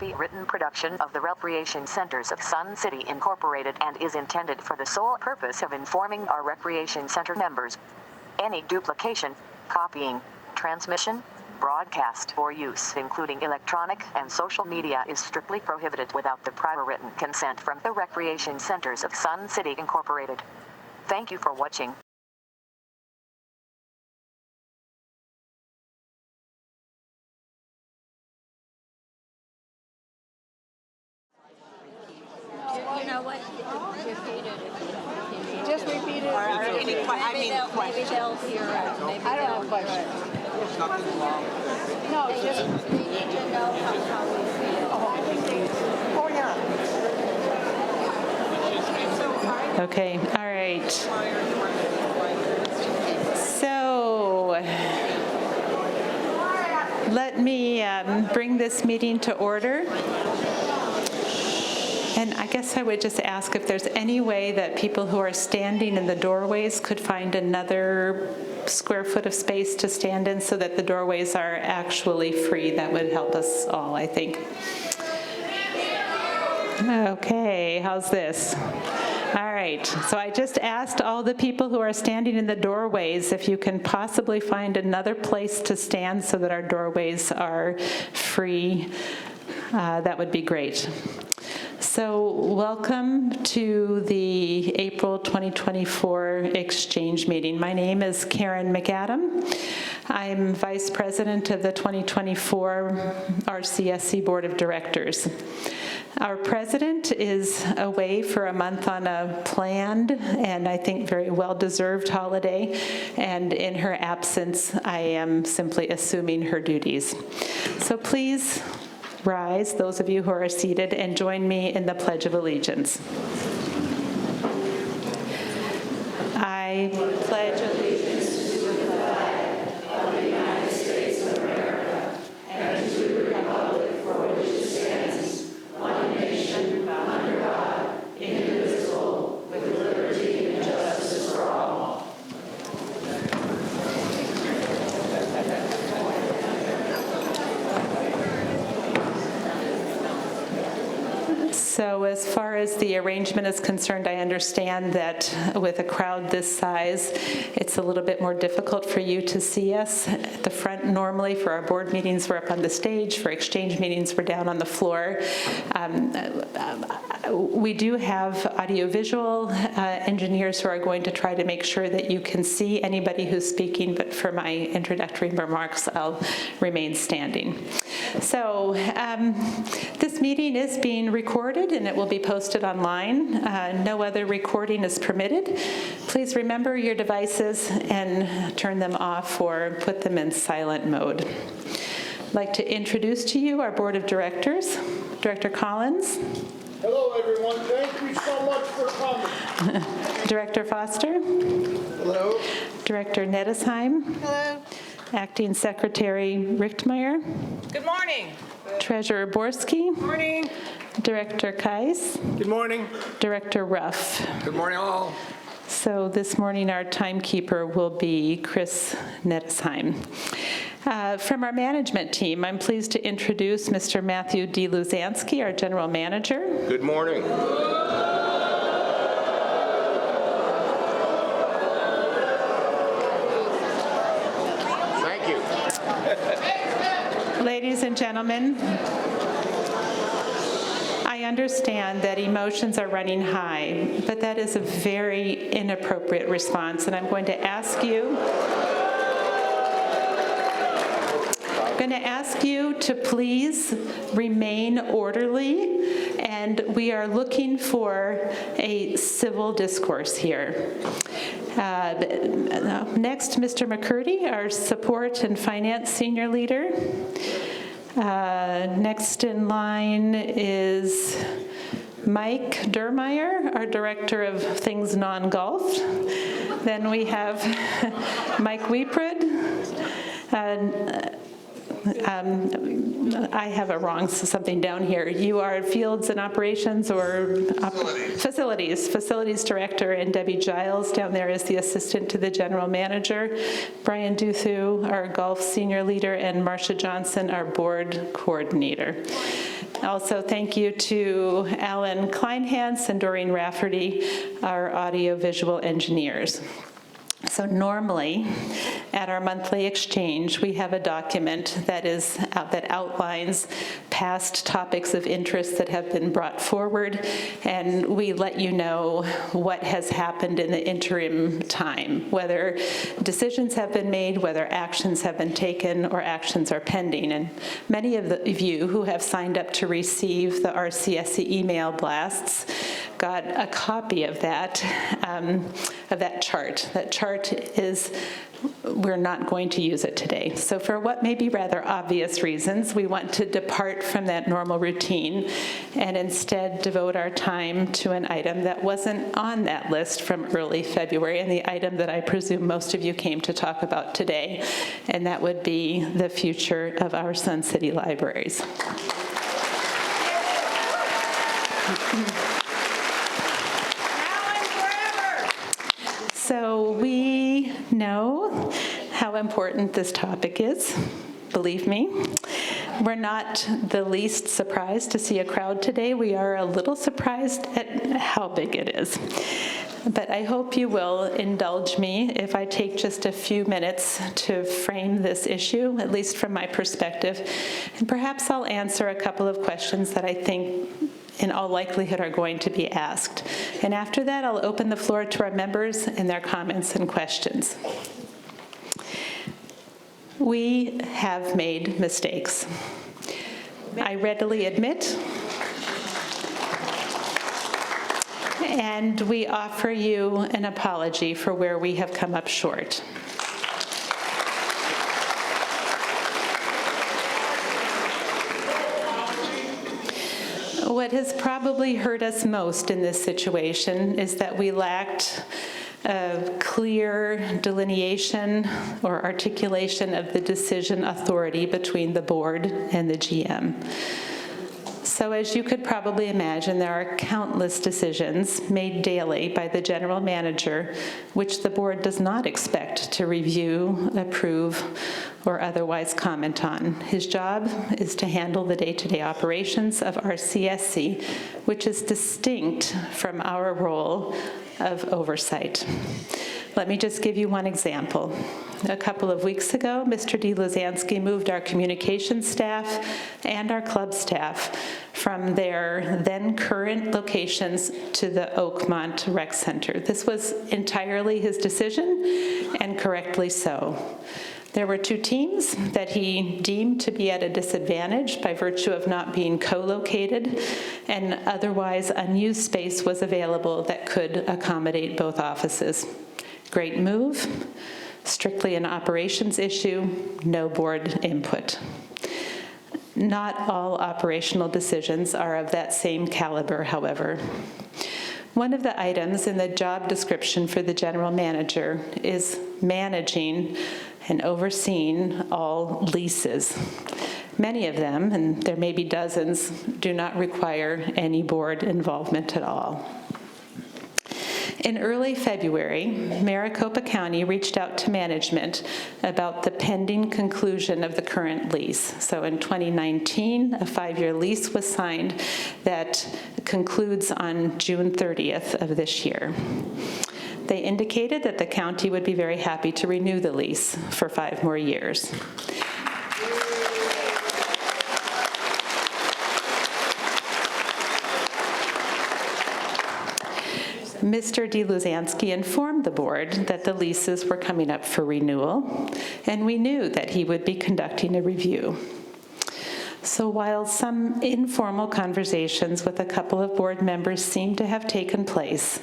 copywritten production of the Recreation Centers of Sun City Incorporated and is intended for the sole purpose of informing our Recreation Center members. Any duplication, copying, transmission, broadcast, or use, including electronic and social media, is strictly prohibited without the prior written consent from the Recreation Centers of Sun City Incorporated. Thank you for watching. You know what? Repeat it. Just repeat it. Maybe they'll hear it. Maybe I don't have a question. No, they just. need to know how we feel. Oh, yeah. Okay, all right. So let me bring this meeting to order. And I guess I would just ask if there's any way that people who are standing in the doorways could find another square foot of space to stand in so that the doorways are actually free. That would help us all, I think. Okay, how's this? All right, so I just asked all the people who are standing in the doorways if you can possibly find another place to stand so that our doorways are free. That would be great. So welcome to the April 2024 Exchange meeting. My name is Karen McAdam. I'm Vice President of the 2024 RCSC Board of Directors. Our president is away for a month on a planned and I think very well-deserved holiday, and in her absence, I am simply assuming her duties. So please rise, those of you who are seated, and join me in the Pledge of Allegiance. I pledge allegiance to the flag of the United States of America and to the republic for which it stands, one nation, under God, indivisible, with liberty and justice for all. So as far as the arrangement is concerned, I understand that with a crowd this size, it's a little bit more difficult for you to see us at the front. Normally for our board meetings, we're up on the stage. For exchange meetings, we're down on the floor. We do have audiovisual engineers who are going to try to make sure that you can see anybody who's speaking, but for my introductory remarks, I'll remain standing. So this meeting is being recorded and it will be posted online. No other recording is permitted. Please remember your devices and turn them off or put them in silent mode. I'd like to introduce to you our Board of Directors. Director Collins. Hello, everyone. Thank you so much for coming. Director Foster. Hello. Director Nettesheim. Hello. Acting Secretary Richtmeyer. Good morning. Treasurer Borski. Good morning. Director Kais. Good morning. Director Ruff. Good morning, all. So this morning our timekeeper will be Chris Nettesheim. From our management team, I'm pleased to introduce Mr. Matthew D. Luzansky, our General Manager. Good morning. Thank you. Ladies and gentlemen, I understand that emotions are running high, but that is a very inappropriate response, and I'm going to ask you to please remain orderly, and we are looking for a civil discourse here. Next, Mr. McCurdy, our Support and Finance Senior Leader. Next in line is Mike Dermeyer, our Director of Things Non-Golf. Then we have Mike Wieprud. I have something down here. You are Fields and Operations or Facilities Director, and Debbie Giles down there is the Assistant to the General Manager. Brian Duthu, our Golf Senior Leader, and Marcia Johnson, our Board Coordinator. Also, thank you to Alan Kleinhans and Doreen Rafferty, our audiovisual engineers. So normally, at our monthly exchange, we have a document that outlines past topics of interest that have been brought forward, and we let you know what has happened in the interim time, whether decisions have been made, whether actions have been taken, or actions are pending. And many of you who have signed up to receive the RCSC email blasts got a copy of that chart. That chart is, we're not going to use it today. So for what may be rather obvious reasons, we want to depart from that normal routine and instead devote our time to an item that wasn't on that list from early February, and the item that I presume most of you came to talk about today, and that would be the future of our Sun City libraries. So we know how important this topic is, believe me. We're not the least surprised to see a crowd today. We are a little surprised at how big it is. But I hope you will indulge me if I take just a few minutes to frame this issue, at least from my perspective. And perhaps I'll answer a couple of questions that I think in all likelihood are going to be asked. And after that, I'll open the floor to our members and their comments and questions. We have made mistakes. I readily admit, and we offer you an apology for where we have come up short. What has probably hurt us most in this situation is that we lacked a clear delineation or articulation of the decision authority between the board and the GM. So as you could probably imagine, there are countless decisions made daily by the general manager which the board does not expect to review, approve, or otherwise comment on. His job is to handle the day-to-day operations of RCSC, which is distinct from our role of oversight. Let me just give you one example. A couple of weeks ago, Mr. D. Luzansky moved our communications staff and our club staff from their then current locations to the Oakmont Rec Center. This was entirely his decision, and correctly so. There were two teams that he deemed to be at a disadvantage by virtue of not being co-located, and otherwise unused space was available that could accommodate both offices. Great move, strictly an operations issue, no board input. Not all operational decisions are of that same caliber, however. One of the items in the job description for the general manager is managing and overseeing all leases. Many of them, and there may be dozens, do not require any board involvement at all. In early February, Maricopa County reached out to management about the pending conclusion of the current lease. So in 2019, a 5-year lease was signed that concludes on June 30th of this year. They indicated that the county would be very happy to renew the lease for 5 more years. Mr. D. Luzansky informed the board that the leases were coming up for renewal, and we knew that he would be conducting a review. So while some informal conversations with a couple of board members seemed to have taken place,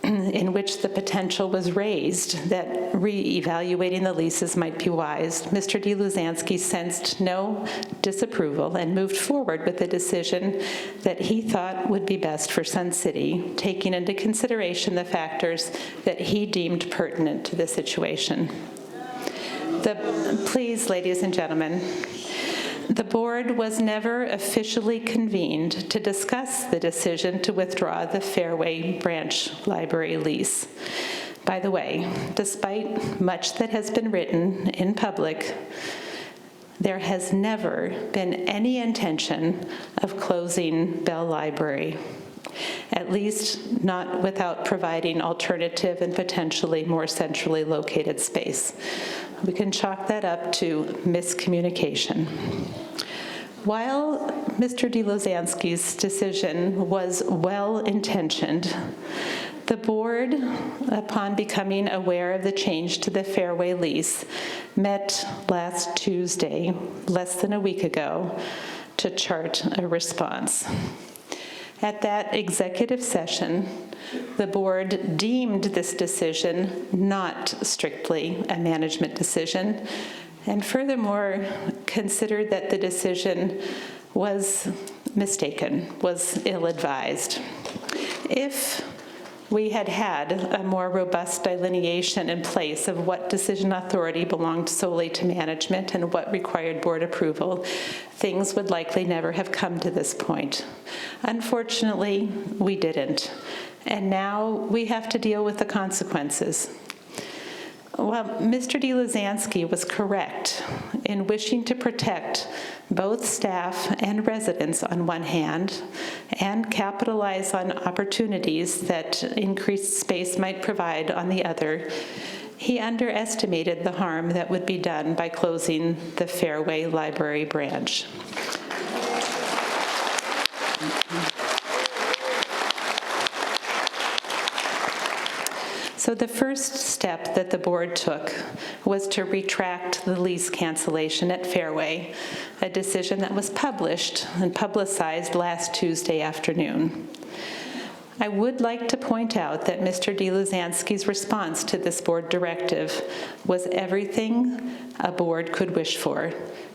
in which the potential was raised that re-evaluating the leases might be wise, Mr. D. Luzansky sensed no disapproval and moved forward with a decision that he thought would be best for Sun City, taking into consideration the factors that he deemed pertinent to the situation. Please, ladies and gentlemen, the board was never officially convened to discuss the decision to withdraw the Fairway Branch Library lease. By the way, despite much that has been written in public, There has never been any intention of closing Bell Library, at least not without providing alternative and potentially more centrally located space. We can chalk that up to miscommunication. While Mr. DeLozansky's decision was well-intentioned, the board, upon becoming aware of the change to the Fairway lease, met last Tuesday, less than a week ago, to chart a response. At that executive session, the board deemed this decision not strictly a management decision, and furthermore considered that the decision was mistaken, was ill-advised. If we had had a more robust delineation in place of what decision authority belonged solely to management and what required board approval, things would likely never have come to this point. Unfortunately, we didn't. And now we have to deal with the consequences. Well, Mr. DeLozansky was correct in wishing to protect both staff and residents on one hand and capitalize on opportunities that increased space might provide on the other. He underestimated the harm that would be done by closing the Fairway Library branch. So the first step that the board took was to retract the lease cancellation at Fairway, a decision that was published and publicized last Tuesday afternoon. I would like to point out that Mr. DeLozansky's response to this board directive was everything a board could wish for.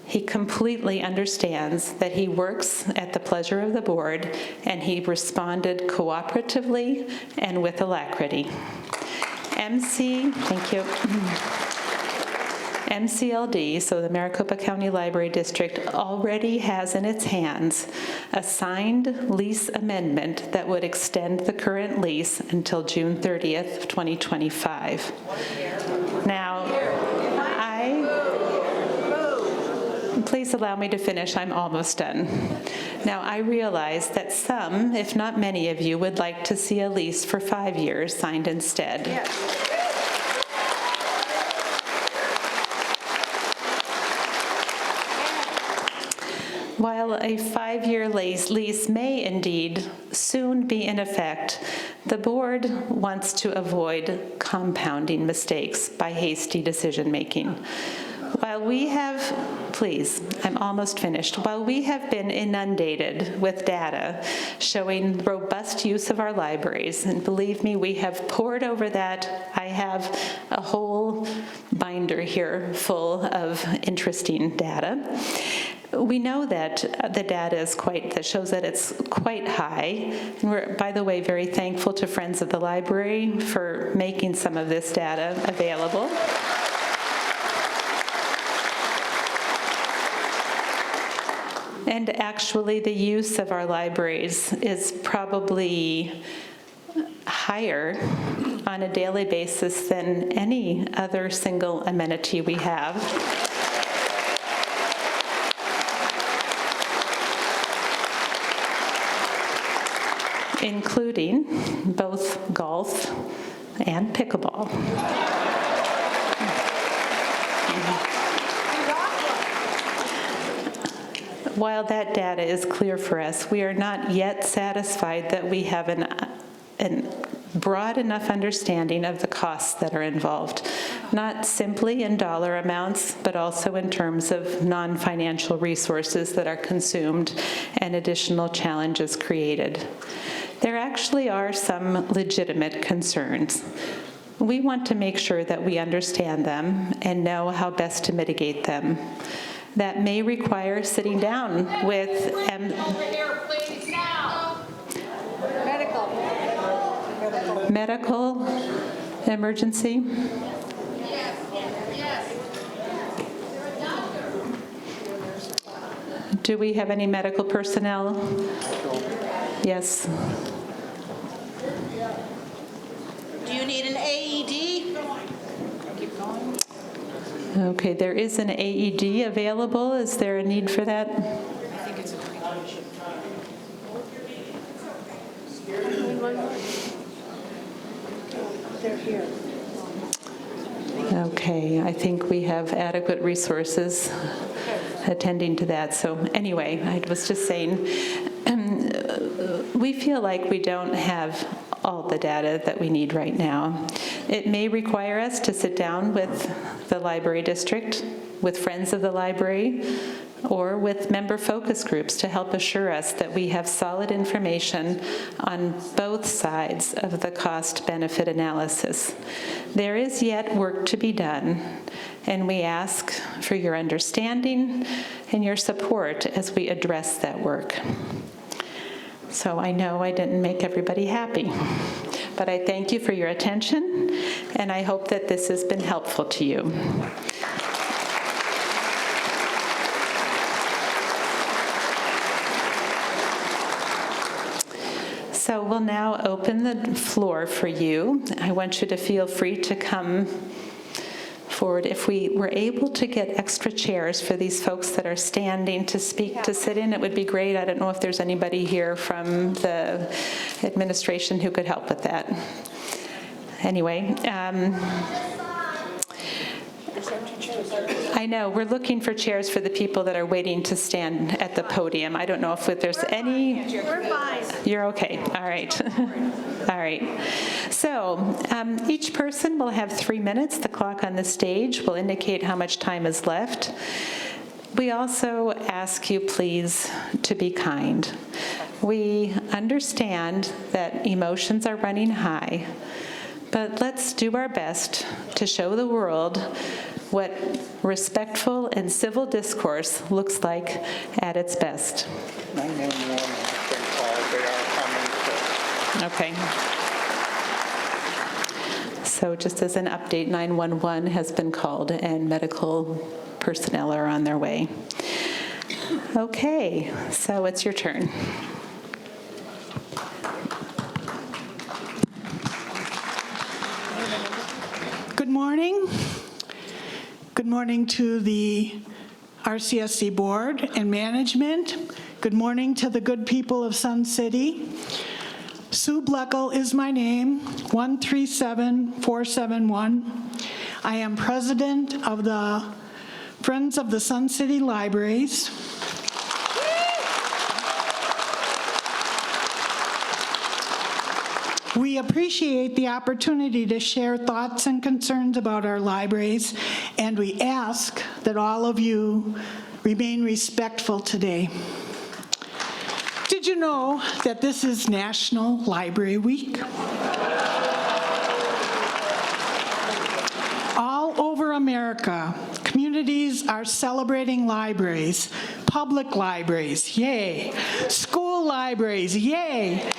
He completely understands that he works at the pleasure of the board, and he responded cooperatively and with alacrity. Thank you. MCLD, so the Maricopa County Library District, already has in its hands a signed lease amendment that would extend the current lease until June 30th, 2025. Now, please allow me to finish. I'm almost done. Now, I realize that some, if not many of you, would like to see a lease for 5 years signed instead. Yes. While a 5-year lease may indeed soon be in effect, the board wants to avoid compounding mistakes by hasty decision-making. While we have, please, I'm almost finished. While we have been inundated with data showing robust use of our libraries, and believe me, we have pored over that. I have a whole binder here full of interesting data. We know that the data is that shows that it's quite high. And we're, by the way, very thankful to Friends of the Library for making some of this data available. And actually, the use of our libraries is probably higher on a daily basis than any other single amenity we have. Including both golf and pickleball. While that data is clear for us, we are not yet satisfied that we have an broad enough understanding of the costs that are involved, not simply in dollar amounts, but also in terms of non-financial resources that are consumed and additional challenges created. There actually are some legitimate concerns. We want to make sure that we understand them and know how best to mitigate them. That may require sitting down with medical emergency. Do we have any medical personnel? Yes. Do you need an AED? Okay, there is an AED available. Is there a need for that? They're here. Okay, I think we have adequate resources attending to that. So anyway, I was just saying, we feel like we don't have all the data that we need right now. It may require us to sit down with the library district, with friends of the library, or with member focus groups to help assure us that we have solid information on both sides of the cost-benefit analysis. There is yet work to be done, and we ask for your understanding and your support as we address that work. So I know I didn't make everybody happy, but I thank you for your attention, and I hope that this has been helpful to you. So we'll now open the floor for you. I want you to feel free to come forward. If we were able to get extra chairs for these folks that are standing to speak, to sit in, it would be great. I don't know if there's anybody here from the administration who could help with that. Anyway, I know, we're looking for chairs for the people that are waiting to stand at the podium. I don't know if there's any. We're fine. You're okay, all right. All right. So each person will have 3 minutes. The clock on the stage will indicate how much time is left. We also ask you, please, to be kind. We understand that emotions are running high, but let's do our best to show the world what respectful and civil discourse looks like at its best. 911 has been called. They are coming. Okay. So just as an update, 911 has been called and medical personnel are on their way. Okay, so it's your turn. Good morning. Good morning to the RCSC board and management. Good morning to the good people of Sun City. Sue Bleckel is my name, 137471. I am president of the Friends of the Sun City Libraries. We appreciate the opportunity to share thoughts and concerns about our libraries, and we ask that all of you remain respectful today. Did you know that this is National Library Week? All over America, communities are celebrating libraries, public libraries, yay, school libraries, yay,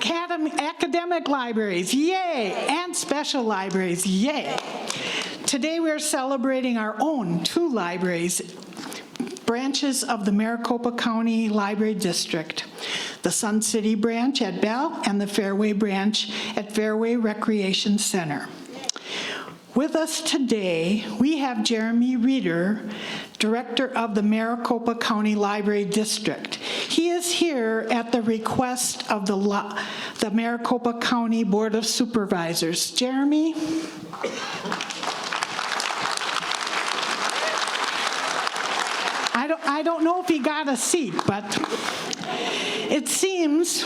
academic libraries, yay, and special libraries, yay. Today we're celebrating our own 2 libraries, branches of the Maricopa County Library District, the Sun City branch at Bell and the Fairway branch at Fairway Recreation Center. With us today, we have Jeremy Reeder, Director of the Maricopa County Library District. He is here at the request of the Maricopa County Board of Supervisors. Jeremy? I don't know if he got a seat, but it seems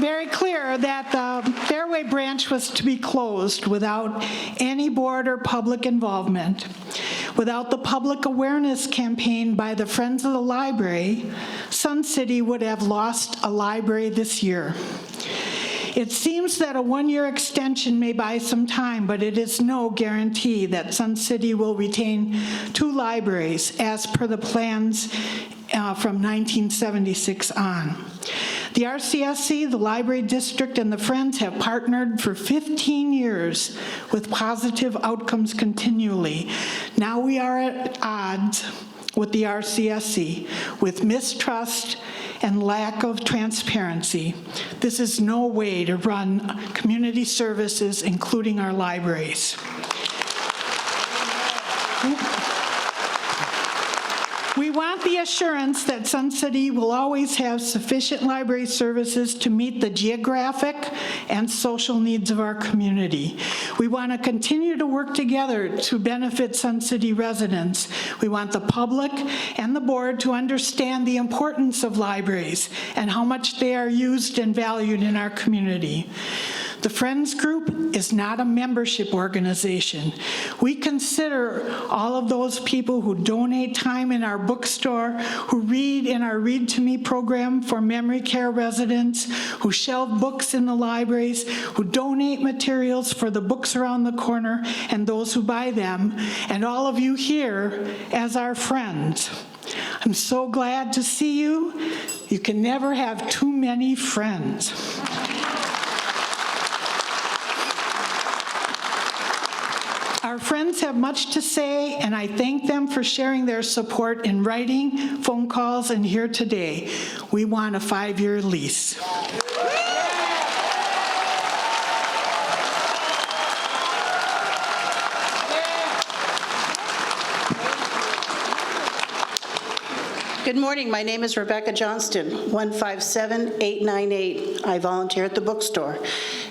very clear that the Fairway branch was to be closed without any board or public involvement. Without the public awareness campaign by the Friends of the Library, Sun City would have lost a library this year. It seems that a 1-year extension may buy some time, but it is no guarantee that Sun City will retain 2 libraries as per the plans from 1976 on. The RCSC, the Library District, and the Friends have partnered for 15 years with positive outcomes continually. Now we are at odds with the RCSC, with mistrust and lack of transparency. This is no way to run community services, including our libraries. We want the assurance that Sun City will always have sufficient library services to meet the geographic and social needs of our community. We want to continue to work together to benefit Sun City residents. We want the public and the board to understand the importance of libraries and how much they are used and valued in our community. The Friends Group is not a membership organization. We consider all of those people who donate time in our bookstore, who read in our Read to Me program for memory care residents, who shelve books in the libraries, who donate materials for the books around the corner, and those who buy them, and all of you here as our friends. I'm so glad to see you. You can never have too many friends. Our friends have much to say, and I thank them for sharing their support in writing, phone calls, and here today. We want a 5-year lease. Good morning. My name is Rebecca Johnston, 157898. I volunteer at the bookstore.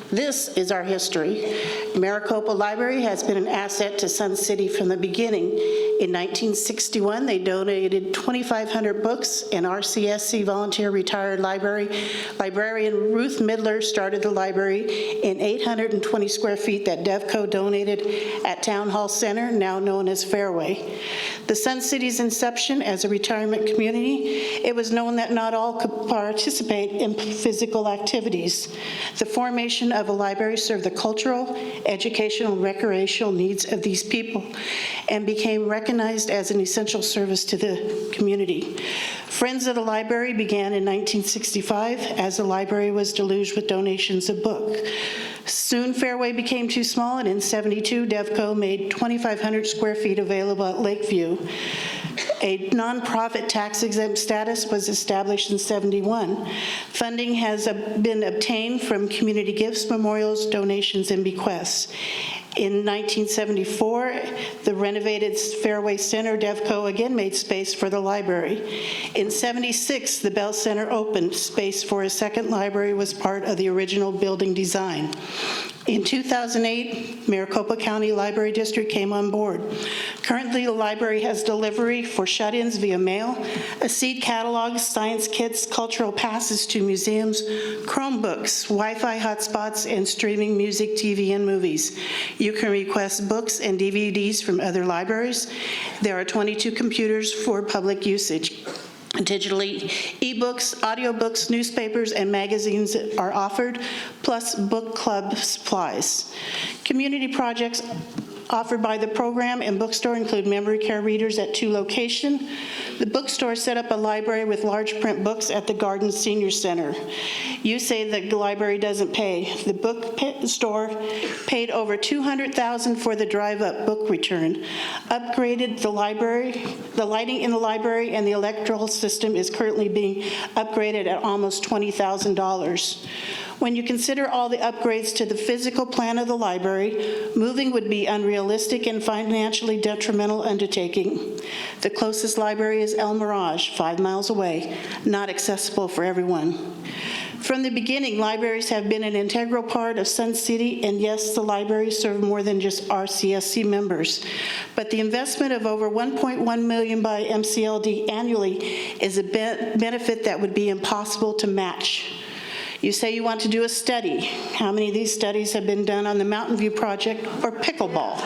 This is our history. Maricopa Library has been an asset to Sun City from the beginning. In 1961, they donated 2,500 books, and RCSC volunteer retired librarian Ruth Midler started the library in 820 square feet that DevCo donated at Town Hall Center, now known as Fairway. The Sun City's inception as a retirement community, it was known that not all could participate in physical activities. The formation of a library served the cultural, educational, and recreational needs of these people and became recognized as an essential service to the community. Friends of the Library began in 1965 as the library was deluged with donations of books. Soon Fairway became too small, and in '72, DevCo made 2,500 square feet available at Lakeview. A nonprofit tax-exempt status was established in '71. Funding has been obtained from community gifts, memorials, donations, and bequests. In 1974, the renovated Fairway Center, DevCo again made space for the library. In '76, the Bell Center opened. Space for a second library was part of the original building design. In 2008, Maricopa County Library District came on board. Currently, the library has delivery for shut-ins via mail, a seed catalog, science kits, cultural passes to museums, Chromebooks, Wi-Fi hotspots, and streaming music, TV, and movies. You can request books and DVDs from other libraries. There are 22 computers for public usage. Digitally, ebooks, audiobooks, newspapers, and magazines are offered, plus book club supplies. Community projects offered by the program and bookstore include memory care readers at 2 locations. The bookstore set up a library with large print books at the Garden Senior Center. You say the library doesn't pay. The bookstore paid over $200,000 for the drive-up book return, upgraded the library, the lighting in the library, and the electrical system is currently being upgraded at almost $20,000. When you consider all the upgrades to the physical plan of the library, moving would be unrealistic and financially detrimental undertaking. The closest library is El Mirage, 5 miles away, not accessible for everyone. From the beginning, libraries have been an integral part of Sun City, and yes, the libraries serve more than just RCSC members. But the investment of over $1.1 million by MCLD annually is a benefit that would be impossible to match. You say you want to do a study. How many of these studies have been done on the Mountain View Project or pickleball?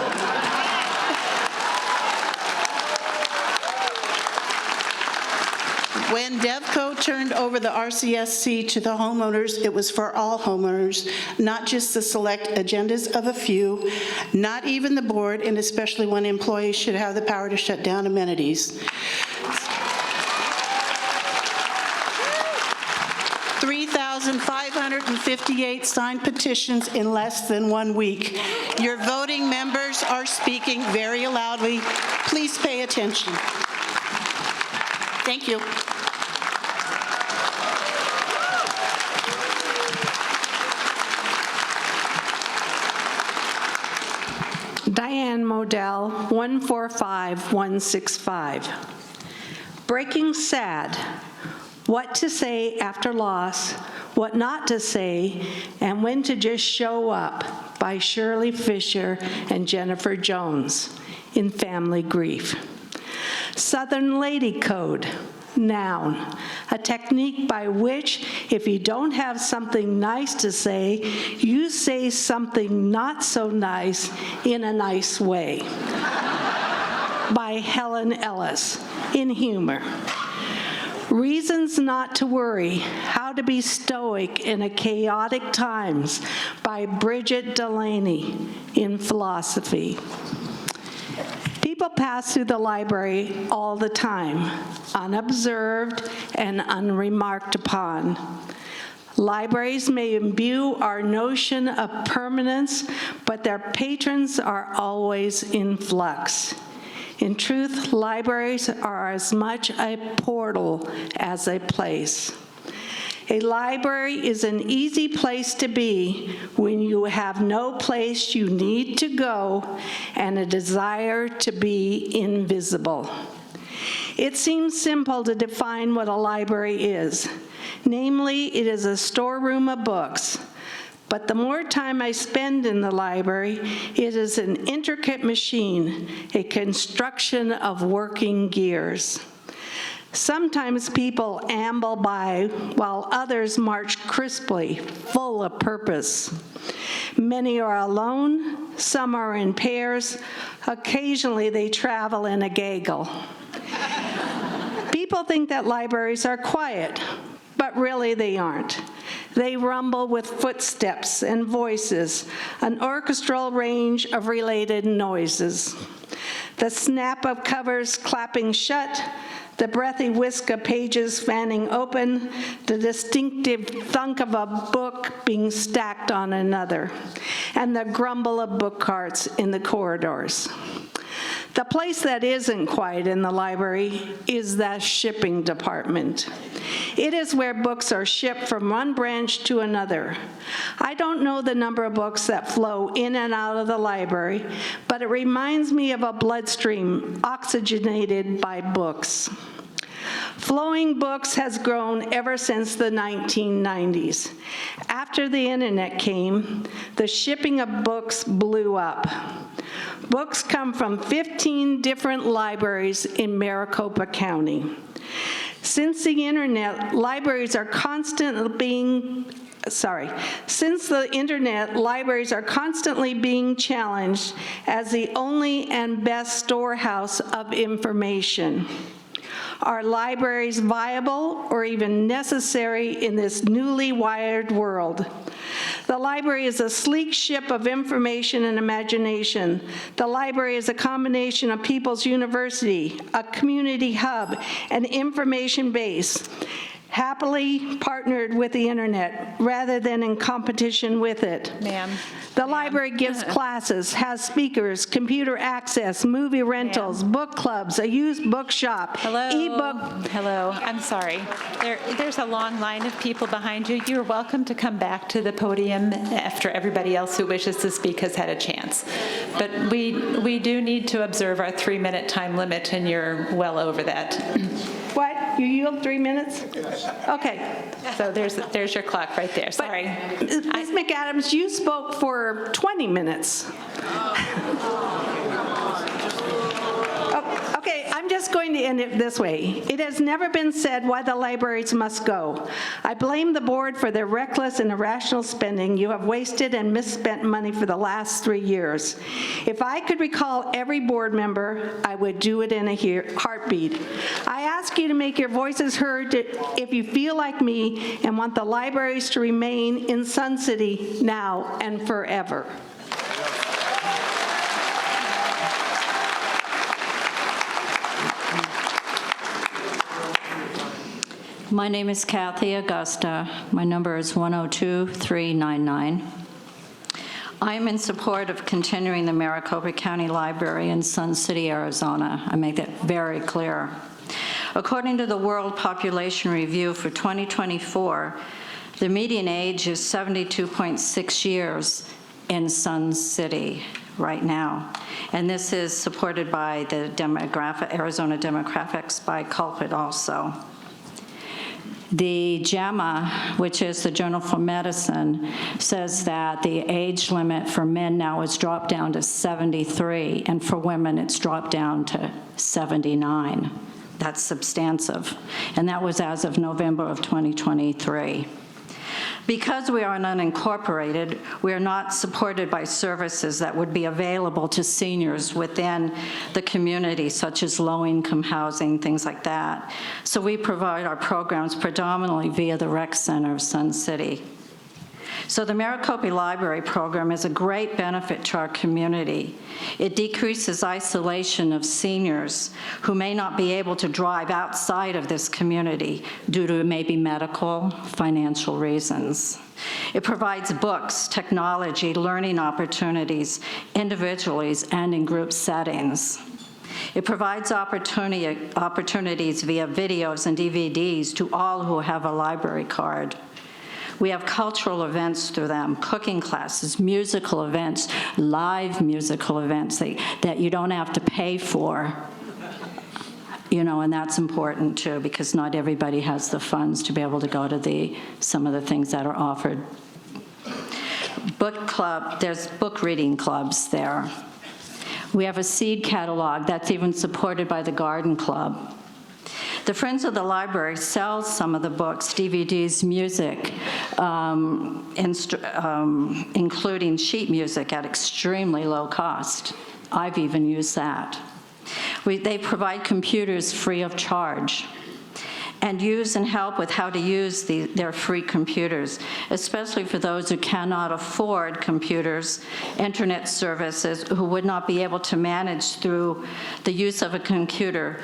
When DevCo turned over the RCSC to the homeowners, it was for all homeowners, not just the select agendas of a few, not even the board, and especially when employees should have the power to shut down amenities. 3,558 signed petitions in less than 1 week. Your voting members are speaking very loudly. Please pay attention. Thank you. Diane Modell, 145165. Breaking Sad, What to Say After Loss, What Not to Say, and When to Just Show Up by Shirley Fisher and Jennifer Jones in Family Grief. Southern Lady Code, Noun, a technique by which, if you don't have something nice to say, you say something not so nice in a nice way. By Helen Ellis, in humor. Reasons Not to Worry, How to Be Stoic in a Chaotic Times by Bridget Delaney, in philosophy. People pass through the library all the time, unobserved and unremarked upon. Libraries may imbue our notion of permanence, but their patrons are always in flux. In truth, libraries are as much a portal as a place. A library is an easy place to be when you have no place you need to go and a desire to be invisible. It seems simple to define what a library is. Namely, it is a storeroom of books. But the more time I spend in the library, it is an intricate machine, a construction of working gears. Sometimes people amble by while others march crisply, full of purpose. Many are alone, some are in pairs, occasionally they travel in a gaggle. People think that libraries are quiet, but really they aren't. They rumble with footsteps and voices, an orchestral range of related noises. The snap of covers clapping shut, the breathy whisk of pages fanning open, the distinctive thunk of a book being stacked on another, and the grumble of book carts in the corridors. The place that isn't quiet in the library is the shipping department. It is where books are shipped from one branch to another. I don't know the number of books that flow in and out of the library, but it reminds me of a bloodstream oxygenated by books. Flowing books has grown ever since the 1990s. After the internet came, the shipping of books blew up. Books come from 15 different libraries in Maricopa County. Since the internet, libraries are constantly being challenged as the only and best storehouse of information. Are libraries viable or even necessary in this newly wired world? The library is a sleek ship of information and imagination. The library is a combination of people's university, a community hub, an information base, happily partnered with the internet rather than in competition with it. Ma'am. The library gives classes, has speakers, computer access, movie rentals, book clubs, a used bookshop, ebook. Hello, I'm sorry. There's a long line of people behind you. You're welcome to come back to the podium after everybody else who wishes to speak has had a chance. But we do need to observe our 3-minute time limit, and you're well over that. What? You yield 3 minutes? Okay. So there's your clock right there. Sorry. Ms. McAdams, you spoke for 20 minutes. Okay, I'm just going to end it this way. It has never been said why the libraries must go. I blame the board for their reckless and irrational spending. You have wasted and misspent money for the last 3 years. If I could recall every board member, I would do it in a heartbeat. I ask you to make your voices heard if you feel like me and want the libraries to remain in Sun City now and forever. My name is Kathy Augusta. My number is 102-399. I am in support of continuing the Maricopa County Library in Sun City, Arizona. I make that very clear. According to the World Population Review for 2024, the median age is 72.6 years in Sun City. right now. And this is supported by the Arizona Demographics by Culprit also. The JAMA, which is the Journal for Medicine, says that the age limit for men now is dropped down to 73, and for women it's dropped down to 79. That's substantive. And that was as of November of 2023. Because we are an unincorporated, we are not supported by services that would be available to seniors within the community, such as low-income housing, things like that. So we provide our programs predominantly via the Rec Center of Sun City. So the Maricopa Library Program is a great benefit to our community. It decreases isolation of seniors who may not be able to drive outside of this community due to maybe medical, financial reasons. It provides books, technology, learning opportunities, individually and in group settings. It provides opportunities via videos and DVDs to all who have a library card. We have cultural events through them, cooking classes, musical events, live musical events that you don't have to pay for. You know, and that's important too, because not everybody has the funds to be able to go to some of the things that are offered. Book club, there's book reading clubs there. We have a seed catalog that's even supported by the Garden Club. The Friends of the Library sells some of the books, DVDs, music, including sheet music at extremely low cost. I've even used that. They provide computers free of charge and use and help with how to use their free computers, especially for those who cannot afford computers, internet services, who would not be able to manage through the use of a computer.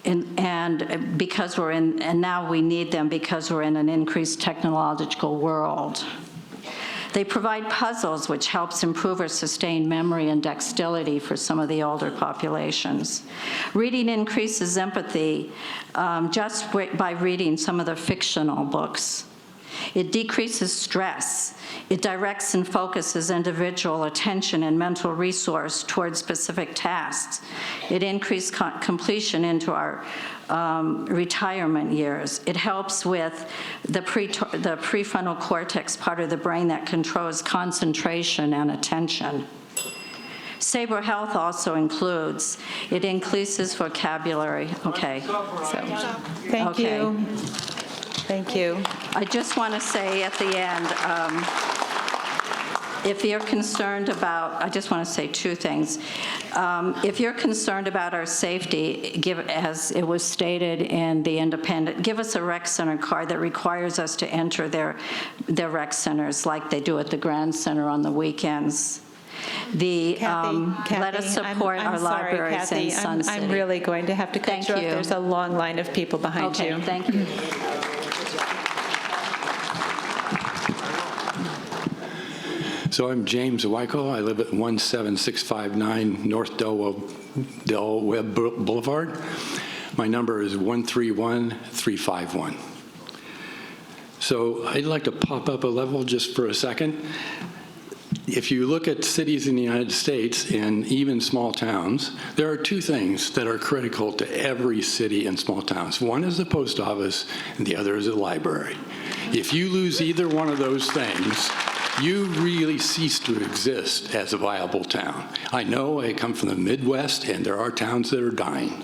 And because now we need them because we're in an increased technological world. They provide puzzles, which helps improve or sustain memory and dexterity for some of the older populations. Reading increases empathy just by reading some of the fictional books. It decreases stress. It directs and focuses individual attention and mental resource towards specific tasks. It increases completion into our retirement years. It helps with the prefrontal cortex part of the brain that controls concentration and attention. Saber Health also includes, it increases vocabulary. Okay. Thank you. Thank you. I just want to say at the end, if you're concerned about, I just want to say two things. If you're concerned about our safety, as it was stated in the Independent, give us a rec center card that requires us to enter their rec centers like they do at the Grand Center on the weekends. Kathy, let us support our libraries Kathy, in Sun City. I'm really going to have to cut you off. There's a long line of people behind you. Okay, thank you. So I'm James Wyko. I live at 17659 North Del Webb Boulevard. My number is 131351. So I'd like to pop up a level just for a second. If you look at cities in the United States and even small towns, there are two things that are critical to every city and small towns. One is the post office, and the other is a library. If you lose either one of those things, you really cease to exist as a viable town. I know I come from the Midwest, and there are towns that are dying.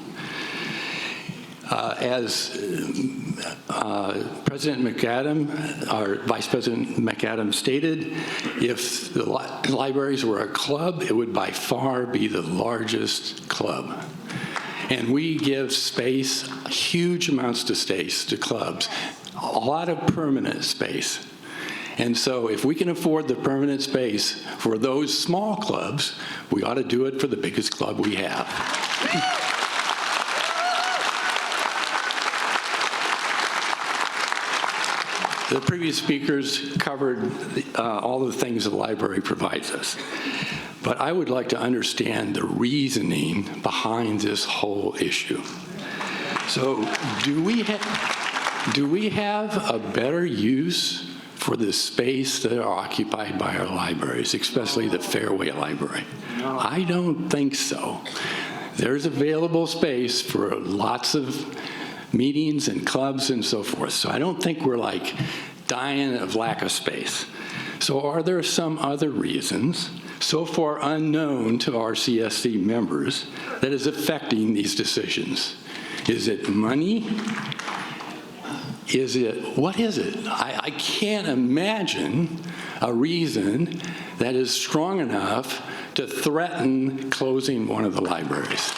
As President McAdam, our Vice President McAdam stated, if the libraries were a club, it would by far be the largest club. And we give space, huge amounts of space to clubs, a lot of permanent space. And so if we can afford the permanent space for those small clubs, we ought to do it for the biggest club we have. The previous speakers covered all the things the library provides us. But I would like to understand the reasoning behind this whole issue. So do we have a better use for the space that are occupied by our libraries, especially the Fairway Library? I don't think so. There's available space for lots of meetings and clubs and so forth. So I don't think we're like dying of lack of space. So are there some other reasons, so far unknown to RCSC members, that is affecting these decisions? Is it money? What is it? I can't imagine a reason that is strong enough to threaten closing one of the libraries.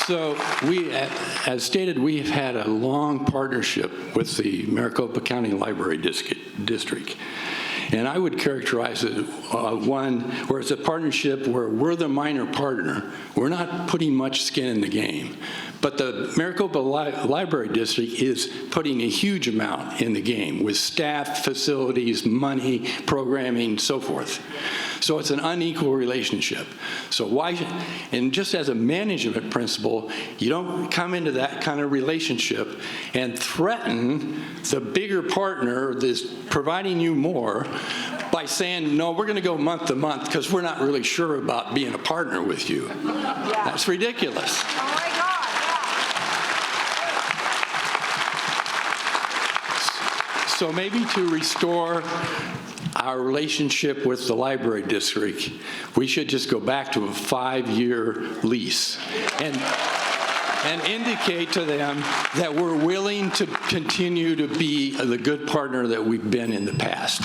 So we, as stated, we've had a long partnership with the Maricopa County Library District. And I would characterize it one where it's a partnership where we're the minor partner. We're not putting much skin in the game. But the Maricopa Library District is putting a huge amount in the game with staff, facilities, money, programming, so forth. So it's an unequal relationship. So why, and just as a management principle, you don't come into that kind of relationship and threaten the bigger partner that's providing you more by saying, no, we're going to go month to month because we're not really sure about being a partner with you. Yeah. That's ridiculous. Oh my God. So maybe to restore our relationship with the library district, we should just go back to a 5-year lease and indicate to them that we're willing to continue to be the good partner that we've been in the past.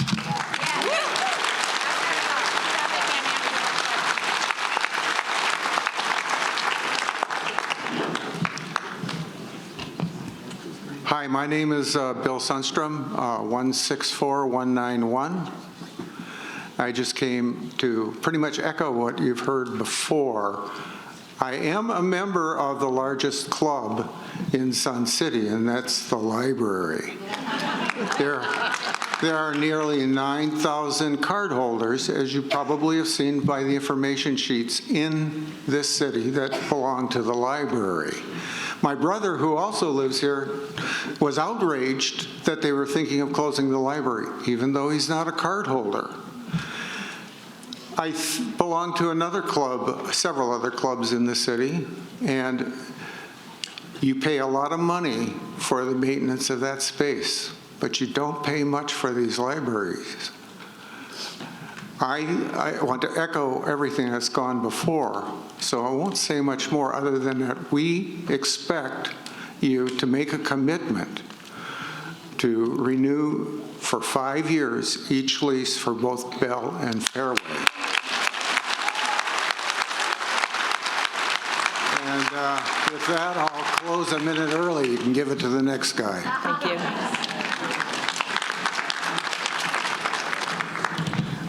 Hi, my name is Bill Sundstrom, 164191. I just came to pretty much echo what you've heard before. I am a member of the largest club in Sun City, and that's the library. There are nearly 9,000 cardholders, as you probably have seen by the information sheets in this city, that belong to the library. My brother, who also lives here, was outraged that they were thinking of closing the library, even though he's not a cardholder. I belong to another club, several other clubs in the city, and you pay a lot of money for the maintenance of that space, but you don't pay much for these libraries. I want to echo everything that's gone before, so I won't say much more other than that we expect you to make a commitment to renew for 5 years each lease for both Bell and Fairway. And with that, I'll close a minute early. You can give it to the next guy. Thank you.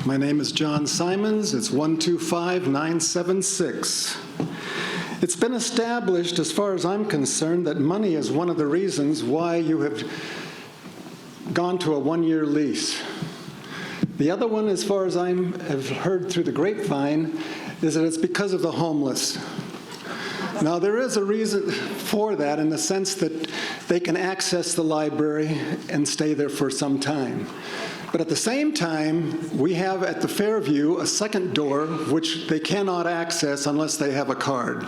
My name is John Simons. It's 125976. It's been established, as far as I'm concerned, that money is one of the reasons why you have gone to a 1-year lease. The other one, as far as I have heard through the grapevine, is that it's because of the homeless. Now, there is a reason for that in the sense that they can access the library and stay there for some time. But at the same time, we have at the Fairview a second door which they cannot access unless they have a card.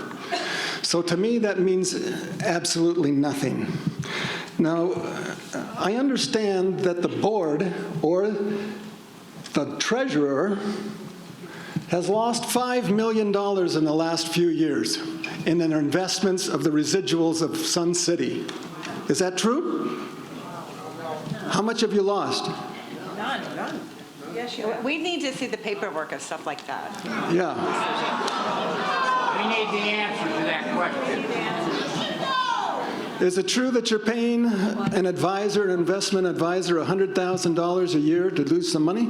So to me, that means absolutely nothing. Now, I understand that the board or the treasurer has lost $5 million in the last few years in their investments of the residuals of Sun City. Is that true? How much have you lost? None. Yes, we need to see the paperwork and stuff like that. Yeah. We need the answer to that question. Is it true that you're paying an advisor, an investment advisor, $100,000 a year to lose some money?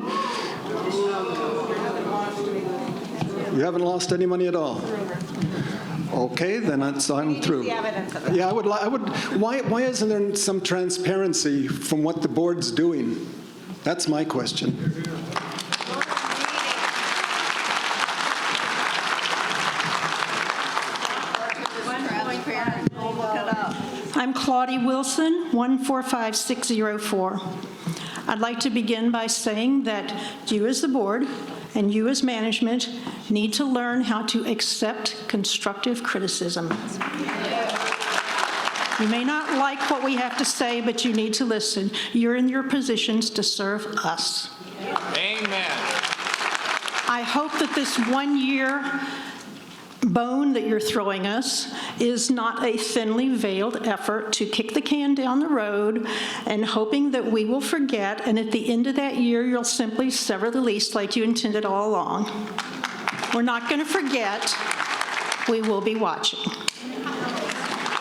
You haven't lost any money at all? Okay, then I'm through. Yeah, I would. Why isn't there some transparency from what the board's doing? That's my question. I'm Claudia Wilson, 145604. I'd like to begin by saying that you as the board and you as management need to learn how to accept constructive criticism. You may not like what we have to say, but you need to listen. You're in your positions to serve us. Amen. I hope that this 1 year bone that you're throwing us is not a thinly veiled effort to kick the can down the road and hoping that we will forget, and at the end of that year, you'll simply sever the lease like you intended all along. We're not going to forget. We will be watching.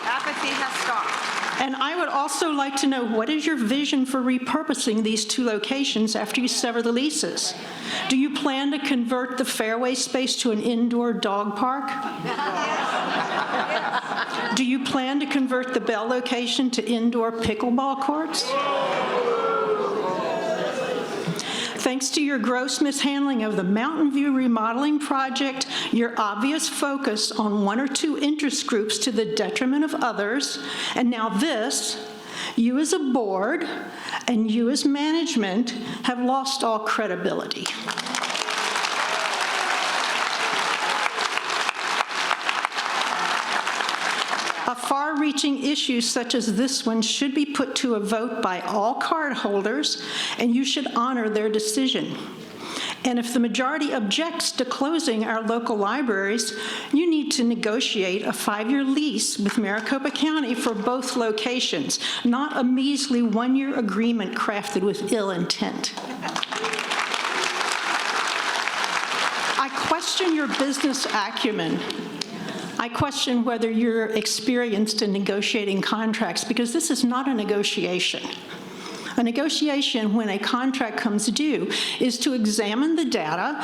Apathy has stopped. And I would also like to know, what is your vision for repurposing these 2 locations after you sever the leases? Do you plan to convert the fairway space to an indoor dog park? Do you plan to convert the Bell location to indoor pickleball courts? Thanks to your gross mishandling of the Mountain View remodeling project, your obvious focus on 1 or 2 interest groups to the detriment of others, and now this, you as a board and you as management have lost all credibility. A far-reaching issue such as this one should be put to a vote by all cardholders, and you should honor their decision. And if the majority objects to closing our local libraries, you need to negotiate a 5-year lease with Maricopa County for both locations, not a measly 1-year agreement crafted with ill intent. I question your business acumen. I question whether you're experienced in negotiating contracts, because this is not a negotiation. A negotiation, when a contract comes due, is to examine the data,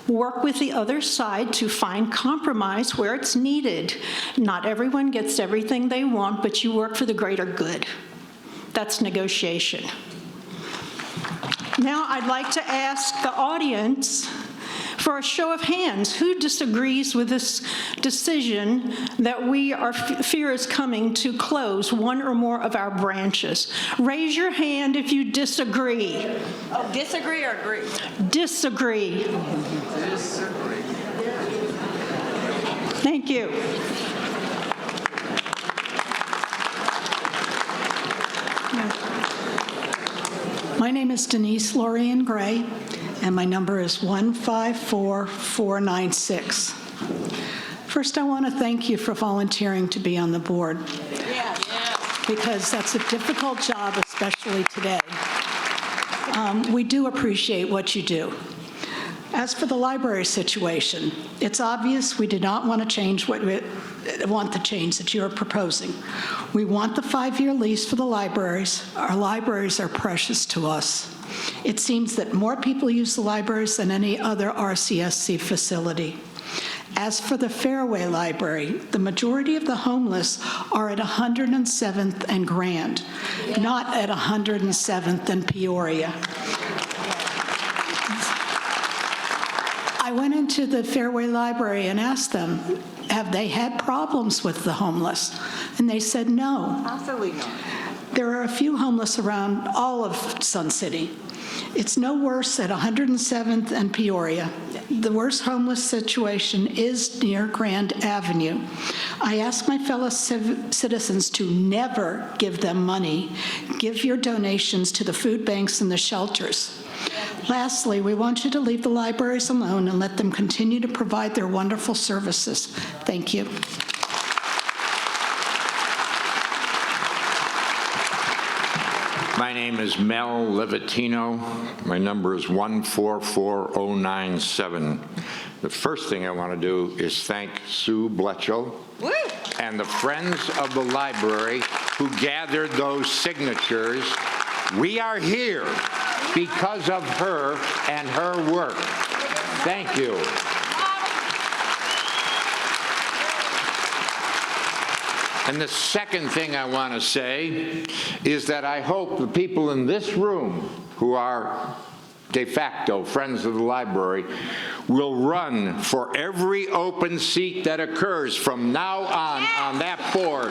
work with the other side to find compromise where it's needed. Not everyone gets everything they want, but you work for the greater good. That's negotiation. Now I'd like to ask the audience for a show of hands, who disagrees with this decision that we fear is coming to close 1 or more of our branches? Raise your hand if you disagree. Oh, disagree or agree? Disagree. Disagree. Thank you. My name is Denise Lorian Gray, and my number is 154496. First, I want to thank you for volunteering to be on the board, because that's a difficult job, especially today. We do appreciate what you do. As for the library situation, it's obvious we do not want to change the change that you are proposing. We want the 5-year lease for the libraries. Our libraries are precious to us. It seems that more people use the libraries than any other RCSC facility. As for the Fairway Library, the majority of the homeless are at 107th and Grand, not at 107th and Peoria. I went into the Fairway Library and asked them, have they had problems with the homeless? And they said no. Absolutely not. There are a few homeless around all of Sun City. It's no worse at 107th and Peoria. The worst homeless situation is near Grand Avenue. I ask my fellow citizens to never give them money. Give your donations to the food banks and the shelters. Lastly, we want you to leave the libraries alone and let them continue to provide their wonderful services. Thank you. My name is Mel Levitino. My number is 144097. The first thing I want to do is thank Sue Bletchell and the Friends of the Library who gathered those signatures. We are here because of her and her work. Thank you. And the second thing I want to say is that I hope the people in this room who are de facto Friends of the Library will run for every open seat that occurs from now on that board.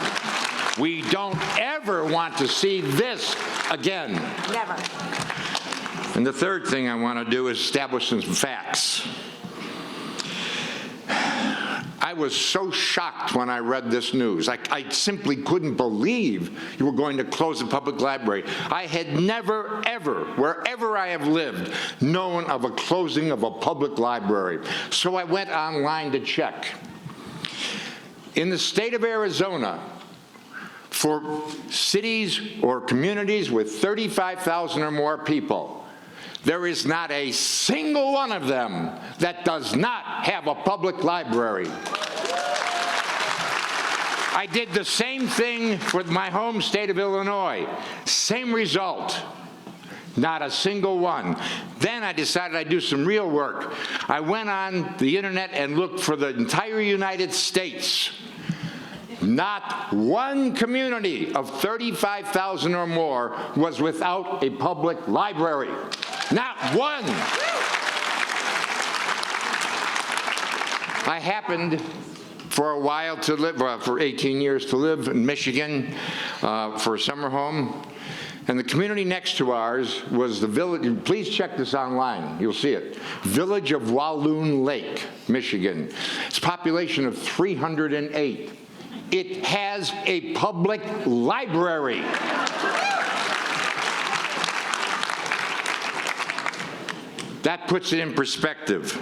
We don't ever want to see this again. Never. And the third thing I want to do is establish some facts. I was so shocked when I read this news. I simply couldn't believe you were going to close a public library. I had never, ever, wherever I have lived, known of a closing of a public library. So I went online to check. In the state of Arizona, for cities or communities with 35,000 or more people, there is not a single one of them that does not have a public library. I did the same thing with my home state of Illinois. Same result. Not a single one. Then I decided I'd do some real work. I went on the internet and looked for the entire United States. Not one community of 35,000 or more was without a public library. Not one. I happened for a while to live, for 18 years to live in Michigan for a summer home. And the community next to ours was the village, please check this online, you'll see it, Village of Walloon Lake, Michigan. It's a population of 308. It has a public library. That puts it in perspective.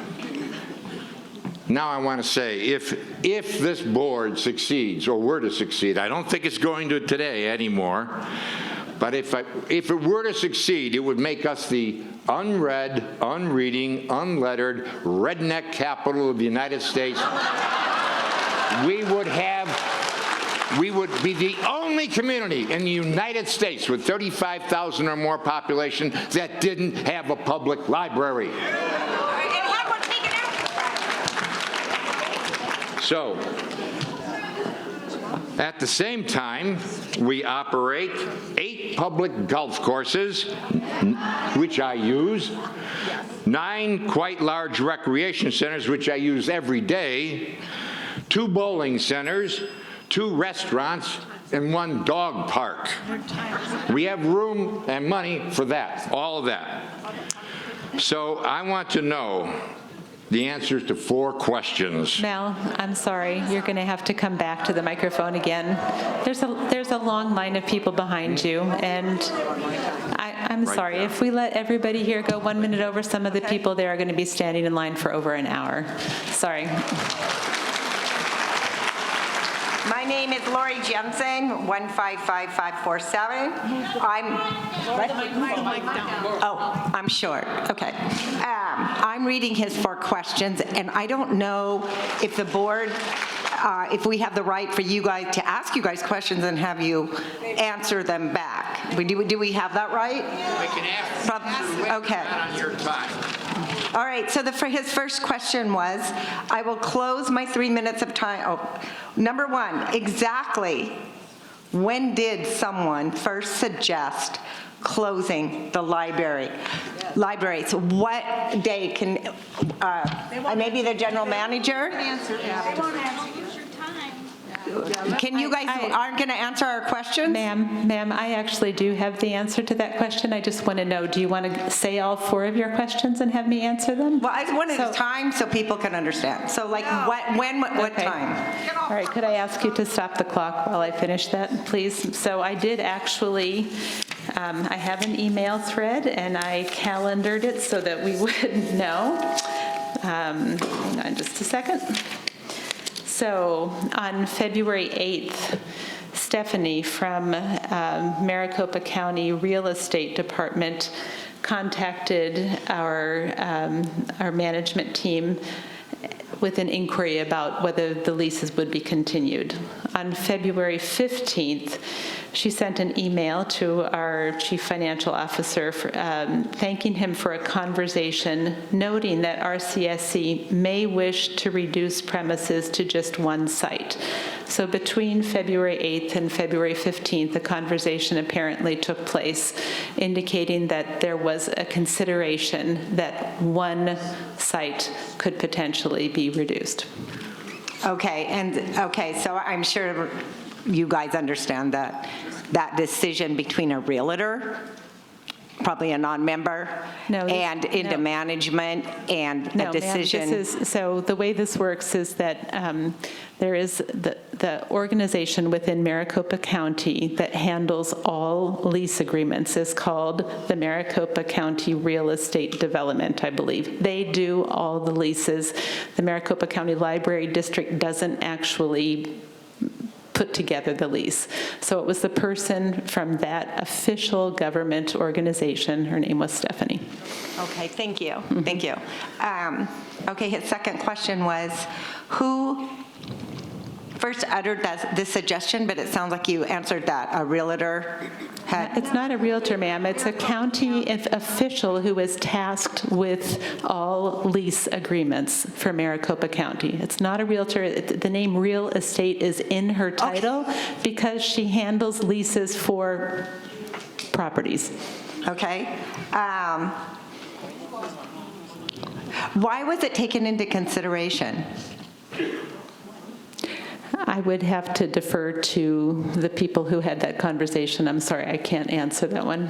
Now I want to say, if this board succeeds, or were to succeed, I don't think it's going to today anymore, but if it were to succeed, it would make us the unread, unreading, unlettered, redneck capital of the United States. We would be the only community in the United States with 35,000 or more population that didn't have a public library. So, at the same time, we operate 8 public golf courses, which I use, 9 quite large recreation centers, which I use every day, 2 bowling centers, 2 restaurants, and 1 dog park. We have room and money for that, all of that. So I want to know the answers to 4 questions. Mel, I'm sorry, you're going to have to come back to the microphone again. There's a long line of people behind you, and I'm sorry, if we let everybody here go 1 minute over, some of the people there are going to be standing in line for over an hour. Sorry. My name is Lori Jensen, 1555547. I'm short. Okay. I'm reading his 4 questions, and I don't know if the board, if we have the right for you guys to ask you guys questions and have you answer them back. Do we have that right? We can ask. Okay. On your time. All right, so his first question was, I will close my 3 minutes of time. Oh, number 1, exactly when did someone first suggest closing the library? So what day can, maybe the general manager? Can you guys aren't going to answer our questions? Ma'am, I actually do have the answer to that question. I just want to know, do you want to say all 4 of your questions and have me answer them? Well, I wanted a time so people can understand. So like what time? All right, could I ask you to stop the clock while I finish that, please? So I did actually, I have an email thread, and I calendared it so that we would know. Hang on just a second. So on February 8th, Stephanie from Maricopa County Real Estate Department contacted our management team with an inquiry about whether the leases would be continued. On February 15th, she sent an email to our chief financial officer thanking him for a conversation, noting that RCSC may wish to reduce premises to just 1 site. So between February 8th and February 15th, a conversation apparently took place, indicating that there was a consideration that 1 site could potentially be reduced. Okay, so I'm sure you guys understand that decision between a realtor, probably a non-member, and into management and a decision. Ma'am, so the way this works is that there is the organization within Maricopa County that handles all lease agreements is called the Maricopa County Real Estate Development, I believe. They do all the leases. The Maricopa County Library District doesn't actually put together the lease. So it was the person from that official government organization. Her name was Stephanie. Okay, thank you. Thank you. Okay, his second question was, who first uttered this suggestion, but it sounds like you answered that, a realtor had. It's not a realtor, ma'am. It's a county official who is tasked with all lease agreements for Maricopa County. It's not a realtor. The name real estate is in her title because she handles leases for properties. Okay. Why was it taken into consideration? I would have to defer to the people who had that conversation. I'm sorry, I can't answer that one.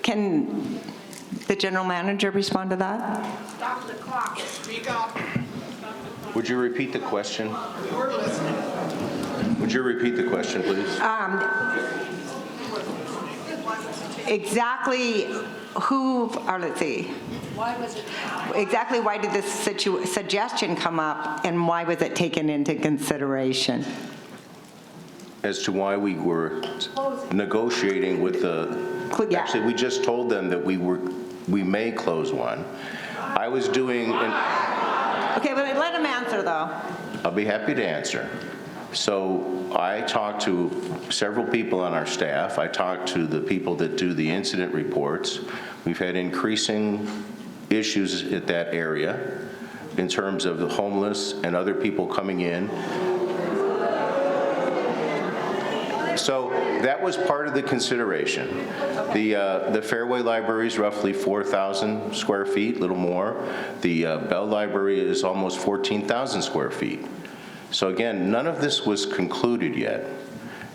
Can the general manager respond to that? Stop the clock. Speak up. Would you repeat the question? We're listening. Would you repeat the question, please? Exactly who, or let's see. Exactly why did this suggestion come up, and why was it taken into consideration? As to why we were negotiating with actually, we just told them that we may close one. I was doing. Okay, but let him answer, though. I'll be happy to answer. So I talked to several people on our staff. I talked to the people that do the incident reports. We've had increasing issues at that area in terms of the homeless and other people coming in. So that was part of the consideration. The Fairway Library is roughly 4,000 square feet, a little more. The Bell Library is almost 14,000 square feet. So again, none of this was concluded yet.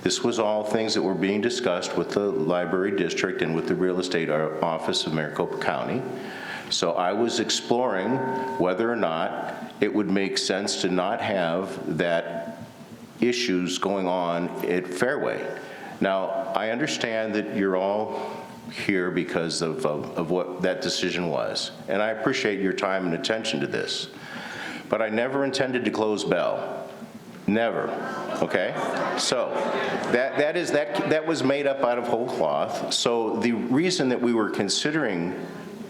This was all things that were being discussed with the library district and with the real estate office of Maricopa County. So I was exploring whether or not it would make sense to not have that issues going on at Fairway. Now, I understand that you're all here because of what that decision was, and I appreciate your time and attention to this. But I never intended to close Bell. Never, okay? So that was made up out of whole cloth. So the reason that we were considering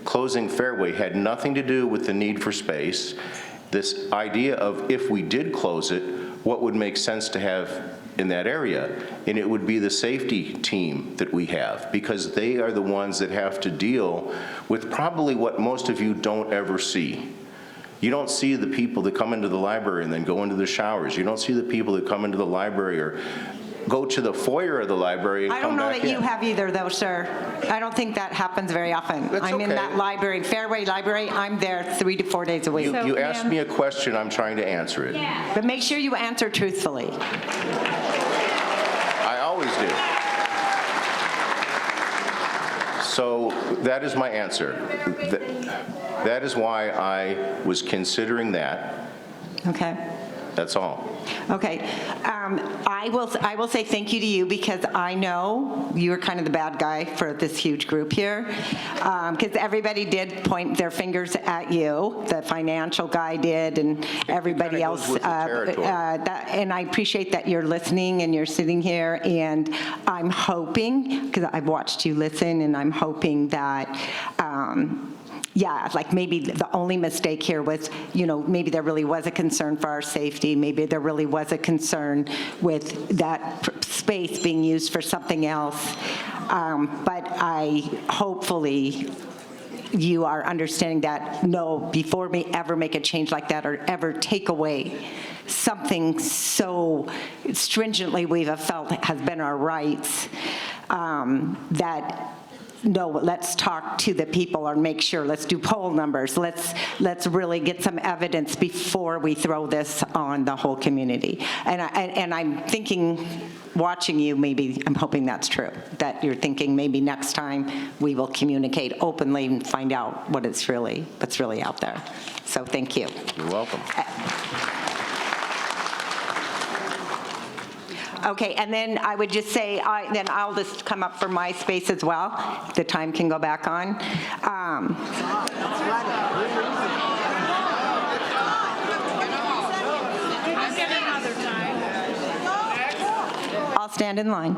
closing Fairway had nothing to do with the need for space. This idea of if we did close it, what would make sense to have in that area? And it would be the safety team that we have, because they are the ones that have to deal with probably what most of you don't ever see. You don't see the people that come into the library and then go into the showers. You don't see the people that come into the library or go to the foyer of the library and come back in. I don't know that you have either, though, sir. I don't think that happens very often. I'm in that library, Fairway Library. I'm there 3 to 4 days a week. You asked me a question. I'm trying to answer it. Yeah. But make sure you answer truthfully. I always do. So that is my answer. That is why I was considering that. Okay. That's all. Okay. I will say thank you to you, because I know you were kind of the bad guy for this huge group here, because everybody did point their fingers at you. The financial guy did, and everybody else. And I appreciate that you're listening and you're sitting here, and I'm hoping, because I've watched you listen, and I'm hoping that yeah, like maybe the only mistake here was, maybe there really was a concern for our safety. Maybe there really was a concern with that space being used for something else. But hopefully, you are understanding that, no, before we ever make a change like that or ever take away something so stringently we've felt has been our rights, that no, let's talk to the people or make sure, let's do poll numbers, let's really get some evidence before we throw this on the whole community. And I'm thinking watching you, maybe, I'm hoping that's true, that you're thinking maybe next time we will communicate openly and find out what's really out there. So thank you. You're welcome. Okay, and then I would just say, then I'll just come up for my space as well. The time can go back on. I'll stand in line.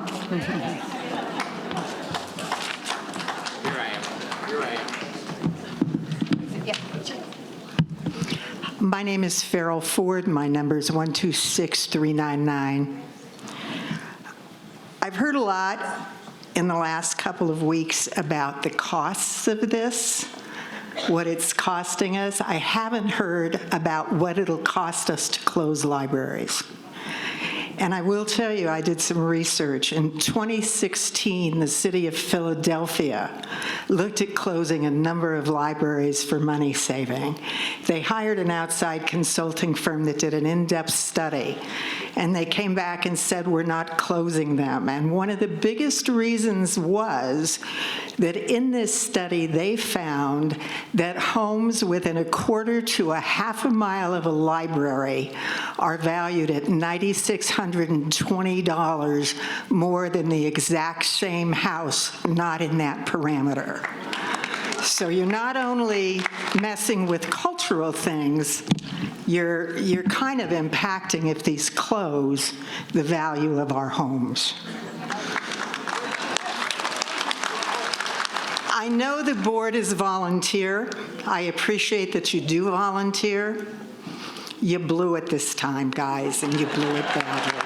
My name is Farrell Ford. My number is 126399. I've heard a lot in the last couple of weeks about the costs of this, what it's costing us. I haven't heard about what it'll cost us to close libraries. And I will tell you, I did some research. In 2016, the city of Philadelphia looked at closing a number of libraries for money saving. They hired an outside consulting firm that did an in-depth study, and they came back and said, we're not closing them. And one of the biggest reasons was that in this study, they found that homes within a quarter to a half a mile of a library are valued at $9,620 more than the exact same house not in that parameter. So you're not only messing with cultural things, you're kind of impacting, if these close, the value of our homes. I know the board is volunteer. I appreciate that you do volunteer. You blew it this time, guys, and you blew it badly.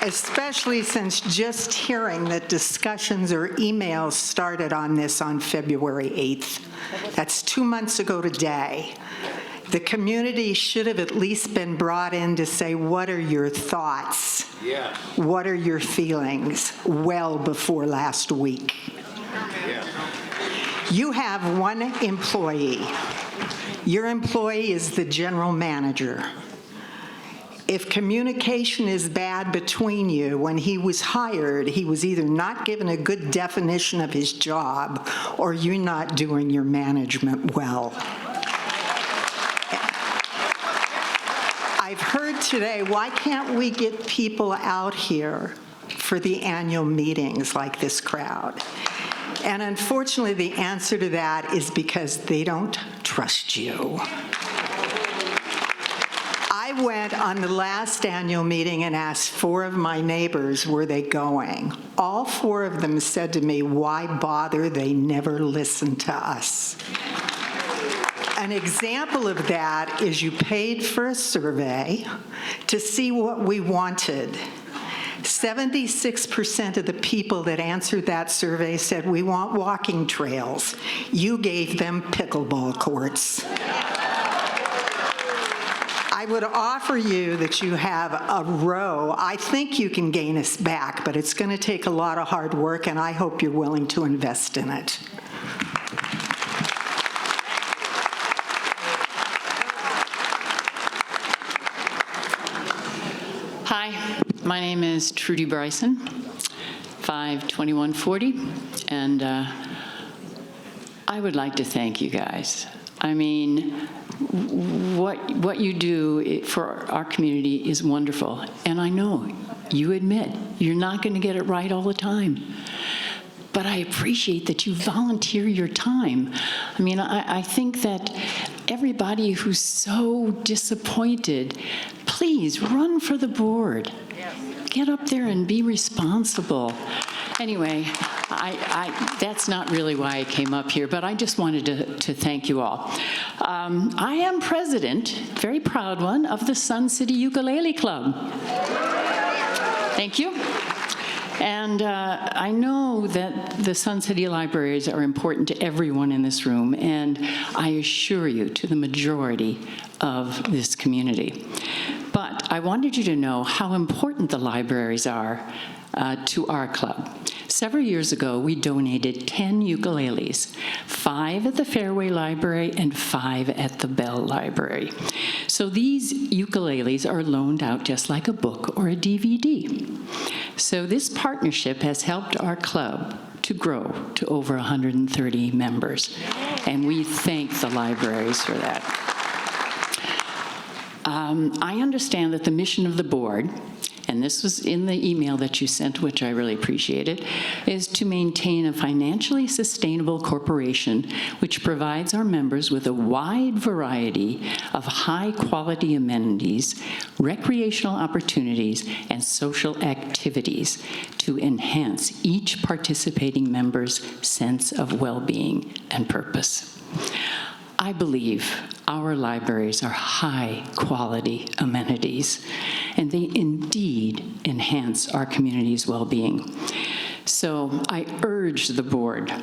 Especially since just hearing that discussions or emails started on this on February 8th. That's 2 months ago today. The community should have at least been brought in to say, what are your thoughts? Yeah. What are your feelings? Well before last week. Yeah. You have one employee. Your employee is the general manager. If communication is bad between you, when he was hired, he was either not given a good definition of his job or you're not doing your management well. I've heard today, why can't we get people out here for the annual meetings like this crowd? And unfortunately, the answer to that is because they don't trust you. I went on the last annual meeting and asked 4 of my neighbors, were they going? All 4 of them said to me, why bother? They never listen to us. An example of that is you paid for a survey to see what we wanted. 76% of the people that answered that survey said, we want walking trails. You gave them pickleball courts. I would offer you that you have a row. I think you can gain us back, but it's going to take a lot of hard work, and I hope you're willing to invest in it. Hi, my name is Trudy Bryson, 52140, and I would like to thank you guys. I mean, what you do for our community is wonderful, and I know you admit you're not going to get it right all the time. But I appreciate that you volunteer your time. I mean, I think that everybody who's so disappointed, please run for the board. Get up there and be responsible. Anyway, that's not really why I came up here, but I just wanted to thank you all. I am president, very proud one, of the Sun City Ukulele Club. Thank you. And I know that the Sun City libraries are important to everyone in this room, and I assure you, to the majority of this community. But I wanted you to know how important the libraries are to our club. Several years ago, we donated 10 ukuleles, 5 at the Fairway Library and 5 at the Bell Library. So these ukuleles are loaned out just like a book or a DVD. So this partnership has helped our club to grow to over 130 members, and we thank the libraries for that. I understand that the mission of the board, and this was in the email that you sent, which I really appreciated, is to maintain a financially sustainable corporation which provides our members with a wide variety of high-quality amenities, recreational opportunities, and social activities to enhance each participating member's sense of well-being and purpose. I believe our libraries are high-quality amenities, and they indeed enhance our community's well-being. So I urge the board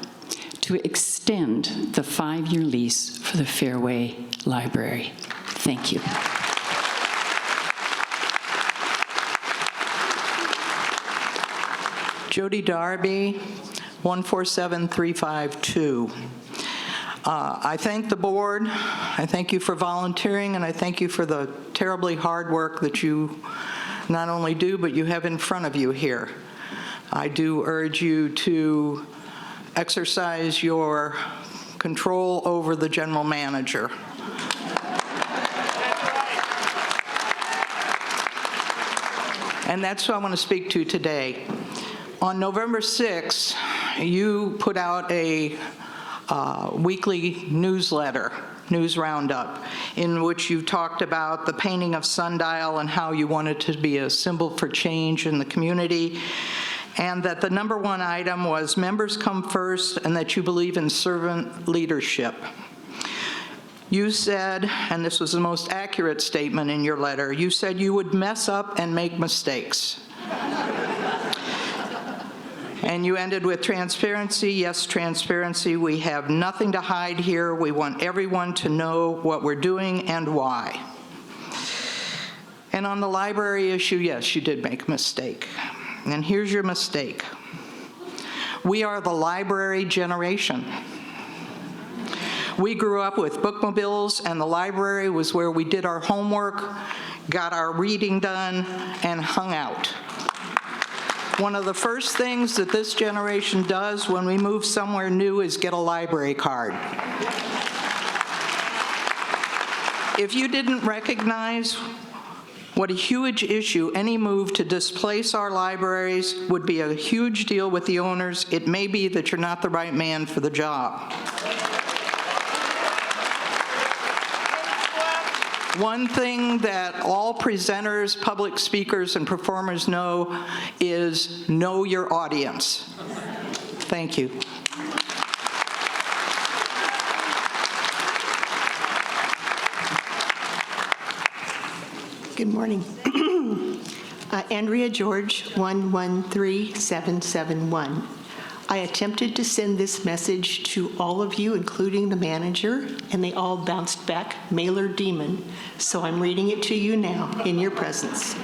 to extend the 5-year lease for the Fairway Library. Thank you. Jody Darby, 147352. I thank the board, I thank you for volunteering, and I thank you for the terribly hard work that you not only do, but you have in front of you here. I do urge you to exercise your control over the general manager. And that's who I want to speak to today. On November 6th, you put out a weekly newsletter, news roundup, in which you talked about the painting of Sundial and how you wanted to be a symbol for change in the community, and that the #1 item was members come first and that you believe in servant leadership. You said, and this was the most accurate statement in your letter, you said you would mess up and make mistakes. And you ended with transparency. Yes, transparency. We have nothing to hide here. We want everyone to know what we're doing and why. And on the library issue, yes, you did make a mistake. And here's your mistake. We are the library generation. We grew up with bookmobiles, and the library was where we did our homework, got our reading done, and hung out. One of the first things that this generation does when we move somewhere new is get a library card. If you didn't recognize what a huge issue any move to displace our libraries would be a huge deal with the owners, it may be that you're not the right man for the job. One thing that all presenters, public speakers, and performers know is know your audience. Thank you. Good morning. Andrea George, 113771. I attempted to send this message to all of you, including the manager, and they all bounced back mailer demon, so I'm reading it to you now in your presence.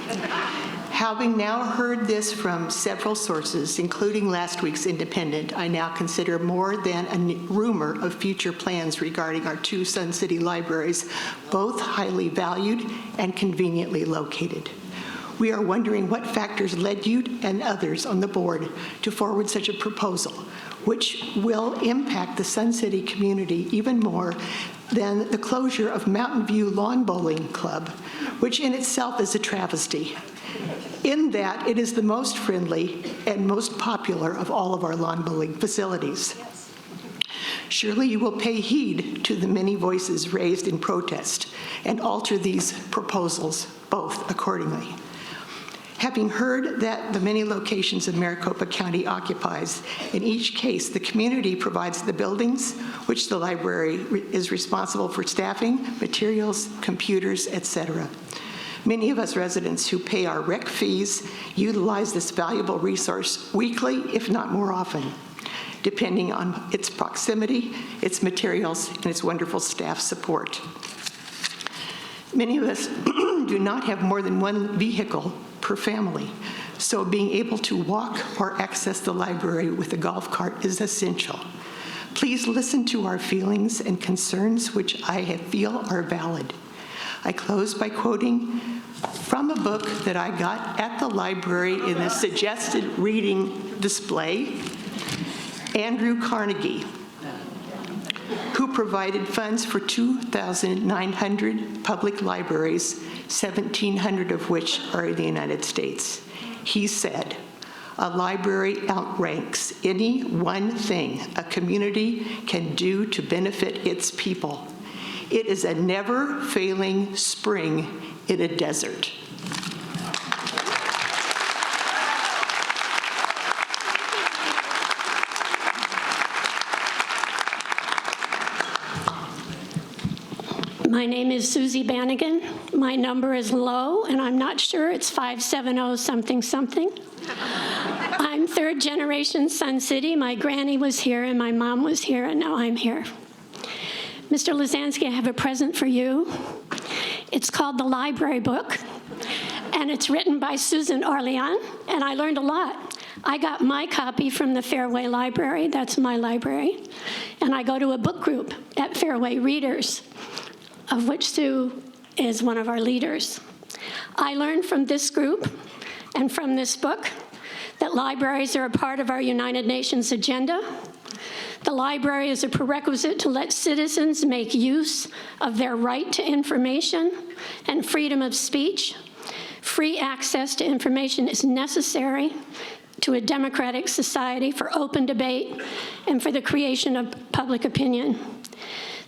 Having now heard this from several sources, including last week's Independent, I now consider more than a rumor of future plans regarding our 2 Sun City libraries, both highly valued and conveniently located. We are wondering what factors led you and others on the board to forward such a proposal, which will impact the Sun City community even more than the closure of Mountain View Lawn Bowling Club, which in itself is a travesty, in that it is the most friendly and most popular of all of our lawn bowling facilities. Surely you will pay heed to the many voices raised in protest and alter these proposals both accordingly. Having heard that the many locations that Maricopa County occupies, in each case, the community provides the buildings, which the library is responsible for staffing, materials, computers, etc. Many of us residents who pay our rec fees utilize this valuable resource weekly, if not more often, depending on its proximity, its materials, and its wonderful staff support. Many of us do not have more than one vehicle per family, so being able to walk or access the library with a golf cart is essential. Please listen to our feelings and concerns, which I feel are valid. I close by quoting from a book that I got at the library in the suggested reading display, Andrew Carnegie, who provided funds for 2,900 public libraries, 1,700 of which are in the United States. He said, "A library outranks any one thing a community can do to benefit its people. It is a never-failing spring in a desert." My name is Susie Bannigan. My number is low, and I'm not sure it's 570 something something. I'm third generation Sun City. My granny was here, and my mom was here, and now I'm here. Mr. Lizansky, I have a present for you. It's called The Library Book, and it's written by Susan Orlean, and I learned a lot. I got my copy from the Fairway Library. That's my library. And I go to a book group at Fairway Readers, of which Sue is one of our leaders. I learned from this group and from this book that libraries are a part of our United Nations agenda. The library is a prerequisite to let citizens make use of their right to information and freedom of speech. Free access to information is necessary to a democratic society for open debate and for the creation of public opinion.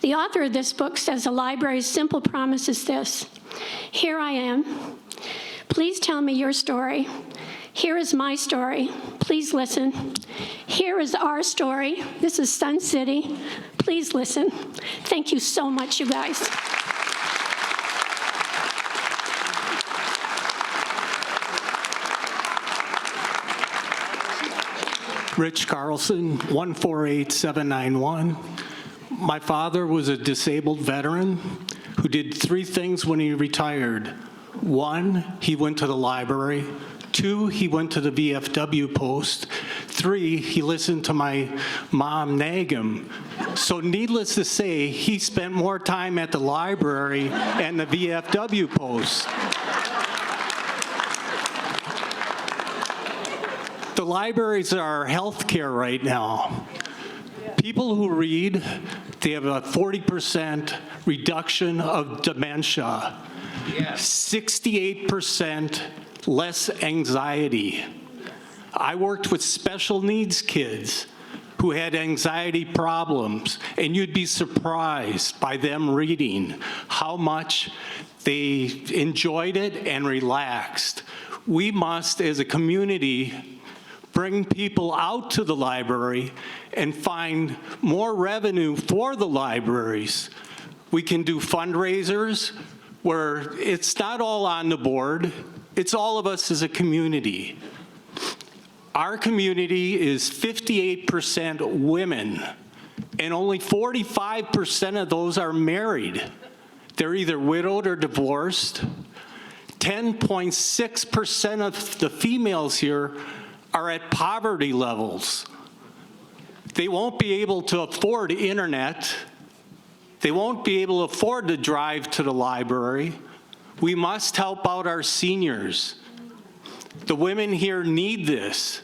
The author of this book says a library's simple promise is this: here I am. Please tell me your story. Here is my story. Please listen. Here is our story. This is Sun City. Please listen. Thank you so much, you guys. Rich Carlson, 148791. My father was a disabled veteran who did 3 things when he retired. 1, he went to the library. 2, he went to the VFW post. 3, he listened to my mom nag him. So needless to say, he spent more time at the library and the VFW post. The libraries are healthcare right now. People who read, they have a 40% reduction of dementia, 68% less anxiety. I worked with special needs kids who had anxiety problems, and you'd be surprised by them reading how much they enjoyed it and relaxed. We must, as a community, bring people out to the library and find more revenue for the libraries. We can do fundraisers where it's not all on the board, it's all of us as a community. Our community is 58% women, and only 45% of those are married. They're either widowed or divorced. 10.6% of the females here are at poverty levels. They won't be able to afford internet. They won't be able to afford to drive to the library. We must help out our seniors. The women here need this.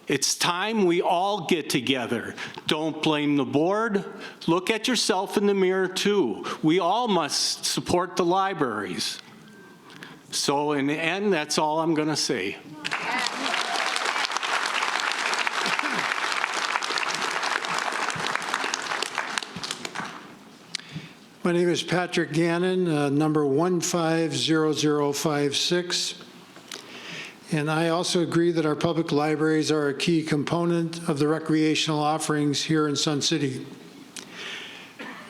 It's time we all get together. Don't blame the board. Look at yourself in the mirror too. We all must support the libraries. So in the end, that's all I'm gonna say. My name is Patrick Gannon, number 150056. And I also agree that our public libraries are a key component of the recreational offerings here in Sun City.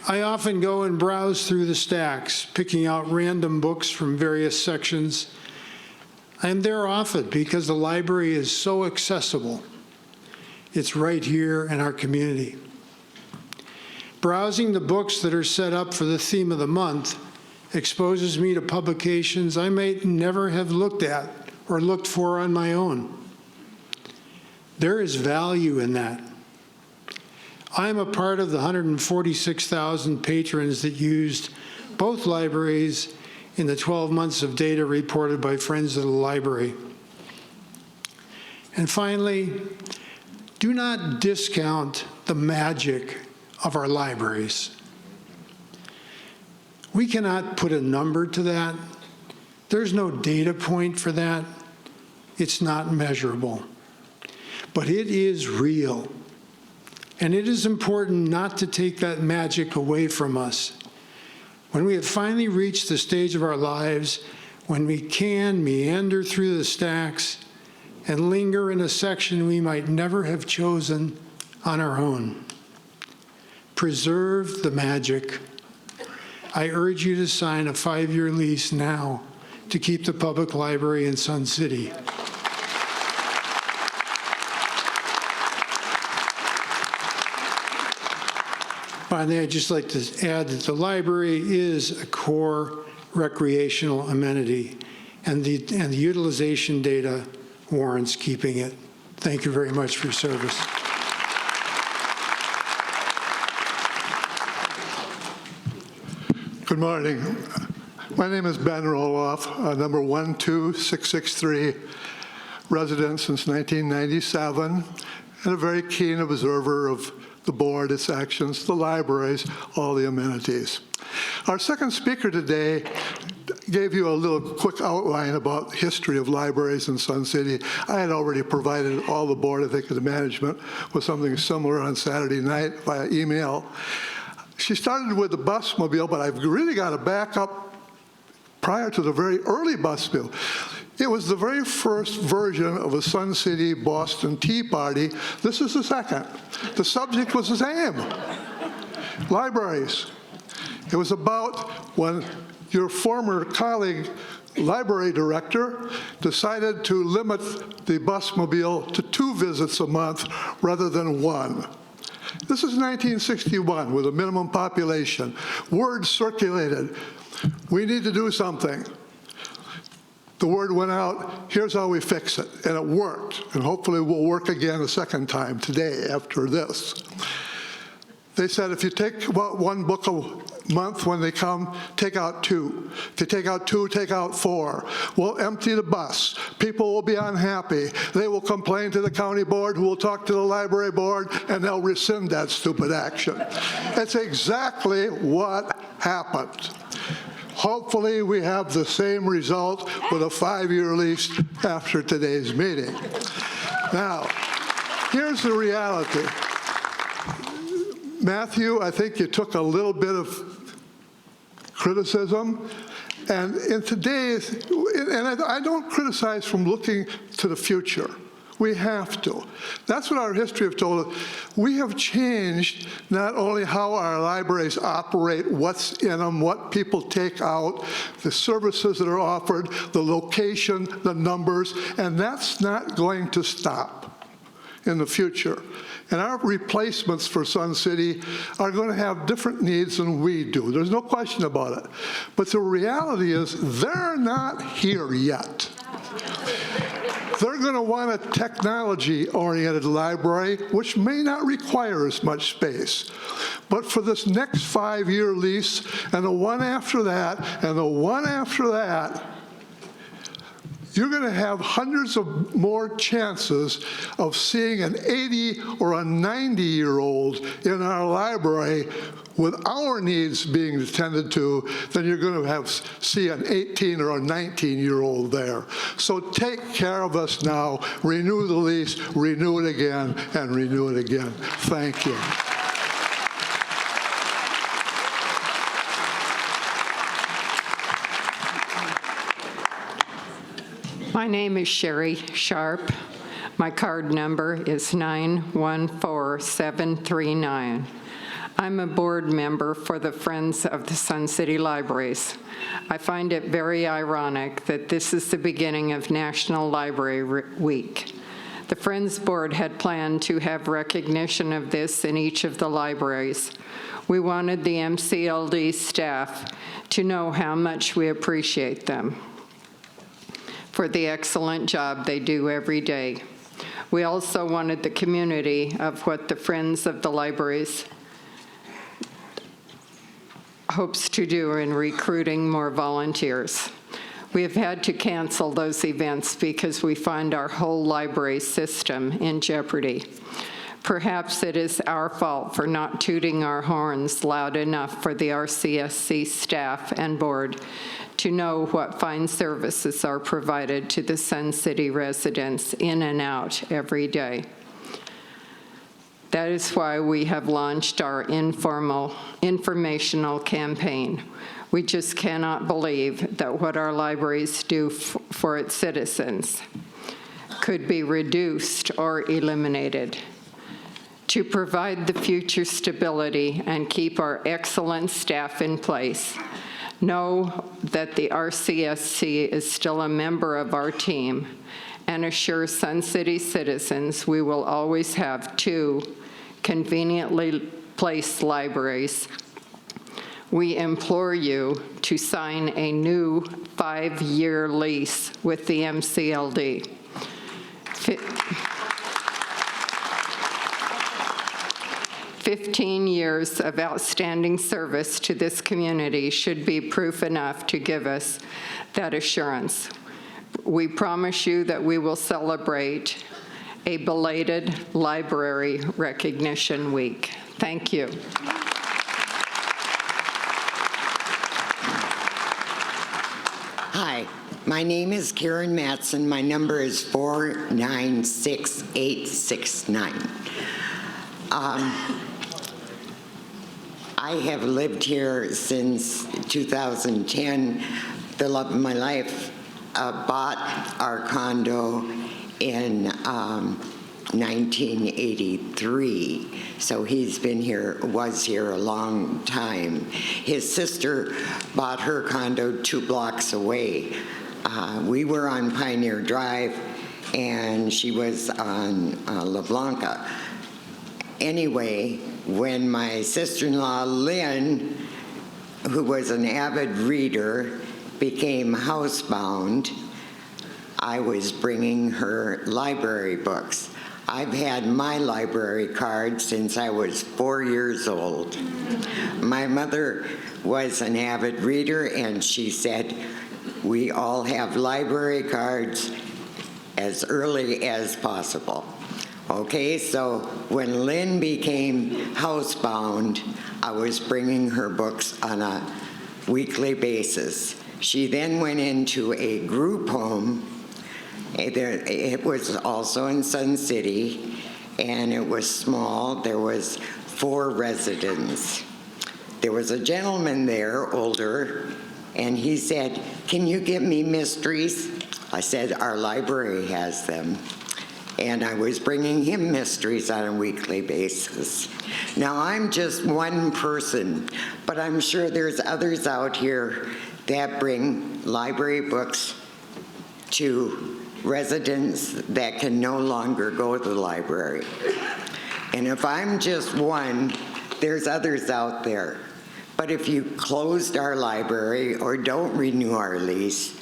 I often go and browse through the stacks, picking out random books from various sections. I am there often because the library is so accessible. It's right here in our community. Browsing the books that are set up for the theme of the month exposes me to publications I might never have looked at or looked for on my own. There is value in that. I am a part of the 146,000 patrons that used both libraries in the 12 months of data reported by Friends of the Library. And finally, do not discount the magic of our libraries. We cannot put a number to that. There's no data point for that. It's not measurable. But it is real. And it is important not to take that magic away from us. When we have finally reached the stage of our lives when we can meander through the stacks and linger in a section we might never have chosen on our own. Preserve the magic. I urge you to sign a 5-year lease now to keep the public library in Sun City. Finally, I'd just like to add that the library is a core recreational amenity, and the utilization data warrants keeping it. Thank you very much for your service. Good morning. My name is Ben Roloff, number 12663, resident since 1997, and a very keen observer of the board, its actions, the libraries, all the amenities. Our second speaker today gave you a little quick outline about the history of libraries in Sun City. I had already provided all the board, I think, the management, with something similar on Saturday night via email. She started with the busmobile, but I've really got to back up prior to the very early busmobile. It was the very first version of a Sun City Boston Tea Party. This is the second. The subject was the same. Libraries. It was about when your former colleague, library director, decided to limit the busmobile to 2 visits a month rather than 1. This is 1961 with a minimum population. Word circulated, we need to do something. The word went out, here's how we fix it, and it worked. And hopefully we'll work again a second time today after this. They said if you take about 1 book a month when they come, take out 2. If you take out 2, take out 4. We'll empty the bus. People will be unhappy. They will complain to the county board, who will talk to the library board, and they'll rescind that stupid action. That's exactly what happened. Hopefully we have the same result with a 5-year lease after today's meeting. Now, here's the reality. Matthew, I think you took a little bit of criticism, and in today's, and I don't criticize from looking to the future. We have to. That's what our history has told us. We have changed not only how our libraries operate, what's in them, what people take out, the services that are offered, the location, the numbers, and that's not going to stop in the future. And our replacements for Sun City are going to have different needs than we do. There's no question about it. But the reality is they're not here yet. They're going to want a technology-oriented library, which may not require as much space. But for this next 5-year lease, and the one after that, and the one after that, you're going to have hundreds of more chances of seeing an 80 or a 90-year-old in our library with our needs being attended to than you're going to see an 18 or a 19-year-old there. So take care of us now. Renew the lease, renew it again, and renew it again. Thank you. My name is Sherry Sharp. My card number is 914739. I'm a board member for the Friends of the Sun City Libraries. I find it very ironic that this is the beginning of National Library Week. The Friends Board had planned to have recognition of this in each of the libraries. We wanted the MCLD staff to know how much we appreciate them for the excellent job they do every day. We also wanted the community of what the Friends of the Libraries hopes to do in recruiting more volunteers. We have had to cancel those events because we find our whole library system in jeopardy. Perhaps it is our fault for not tooting our horns loud enough for the RCSC staff and board to know what fine services are provided to the Sun City residents in and out every day. That is why we have launched our informal informational campaign. We just cannot believe that what our libraries do for its citizens could be reduced or eliminated. To provide the future stability and keep our excellent staff in place, know that the RCSC is still a member of our team, and assure Sun City citizens we will always have 2 conveniently placed libraries. We implore you to sign a new 5-year lease with the MCLD. 15 years of outstanding service to this community should be proof enough to give us that assurance. We promise you that we will celebrate a belated Library Recognition Week. Thank you. Hi, my name is Karen Matson. My number is 496869. I have lived here since 2010. The love of my life bought our condo in 1983. So he's was here a long time. His sister bought her condo 2 blocks away. We were on Pioneer Drive, and she was on La Blanca. Anyway, when my sister-in-law, Lynn, who was an avid reader, became housebound, I was bringing her library books. I've had my library card since I was 4 years old. My mother was an avid reader, and she said, we all have library cards as early as possible. Okay, so when Lynn became housebound, I was bringing her books on a weekly basis. She then went into a group home. It was also in Sun City, and it was small. There was 4 residents. There was a gentleman there, older, and he said, can you give me mysteries? I said, our library has them. And I was bringing him mysteries on a weekly basis. Now, I'm just one person, but I'm sure there's others out here that bring library books to residents that can no longer go to the library. And if I'm just one, there's others out there. But if you closed our library or don't renew our lease,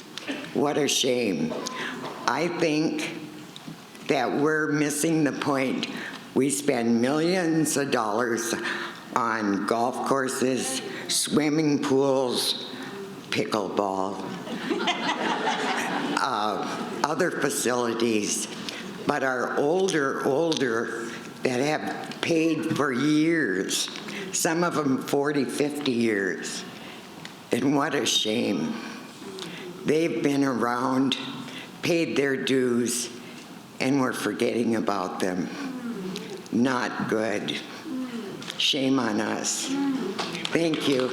what a shame. I think that we're missing the point. We spend millions of dollars on golf courses, swimming pools, pickleball, other facilities, but our older that have paid for years, some of them 40, 50 years, and what a shame. They've been around, paid their dues, and we're forgetting about them. Not good. Shame on us. Thank you.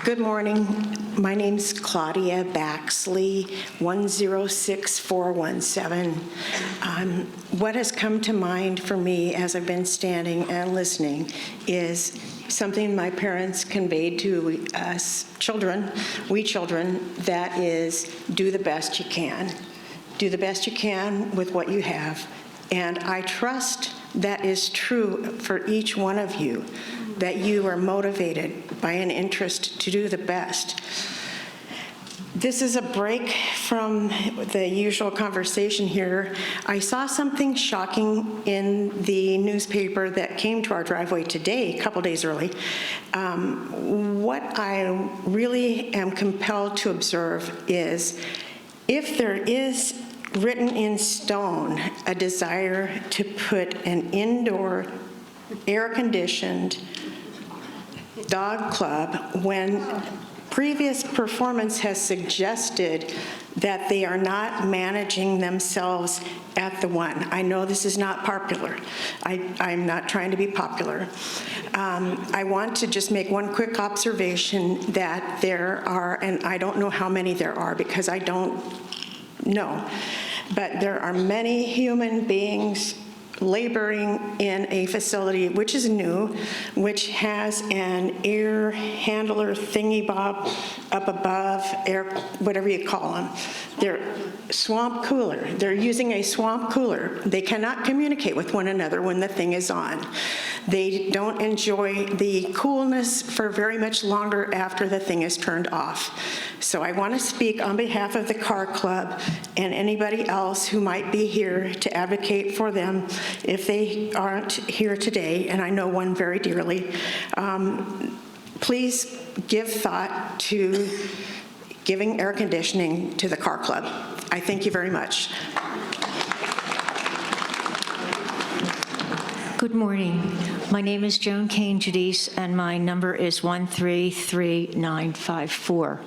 Good morning. My name's Claudia Baxley, 106417. What has come to mind for me as I've been standing and listening is something my parents conveyed to us children, that is, do the best you can. Do the best you can with what you have. And I trust that is true for each one of you, that you are motivated by an interest to do the best. This is a break from the usual conversation here. I saw something shocking in the newspaper that came to our driveway today, a couple days early. What I really am compelled to observe is if there is written in stone a desire to put an indoor air-conditioned dog club when previous performance has suggested that they are not managing themselves at the one. I know this is not popular. I'm not trying to be popular. I want to just make one quick observation that there are, and I don't know how many there are because I don't know, but there are many human beings laboring in a facility which is new, which has an air handler thingy-bob up above, air, whatever you call them. They're swamp cooler. They're using a swamp cooler. They cannot communicate with one another when the thing is on. They don't enjoy the coolness for very much longer after the thing is turned off. So I want to speak on behalf of the Car Club and anybody else who might be here to advocate for them if they aren't here today, and I know one very dearly. Please give thought to giving air conditioning to the Car Club. I thank you very much. Good morning. My name is Joan Kane Judice, and my number is 133-954.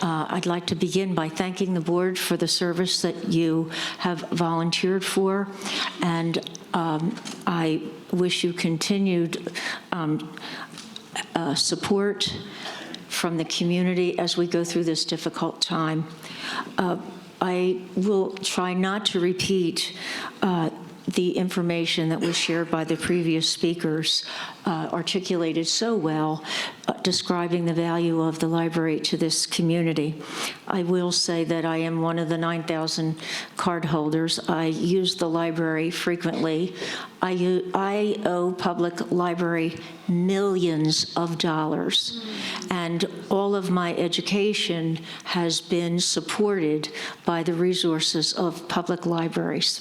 I'd like to begin by thanking the board for the service that you have volunteered for, and I wish you continued support from the community as we go through this difficult time. I will try not to repeat the information that was shared by the previous speakers, articulated so well, describing the value of the library to this community. I will say that I am one of the 9,000 card holders. I use the library frequently. I owe public library millions of dollars, and all of my education has been supported by the resources of public libraries.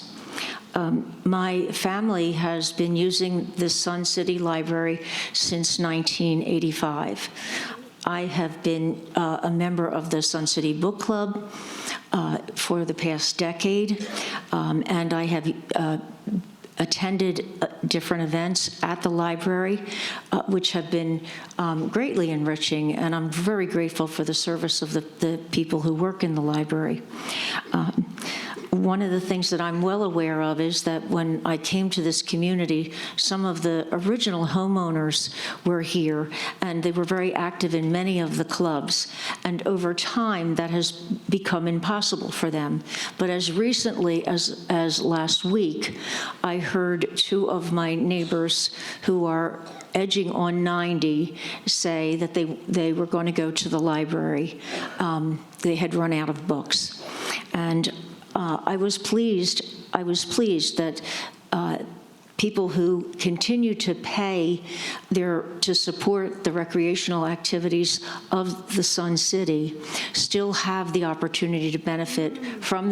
My family has been using the Sun City Library since 1985. I have been a member of the Sun City Book Club for the past decade, and I have attended different events at the library, which have been greatly enriching, and I'm very grateful for the service of the people who work in the library. One of the things that I'm well aware of is that when I came to this community, some of the original homeowners were here, and they were very active in many of the clubs. And over time, that has become impossible for them. But as recently as last week, I heard two of my neighbors who are edging on 90 say that they were going to go to the library. They had run out of books. And I was pleased that people who continue to pay to support the recreational activities of the Sun City still have the opportunity to benefit from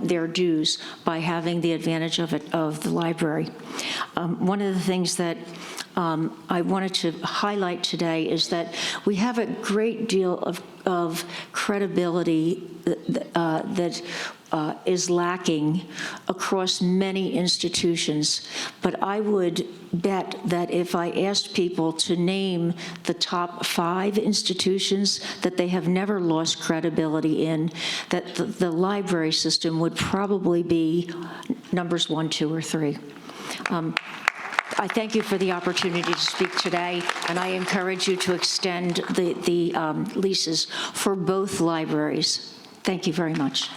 their dues by having the advantage of the library. One of the things that I wanted to highlight today is that we have a great deal of credibility that is lacking across many institutions. But I would bet that if I asked people to name the top 5 institutions that they have never lost credibility in, that the library system would probably be numbers 1, 2, or 3. I thank you for the opportunity to speak today, and I encourage you to extend the leases for both libraries. Thank you very much.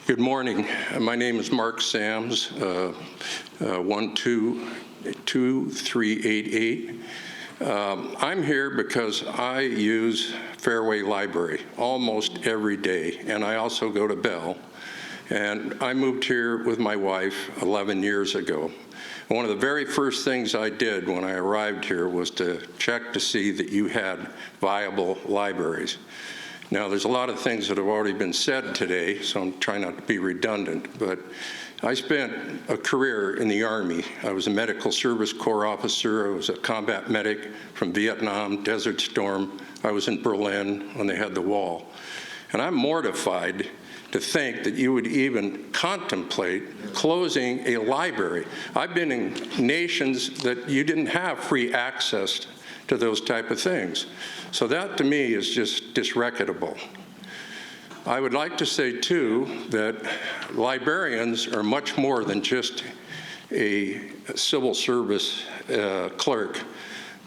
Good morning. My name is Mark Sams, 122388. I'm here because I use Fairway Library almost every day, and I also go to Bell. And I moved here with my wife 11 years ago. One of the very first things I did when I arrived here was to check to see that you had viable libraries. Now, there's a lot of things that have already been said today, so I'm trying not to be redundant, but I spent a career in the Army. I was a Medical Service Corps officer. I was a combat medic from Vietnam, Desert Storm. I was in Berlin when they had the wall. And I'm mortified to think that you would even contemplate closing a library. I've been in nations that you didn't have free access to those type of things. So that to me is just disreputable. I would like to say too that librarians are much more than just a civil service clerk.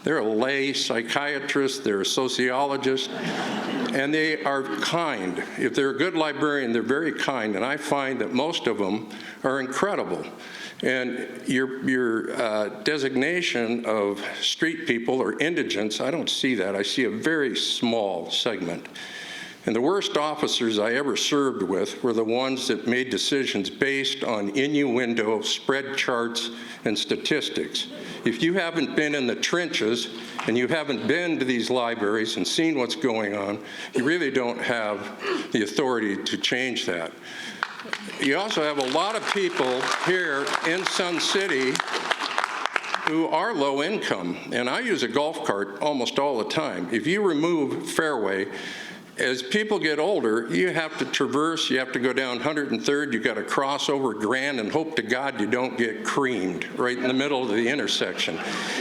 They're a lay psychiatrist, they're a sociologist, and they are kind. If they're a good librarian, they're very kind, and I find that most of them are incredible. And your designation of street people or indigents, I don't see that. I see a very small segment. And the worst officers I ever served with were the ones that made decisions based on innuendo, spread charts, and statistics. If you haven't been in the trenches and you haven't been to these libraries and seen what's going on, you really don't have the authority to change that. You also have a lot of people here in Sun City who are low income, and I use a golf cart almost all the time. If you remove Fairway, as people get older, you have to traverse, you have to go down 103rd, you've got to cross over Grand and hope to God you don't get creamed right in the middle of the intersection.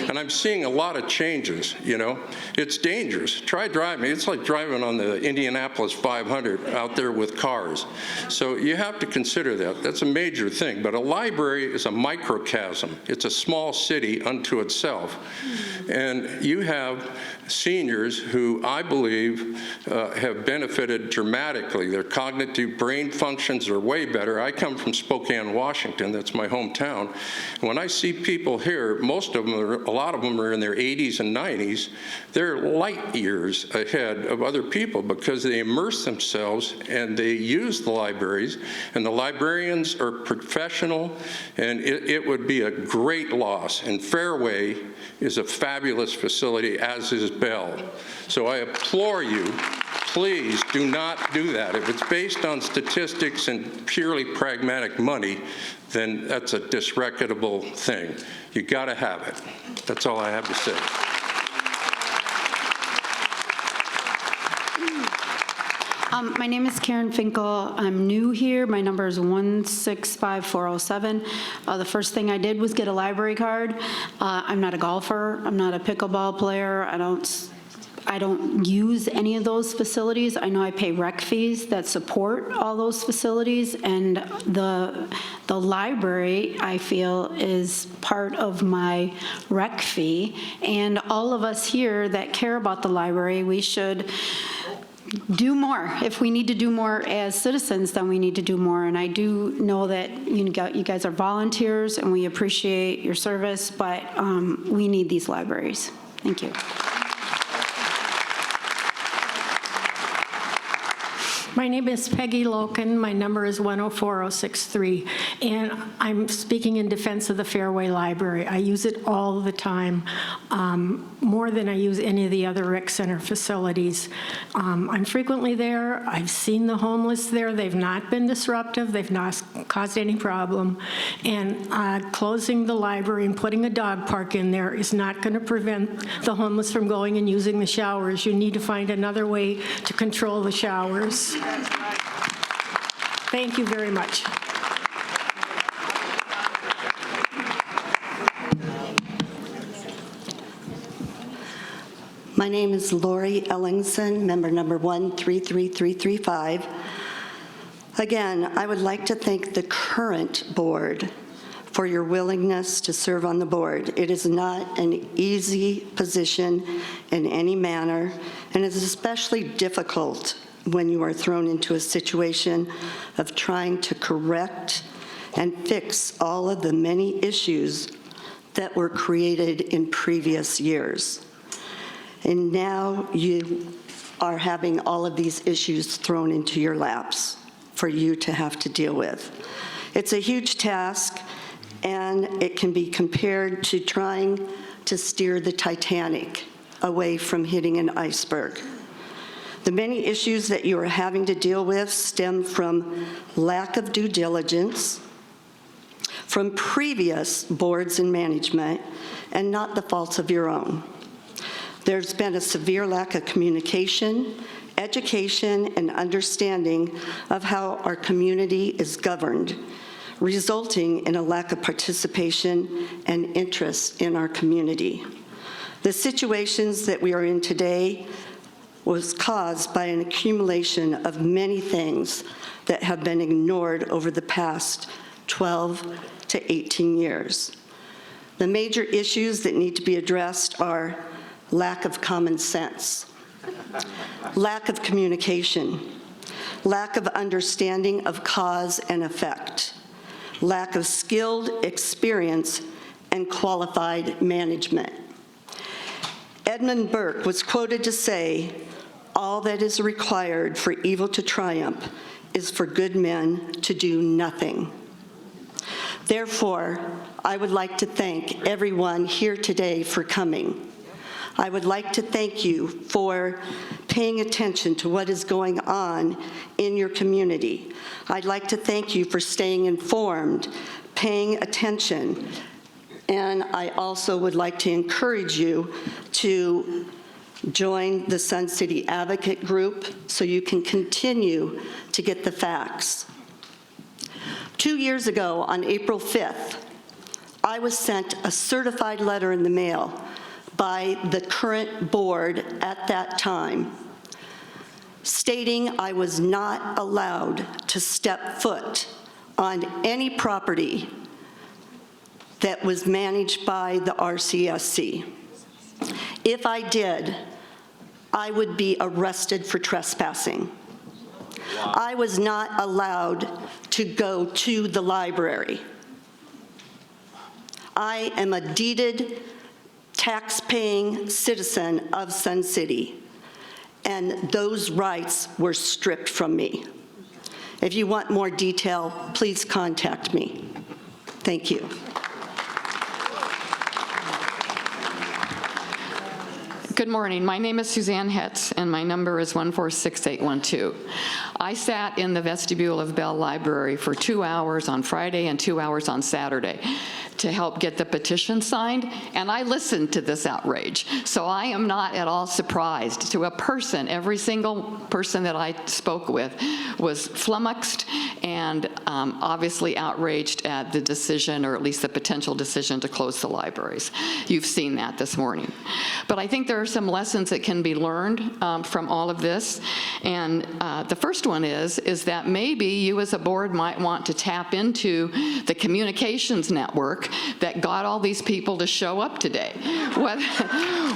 And I'm seeing a lot of changes, you know. It's dangerous. Try driving. It's like driving on the Indianapolis 500 out there with cars. So you have to consider that. That's a major thing. But a library is a microcosm. It's a small city unto itself. And you have seniors who I believe have benefited dramatically. Their cognitive brain functions are way better. I come from Spokane, Washington. That's my hometown. When I see people here, most of them, a lot of them are in their 80s and 90s. They're light years ahead of other people because they immerse themselves and they use the libraries. And the librarians are professional, and it would be a great loss. And Fairway is a fabulous facility, as is Bell. So I implore you, please do not do that. If it's based on statistics and purely pragmatic money, then that's a disreputable thing. You got to have it. That's all I have to say. My name is Karen Finkel. I'm new here. My number is 165407. The first thing I did was get a library card. I'm not a golfer. I'm not a pickleball player. I don't use any of those facilities. I know I pay rec fees that support all those facilities, and the library, I feel, is part of my rec fee. And all of us here that care about the library, we should do more. If we need to do more as citizens, then we need to do more. And I do know that you guys are volunteers, and we appreciate your service, but we need these libraries. Thank you. My name is Peggy Loken. My number is 104063, and I'm speaking in defense of the Fairway Library. I use it all the time, more than I use any of the other rec center facilities. I'm frequently there. I've seen the homeless there. They've not been disruptive. They've not caused any problem. And closing the library and putting a dog park in there is not going to prevent the homeless from going and using the showers. You need to find another way to control the showers. Thank you very much. My name is Lori Ellingson, member number 133335. Again, I would like to thank the current board for your willingness to serve on the board. It is not an easy position in any manner, and it is especially difficult when you are thrown into a situation of trying to correct and fix all of the many issues that were created in previous years. And now you are having all of these issues thrown into your laps for you to have to deal with. It's a huge task, and it can be compared to trying to steer the Titanic away from hitting an iceberg. The many issues that you are having to deal with stem from lack of due diligence, from previous boards and management, and not the faults of your own. There's been a severe lack of communication, education, and understanding of how our community is governed, resulting in a lack of participation and interest in our community. The situations that we are in today was caused by an accumulation of many things that have been ignored over the past 12 to 18 years. The major issues that need to be addressed are lack of common sense, lack of communication, lack of understanding of cause and effect, lack of skilled experience and qualified management. Edmund Burke was quoted to say, "All that is required for evil to triumph is for good men to do nothing." Therefore, I would like to thank everyone here today for coming. I would like to thank you for paying attention to what is going on in your community. I'd like to thank you for staying informed, paying attention, and I also would like to encourage you to join the Sun City Advocate Group so you can continue to get the facts. 2 years ago, on April 5th, I was sent a certified letter in the mail by the current board at that time, stating I was not allowed to step foot on any property that was managed by the RCSC. If I did, I would be arrested for trespassing. I was not allowed to go to the library. I am a deeded, tax-paying citizen of Sun City, and those rights were stripped from me. If you want more detail, please contact me. Thank you. Good morning. My name is Suzanne Hetz, and my number is 146812. I sat in the vestibule of Bell Library for 2 hours on Friday and 2 hours on Saturday to help get the petition signed, and I listened to this outrage. So I am not at all surprised. To a person, every single person that I spoke with was flummoxed and obviously outraged at the decision, or at least the potential decision, to close the libraries. You've seen that this morning. But I think there are some lessons that can be learned from all of this. And the first one is that maybe you as a board might want to tap into the communications network that got all these people to show up today.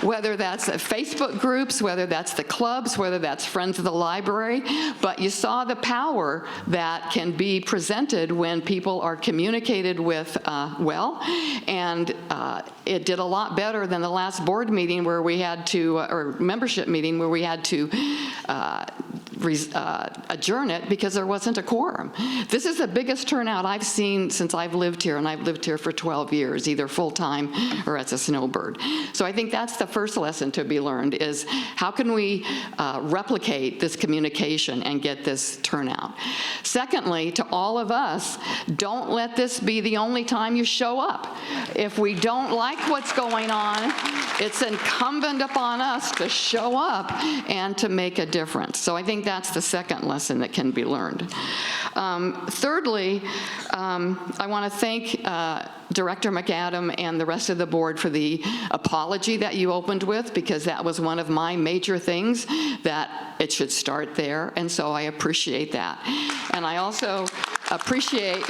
Whether that's Facebook groups, whether that's the clubs, whether that's Friends of the Library, but you saw the power that can be presented when people are communicated with well, and it did a lot better than the last board meeting where we had to, or membership meeting where we had to adjourn it because there wasn't a quorum. This is the biggest turnout I've seen since I've lived here, and I've lived here for 12 years, either full-time or as a snowbird. So I think that's the first lesson to be learned, is how can we replicate this communication and get this turnout? Secondly, to all of us, don't let this be the only time you show up. If we don't like what's going on, it's incumbent upon us to show up and to make a difference. So I think that's the second lesson that can be learned. Thirdly, I want to thank Director McAdam and the rest of the board for the apology that you opened with, because that was one of my major things, that it should start there, and so I appreciate that. And I also appreciate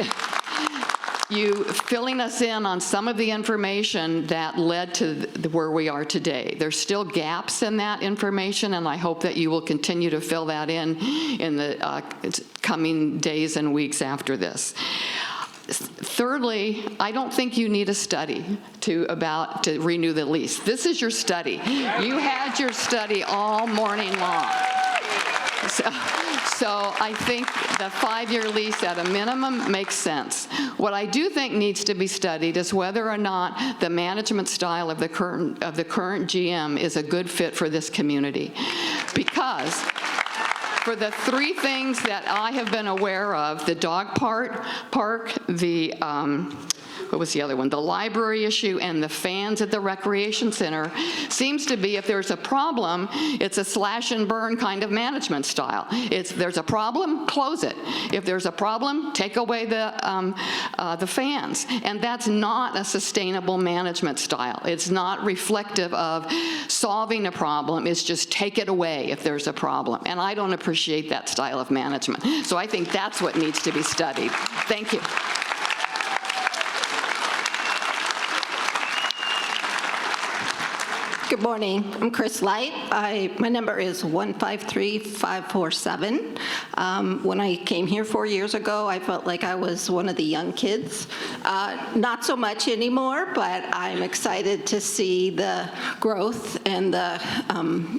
you filling us in on some of the information that led to where we are today. There's still gaps in that information, and I hope that you will continue to fill that in the coming days and weeks after this. Thirdly, I don't think you need a study to renew the lease. This is your study. You had your study all morning long. So I think the 5-year lease at a minimum makes sense. What I do think needs to be studied is whether or not the management style of the current GM is a good fit for this community. Because for the 3 things that I have been aware of, the dog park, the what was the other one? The library issue and the fans at the recreation center seems to be, if there's a problem, it's a slash and burn kind of management style. There's a problem, close it. If there's a problem, take away the fans. And that's not a sustainable management style. It's not reflective of solving a problem. It's just take it away if there's a problem. And I don't appreciate that style of management. So I think that's what needs to be studied. Thank you. Good morning. I'm Chris Light. My number is 153547. When I came here 4 years ago, I felt like I was one of the young kids. Not so much anymore, but I'm excited to see the growth and the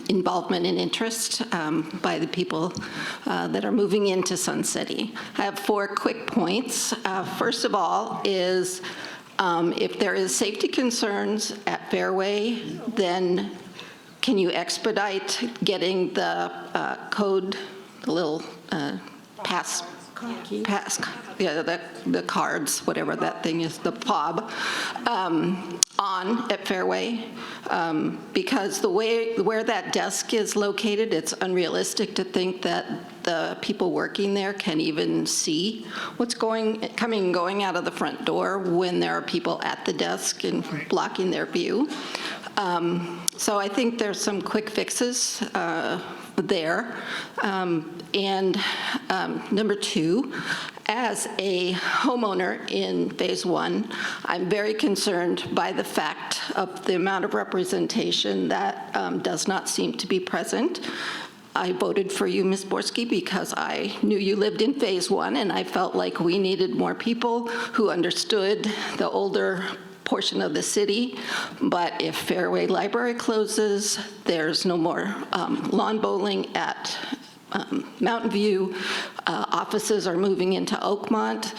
involvement and interest by the people that are moving into Sun City. I have 4 quick points. First of all is if there is safety concerns at Fairway, then can you expedite getting the code, the little pass, yeah, the cards, whatever that thing is, the fob, on at Fairway? Because where that desk is located, it's unrealistic to think that the people working there can even see what's coming and going out of the front door when there are people at the desk and blocking their view. So I think there's some quick fixes there. And number 2, as a homeowner in Phase 1, I'm very concerned by the fact of the amount of representation that does not seem to be present. I voted for you, Ms. Borski, because I knew you lived in Phase 1, and I felt like we needed more people who understood the older portion of the city. But if Fairway Library closes, there's no more lawn bowling at Mountain View. Offices are moving into Oakmont.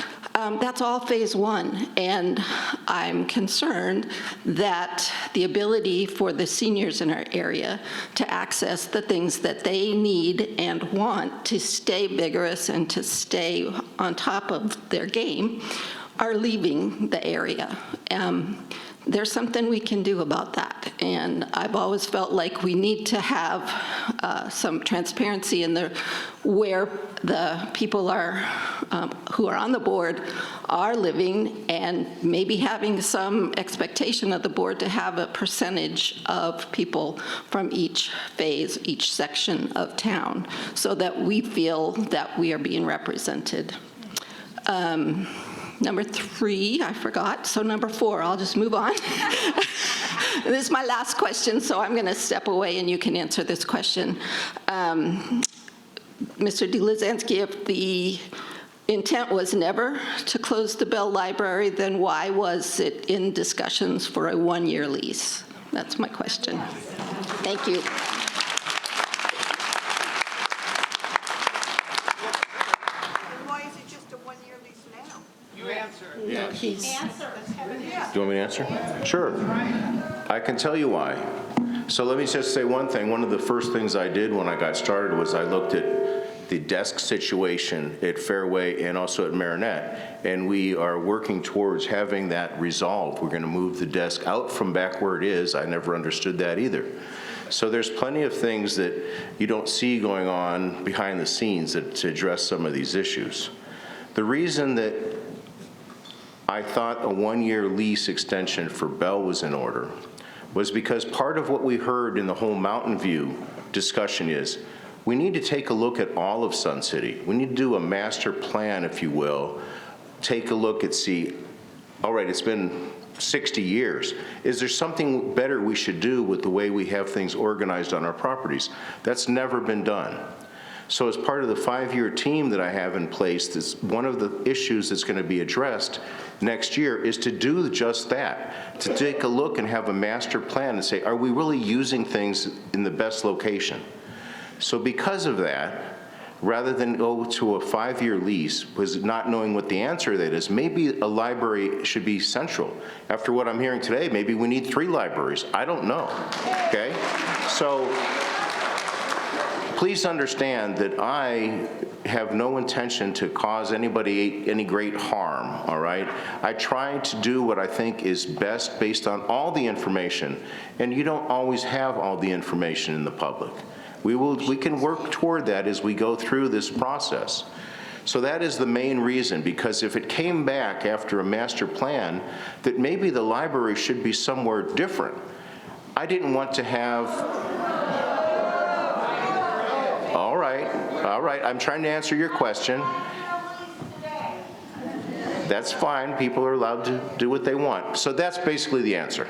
That's all Phase 1, and I'm concerned that the ability for the seniors in our area to access the things that they need and want to stay vigorous and to stay on top of their game are leaving the area. There's something we can do about that, and I've always felt like we need to have some transparency in where the people are who are on the board are living, and maybe having some expectation of the board to have a percentage of people from each phase, each section of town, so that we feel that we are being represented. Number 3, I forgot. So number 4, I'll just move on. This is my last question, so I'm going to step away and you can answer this question. Mr. DeLizansky, if the intent was never to close the Bell Library, then why was it in discussions for a 1-year lease? That's my question. Thank you. No, do you want me to answer? Sure. I can tell you why. So let me just say one thing. One of the first things I did when I got started was I looked at the desk situation at Fairway and also at Marinette, and we are working towards having that resolved. We're going to move the desk out from back where it is. I never understood that either. So there's plenty of things that you don't see going on behind the scenes to address some of these issues. The reason that I thought a 1-year lease extension for Bell was in order was because part of what we heard in the whole Mountain View discussion is we need to take a look at all of Sun City. We need to do a master plan, if you will, take a look at all right, it's been 60 years. Is there something better we should do with the way we have things organized on our properties? That's never been done. So as part of the 5-year team that I have in place, this, one of the issues that's going to be addressed next year is to do just that, to take a look and have a master plan and say, are we really using things in the best location? So because of that, rather than go to a 5-year lease, was not knowing what the answer to that is. Maybe a library should be central. After what I'm hearing today, maybe we need 3 libraries. I don't know, okay? So please understand that I have no intention to cause anybody any great harm, all right? I try to do what I think is best based on all the information, and you don't always have all the information in the public. We can work toward that as we go through this process. So that is the main reason, because if it came back after a master plan that maybe the library should be somewhere different, I didn't want to have. All right, I'm trying to answer your question. That's fine, people are allowed to do what they want. So that's basically the answer.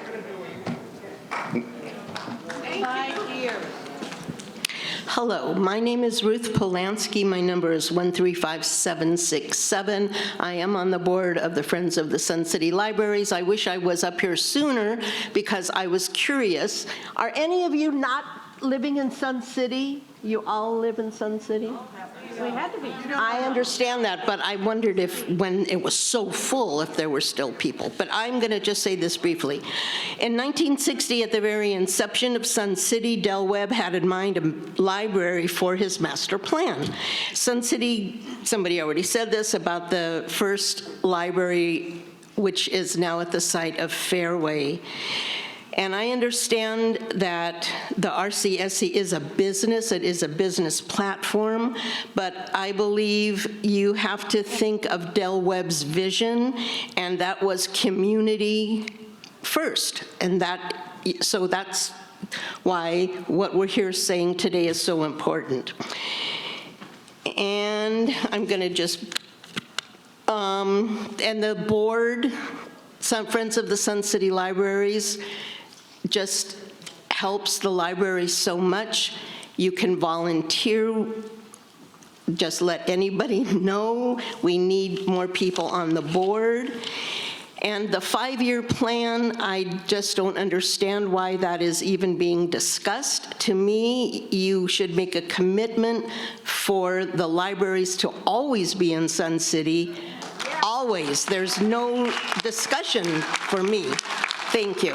Hello, my name is Ruth Polanski. My number is 135767. I am on the board of the Friends of the Sun City Libraries. I wish I was up here sooner because I was curious. Are any of you not living in Sun City? You all live in Sun City? We had to be. I understand that, but I wondered if, when it was so full, if there were still people. But I'm going to just say this briefly. In 1960, at the very inception of Sun City, Del Webb had in mind a library for his master plan. Sun City, somebody already said this, about the first library, which is now at the site of Fairway. And I understand that the RCSC is a business, it is a business platform, but I believe you have to think of Del Webb's vision, and that was community first. And so that's why what we're here saying today is so important. And I'm gonna just, and the board, Friends of the Sun City Libraries, just helps the library so much. You can volunteer. Just let anybody know. We need more people on the board. And the 5-year plan, I just don't understand why that is even being discussed. To me, you should make a commitment for the libraries to always be in Sun City. Always. There's no discussion for me. Thank you.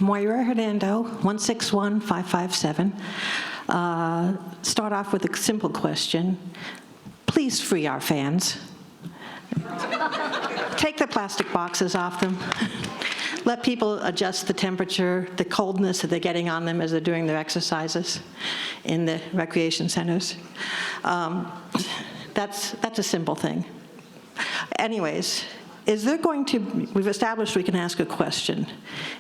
Moira Hernando, 161557. Start off with a simple question. Please free our fans. Take the plastic boxes off them. Let people adjust the temperature, the coldness that they're getting on them as they're doing their exercises in the recreation centers. That's a simple thing. Anyways, is there going to, we've established we can ask a question.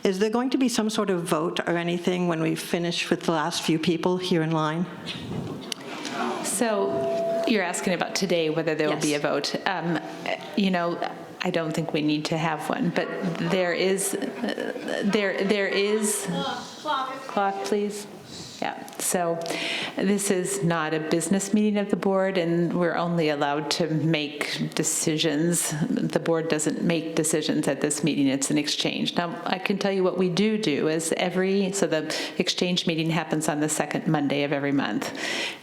Is there going to be some sort of vote or anything when we finish with the last few people here in line? So you're asking about today, whether there will be a vote. You know, I don't think we need to have one, but there is, clock, please. Yeah, so this is not a business meeting of the board, and we're only allowed to make decisions. The board doesn't make decisions at this meeting. It's an exchange. Now, I can tell you what we do is so the exchange meeting happens on the second Monday of every month.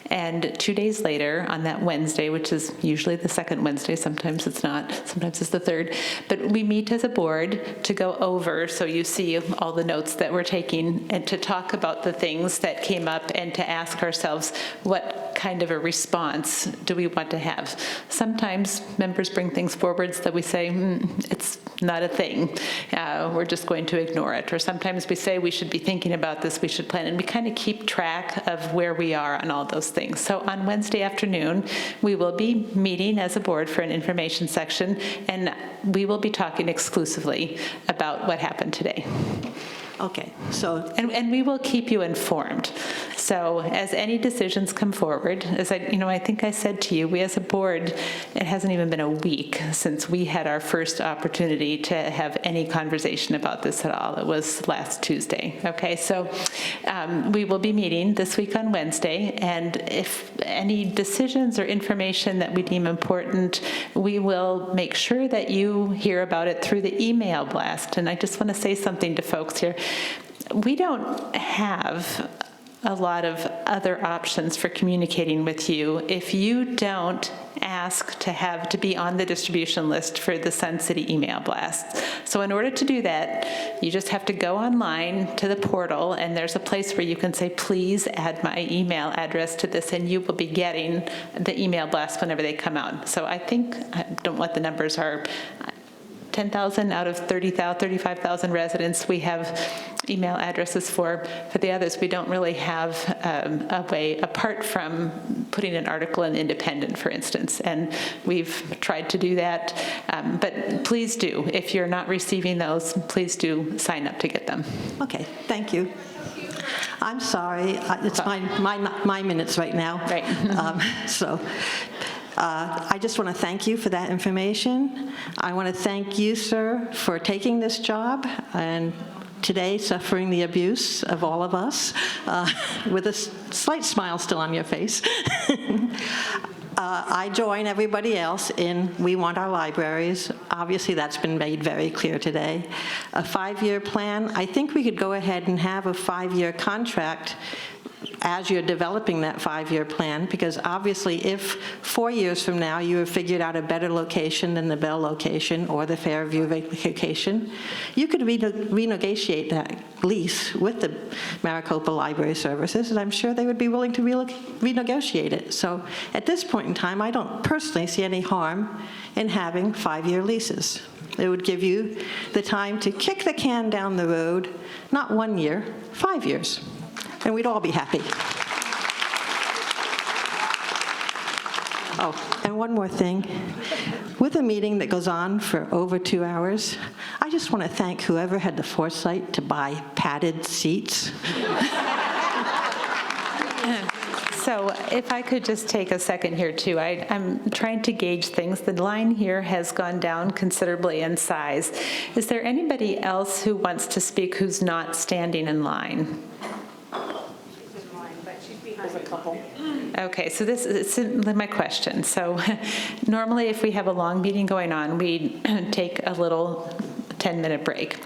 And 2 days later, on that Wednesday, which is usually the second Wednesday, sometimes it's not, sometimes it's the third, but we meet as a board to go over, so you see all the notes that we're taking, and to talk about the things that came up and to ask ourselves, what kind of a response do we want to have? Sometimes members bring things forwards that we say, it's not a thing. We're just going to ignore it. Or sometimes we say we should be thinking about this, we should plan, and we kind of keep track of where we are on all those things. So on Wednesday afternoon, we will be meeting as a board for an information section, and we will be talking exclusively about what happened today. Okay, so... And we will keep you informed. So as any decisions come forward, as I think I said to you, we as a board, it hasn't even been a week since we had our first opportunity to have any conversation about this at all. It was last Tuesday, okay? So we will be meeting this week on Wednesday, and if any decisions or information that we deem important, we will make sure that you hear about it through the email blast. And I just want to say something to folks here. We don't have a lot of other options for communicating with you. If you don't ask to be on the distribution list for the Sun City email blasts. So in order to do that, you just have to go online to the portal, and there's a place where you can say, please add my email address to this, and you will be getting the email blasts whenever they come out. So I think, I don't know what the numbers are, 10,000 out of 30,000, 35,000 residents we have email addresses for. For the others, we don't really have a way, apart from putting an article in Independent, for instance, and we've tried to do that. But please do, if you're not receiving those, please do sign up to get them. Okay, thank you. I'm sorry, it's my minutes right now. Right. I just want to thank you for that information. I want to thank you, sir, for taking this job and today suffering the abuse of all of us with a slight smile still on your face. I join everybody else in we want our libraries. Obviously, that's been made very clear today. A 5-year plan, I think we could go ahead and have a 5-year contract as you're developing that 5-year plan, because obviously if 4 years from now you have figured out a better location than the Bell location or the Fairview location, you could renegotiate that lease with the Maricopa Library Services, and I'm sure they would be willing to renegotiate it. So at this point in time, I don't personally see any harm in having 5-year leases. It would give you the time to kick the can down the road, not 1 year, 5 years. And we'd all be happy. Oh, and one more thing. With a meeting that goes on for over 2 hours, I just want to thank whoever had the foresight to buy padded seats. So if I could just take a second here, too. I'm trying to gauge things. The line here has gone down considerably in size. Is there anybody else who wants to speak who's not standing in line? Okay, so this is my question. So normally if we have a long meeting going on, we take a little 10-minute break.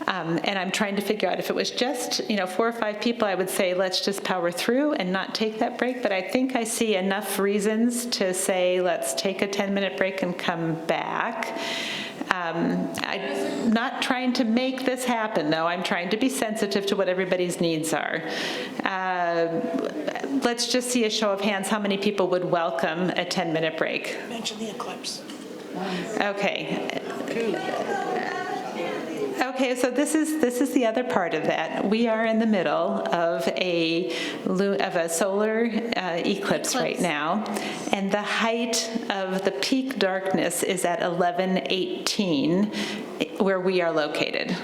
And I'm trying to figure out if it was just 4 or 5 people, I would say let's just power through and not take that break. But I think I see enough reasons to say let's take a 10-minute break and come back. I'm not trying to make this happen, though. I'm trying to be sensitive to what everybody's needs are. Let's just see a show of hands. How many people would welcome a 10-minute break? Mention the eclipse. Okay. Okay, so this is the other part of that. We are in the middle of a solar eclipse right now, and the height of the peak darkness is at 11:18, where we are located.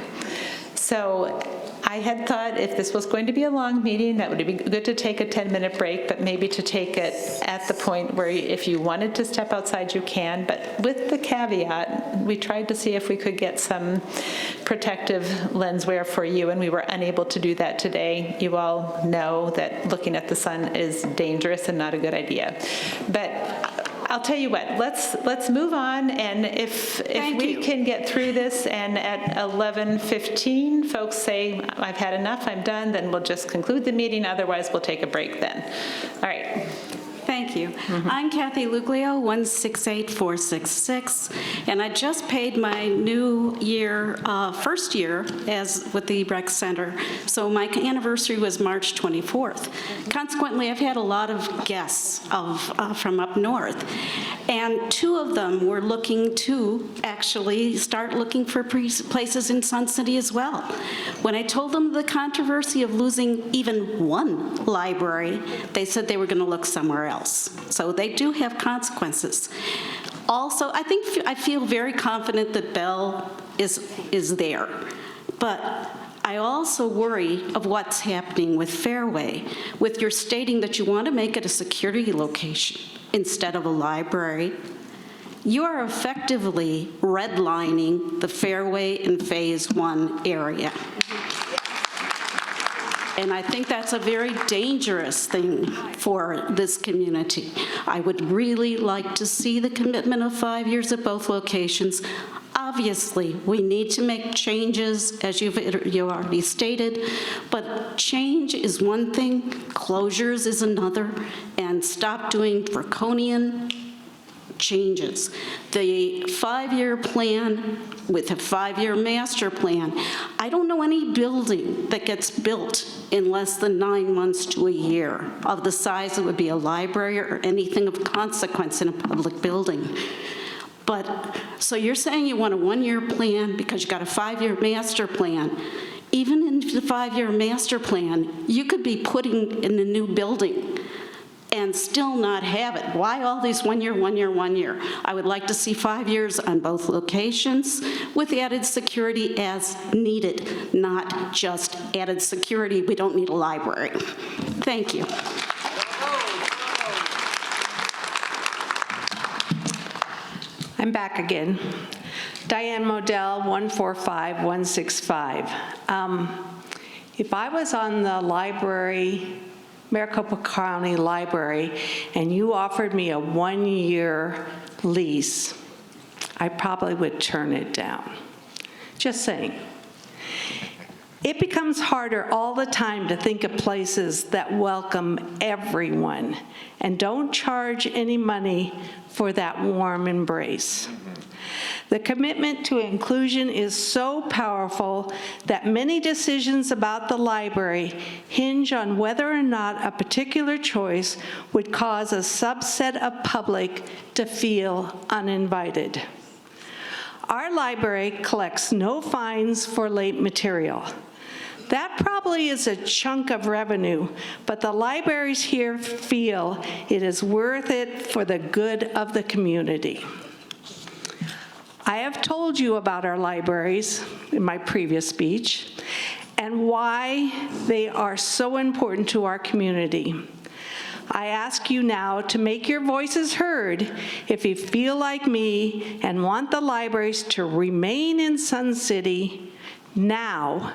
So I had thought if this was going to be a long meeting, that would be good to take a 10-minute break, but maybe to take it at the point where if you wanted to step outside, you can. But with the caveat, we tried to see if we could get some protective lenswear for you, and we were unable to do that today. You all know that looking at the sun is dangerous and not a good idea. But I'll tell you what, let's move on, and if we can get through this and at 11:15 folks say, I've had enough, I'm done, then we'll just conclude the meeting, otherwise we'll take a break then. All right. Thank you. I'm Kathy Luglio, 168466, and I just paid my new year, first year as with the rec center. So my anniversary was March 24th. Consequently, I've had a lot of guests from up north, and 2 of them were looking to actually start looking for places in Sun City as well. When I told them the controversy of losing even one library, they said they were going to look somewhere else. So they do have consequences. Also, I feel very confident that Bell is there, but I also worry of what's happening with Fairway, with your stating that you want to make it a security location instead of a library. You are effectively redlining the Fairway and Phase 1 area. And I think that's a very dangerous thing for this community. I would really like to see the commitment of 5 years at both locations. Obviously, we need to make changes, as you already stated, but change is one thing, closures is another, and stop doing draconian changes. The 5-year plan with a 5-year master plan, I don't know any building that gets built in less than 9 months to a year of the size that would be a library or anything of consequence in a public building. But, so you're saying you want a 1-year plan because you got a 5-year master plan. Even in the 5-year master plan, you could be putting in a new building and still not have it. Why all these 1 year, 1 year, 1 year? I would like to see 5 years on both locations with added security as needed, not just added security, we don't need a library. Thank you. I'm back again. Diane Modell, 145165. If I was on the library, Maricopa County Library, and you offered me a 1-year lease, I probably would turn it down. Just saying. It becomes harder all the time to think of places that welcome everyone and don't charge any money for that warm embrace. The commitment to inclusion is so powerful that many decisions about the library hinge on whether or not a particular choice would cause a subset of public to feel uninvited. Our library collects no fines for late material. That probably is a chunk of revenue, but the libraries here feel it is worth it for the good of the community. I have told you about our libraries in my previous speech and why they are so important to our community. I ask you now to make your voices heard if you feel like me and want the libraries to remain in Sun City now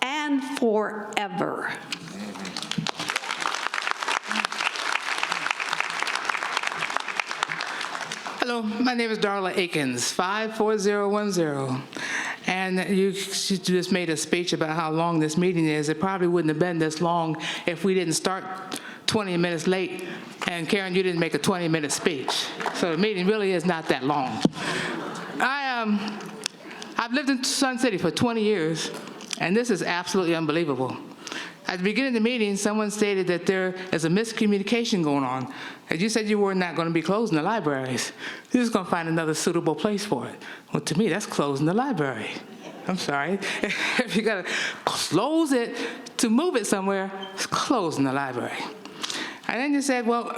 and forever. Hello, my name is Darla Akins, 54010. And you just made a speech about how long this meeting is. It probably wouldn't have been this long if we didn't start 20 minutes late. And Karen, you didn't make a 20-minute speech. So the meeting really is not that long. I've lived in Sun City for 20 years, and this is absolutely unbelievable. At the beginning of the meeting, someone stated that there is a miscommunication going on. And you said you were not going to be closing the libraries. You're just going to find another suitable place for it. Well, to me, that's closing the library. I'm sorry. If you got to close it to move it somewhere, it's closing the library. And then you said, well,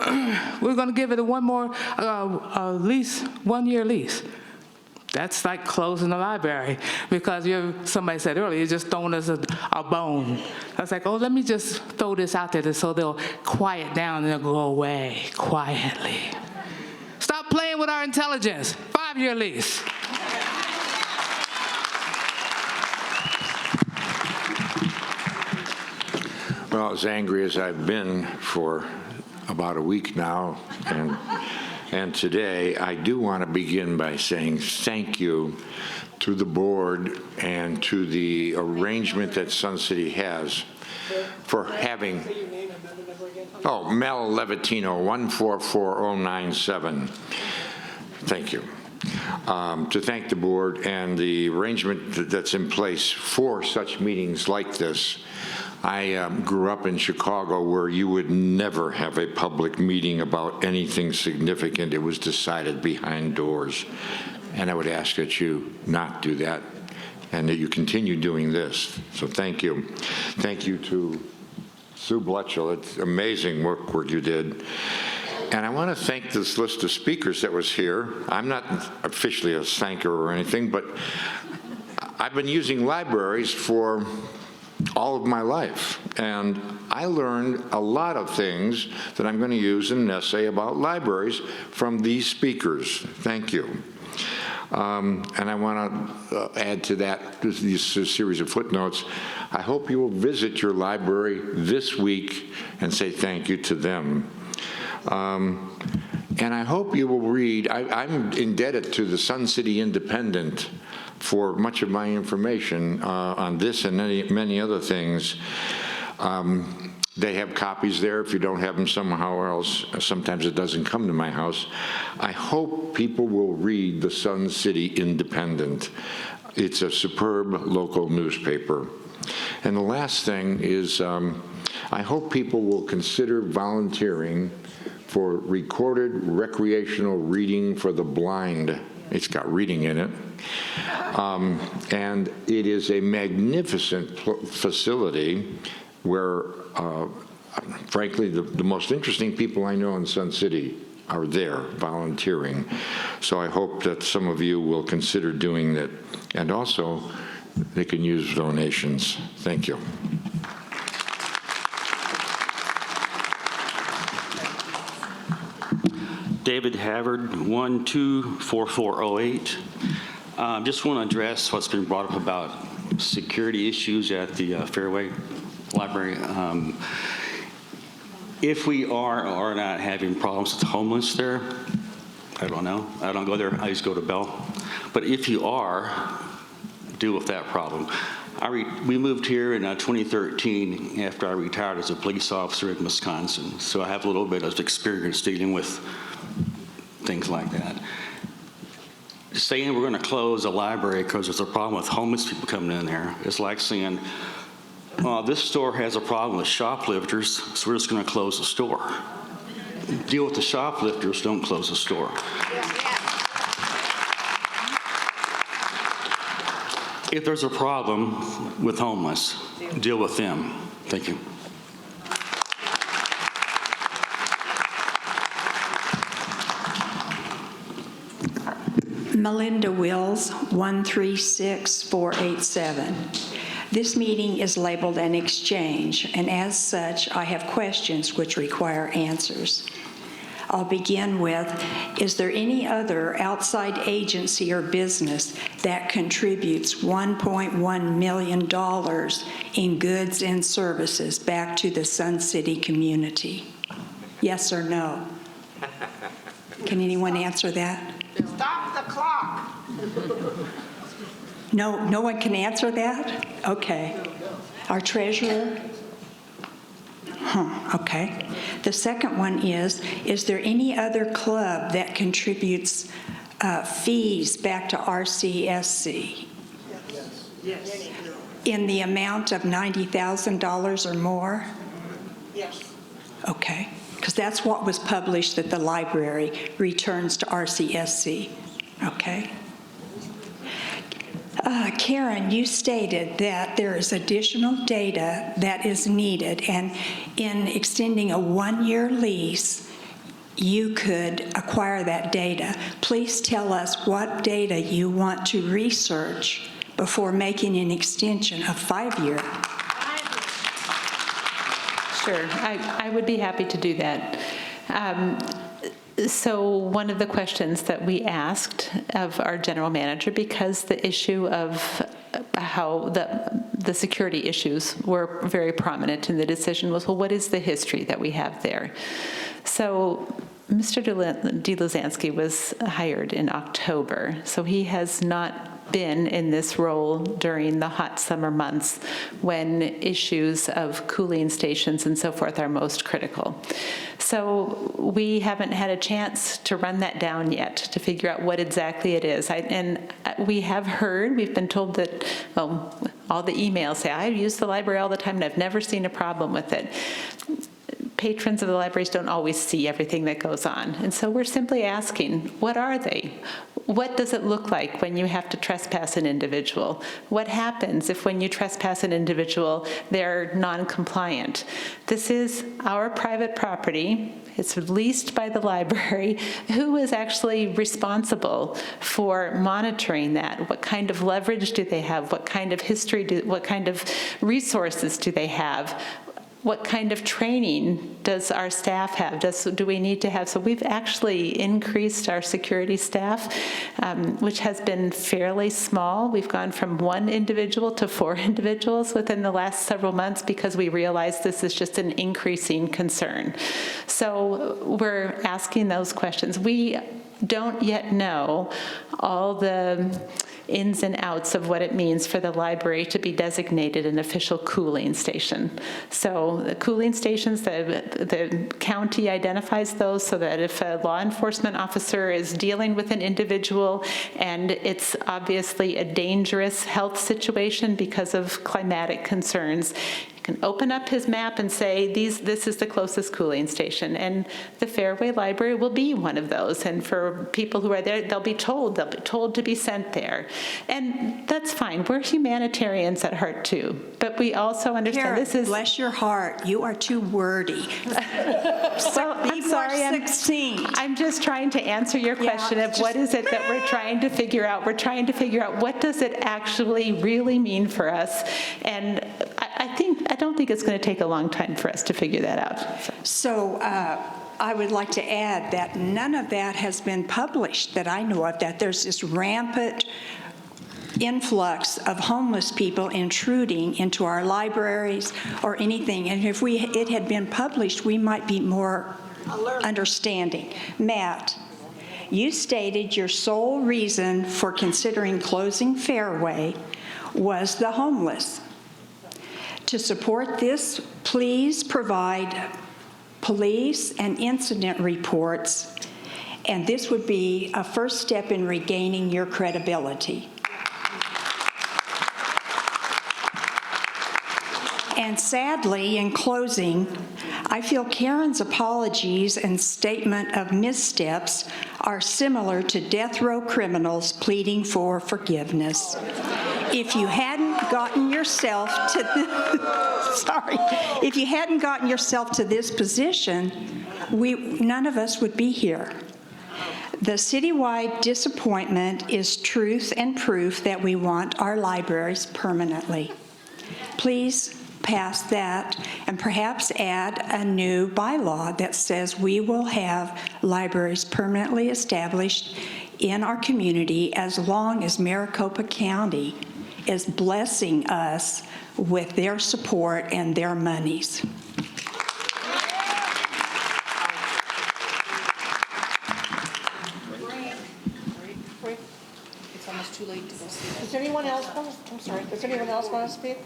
we're going to give it a 1-year lease. That's like closing the library because somebody said earlier, you're just throwing us a bone. I was like, oh, let me just throw this out there so they'll quiet down and they'll go away quietly. Stop playing with our intelligence. 5-year lease. Well, as angry as I've been for about a week now, and today, I do want to begin by saying thank you to the board and to the arrangement that Sun City has for having, Mel Levitino, 144097. Thank you. To thank the board and the arrangement that's in place for such meetings like this. I grew up in Chicago where you would never have a public meeting about anything significant. It was decided behind doors. And I would ask that you not do that and that you continue doing this. So thank you. Thank you to Sue Bletchell. It's amazing work you did. And I want to thank this list of speakers that was here. I'm not officially a thanker or anything, but I've been using libraries for all of my life. And I learned a lot of things that I'm going to use in an essay about libraries from these speakers. Thank you. And I want to add to that this series of footnotes. I hope you will visit your library this week and say thank you to them. And I hope you will read, I'm indebted to the Sun City Independent for much of my information on this and many other things. They have copies there if you don't have them somehow else. Sometimes it doesn't come to my house. I hope people will read the Sun City Independent. It's a superb local newspaper. And the last thing is I hope people will consider volunteering for recorded recreational reading for the blind. It's got reading in it. And it is a magnificent facility where, frankly, the most interesting people I know in Sun City are there volunteering. So I hope that some of you will consider doing that. And also, they can use donations. Thank you. David Havard, 124408. Just want to address what's been brought up about security issues at the Fairway Library. If we are or are not having problems with homeless there, I don't know. I don't go there. I just go to Bell. But if you are, deal with that problem. We moved here in 2013 after I retired as a police officer in Wisconsin. So I have a little bit of experience dealing with things like that. Saying we're going to close a library because there's a problem with homeless people coming in there is like saying, this store has a problem with shoplifters, so we're just going to close the store. Deal with the shoplifters, don't close the store. If there's a problem with homeless, deal with them. Thank you. Melinda Wills, 136487. This meeting is labeled an exchange, and as such, I have questions which require answers. I'll begin with, is there any other outside agency or business that contributes $1.1 million in goods and services back to the Sun City community? Yes or no? Can anyone answer that? Stop the clock. No one can answer that? Okay. Our treasurer? Okay. The second one is there any other club that contributes fees back to RCSC? Yes. In the amount of $90,000 or more? Yes. Okay. Because that's what was published, that the library returns to RCSC. Okay. Karen, you stated that there is additional data that is needed, and in extending a one-year lease, you could acquire that data. Please tell us what data you want to research before making an extension of 5-year. Sure, I would be happy to do that. So one of the questions that we asked of our general manager, because the issue of how the security issues were very prominent in the decision, was, well, what is the history that we have there? So Mr. Delazansky was hired in October, so he has not been in this role during the hot summer months when issues of cooling stations and so forth are most critical. So we haven't had a chance to run that down yet to figure out what exactly it is. And we have heard, we've been told that, well, all the emails say, I use the library all the time and I've never seen a problem with it. Patrons of the libraries don't always see everything that goes on. And so we're simply asking, what are they? What does it look like when you have to trespass an individual? What happens if when you trespass an individual, they're non-compliant? This is our private property. It's leased by the library. Who is actually responsible for monitoring that? What kind of leverage do they have? What kind of history, what kind of resources do they have? what kind of training does our staff have? Do we need to have? So we've actually increased our security staff, which has been fairly small. We've gone from 1 individual to 4 individuals within the last several months because we realized this is just an increasing concern. So we're asking those questions. We don't yet know all the ins and outs of what it means for the library to be designated an official cooling station. So the cooling stations, the county identifies those so that if a law enforcement officer is dealing with an individual and it's obviously a dangerous health situation because of climatic concerns, can open up his map and say, this is the closest cooling station. And the Fairway Library will be one of those. And for people who are there, they'll be told to be sent there. And that's fine. We're humanitarians at heart too. But we also understand Karen, this is... bless your heart, you are too wordy. Well, I'm sorry, I'm just trying to answer your question of what is it that we're trying to figure out. We're trying to figure out what does it actually really mean for us. And I don't think it's going to take a long time for us to figure that out. So I would like to add that none of that has been published that I know of, that there's this rampant influx of homeless people intruding into our libraries or anything. And if it had been published, we might be more understanding. Matt, you stated your sole reason for considering closing Fairway was the homeless. To support this, please provide police and incident reports, and this would be a first step in regaining your credibility. And sadly, in closing, I feel Karen's apologies and statement of missteps are similar to death row criminals pleading for forgiveness. If you hadn't gotten yourself to if you hadn't gotten yourself to this position, none of us would be here. The citywide disappointment is truth and proof that we want our libraries permanently. Please pass that and perhaps add a new bylaw that says we will have libraries permanently established in our community as long as Maricopa County is blessing us with their support and their monies. It's almost too late to go speak. Does anyone else want to, I'm sorry, does anyone else want to speak?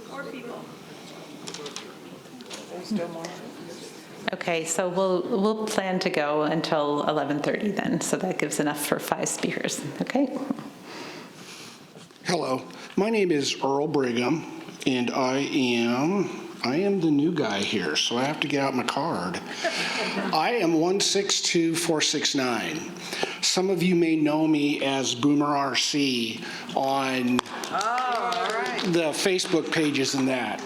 More people. There's still more. Okay, so we'll plan to go until 11:30 then, so that gives enough for 5 speakers, okay? Hello, my name is Earl Brigham, and I am the new guy here, so I have to get out my card. I am 162469. Some of you may know me as Boomer RC on the Facebook pages and that.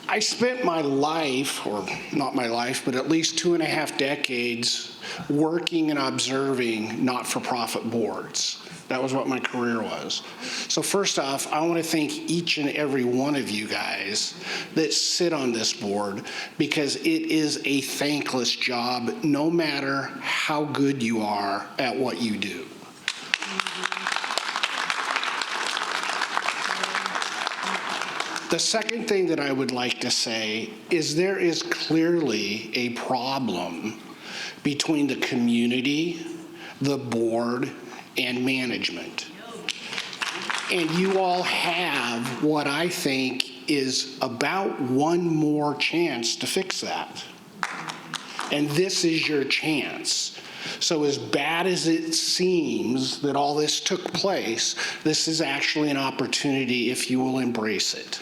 I spent my life, or not my life, but at least 2.5 decades working and observing not-for-profit boards. That was what my career was. So first off, I want to thank each and every one of you guys that sit on this board, because it is a thankless job no matter how good you are at what you do. The second thing that I would like to say is there is clearly a problem between the community, the board, and management. And you all have what I think is about one more chance to fix that. And this is your chance. So as bad as it seems that all this took place, this is actually an opportunity if you will embrace it.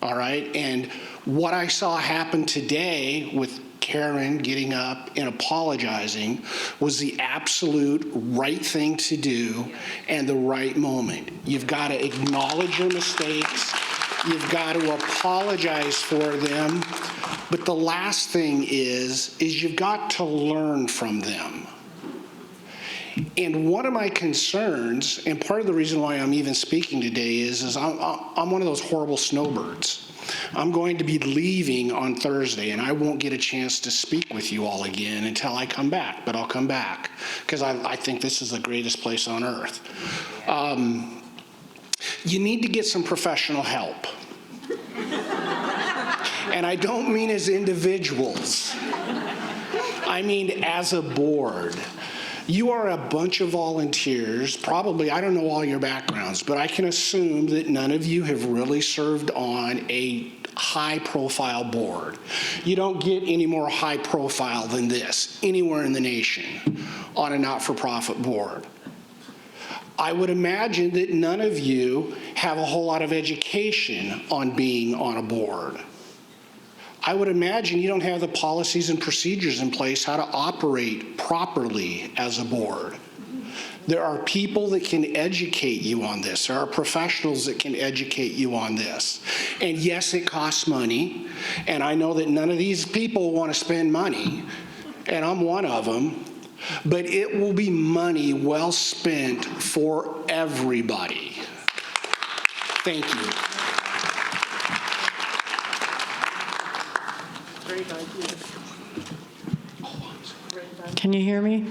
All right? And what I saw happen today with Karen getting up and apologizing was the absolute right thing to do and the right moment. You've got to acknowledge your mistakes. You've got to apologize for them. But the last thing is you've got to learn from them. And one of my concerns, and part of the reason why I'm even speaking today is I'm one of those horrible snowbirds. I'm going to be leaving on Thursday, and I won't get a chance to speak with you all again until I come back, but I'll come back because I think this is the greatest place on earth. You need to get some professional help. And I don't mean as individuals. I mean as a board. You are a bunch of volunteers, probably, I don't know all your backgrounds, but I can assume that none of you have really served on a high-profile board. You don't get any more high-profile than this anywhere in the nation on a not-for-profit board. I would imagine that none of you have a whole lot of education on being on a board. I would imagine you don't have the policies and procedures in place how to operate properly as a board. There are people that can educate you on this. There are professionals that can educate you on this. And yes, it costs money. And I know that none of these people want to spend money, and I'm one of them. But it will be money well spent for everybody. Thank you. Can you hear me?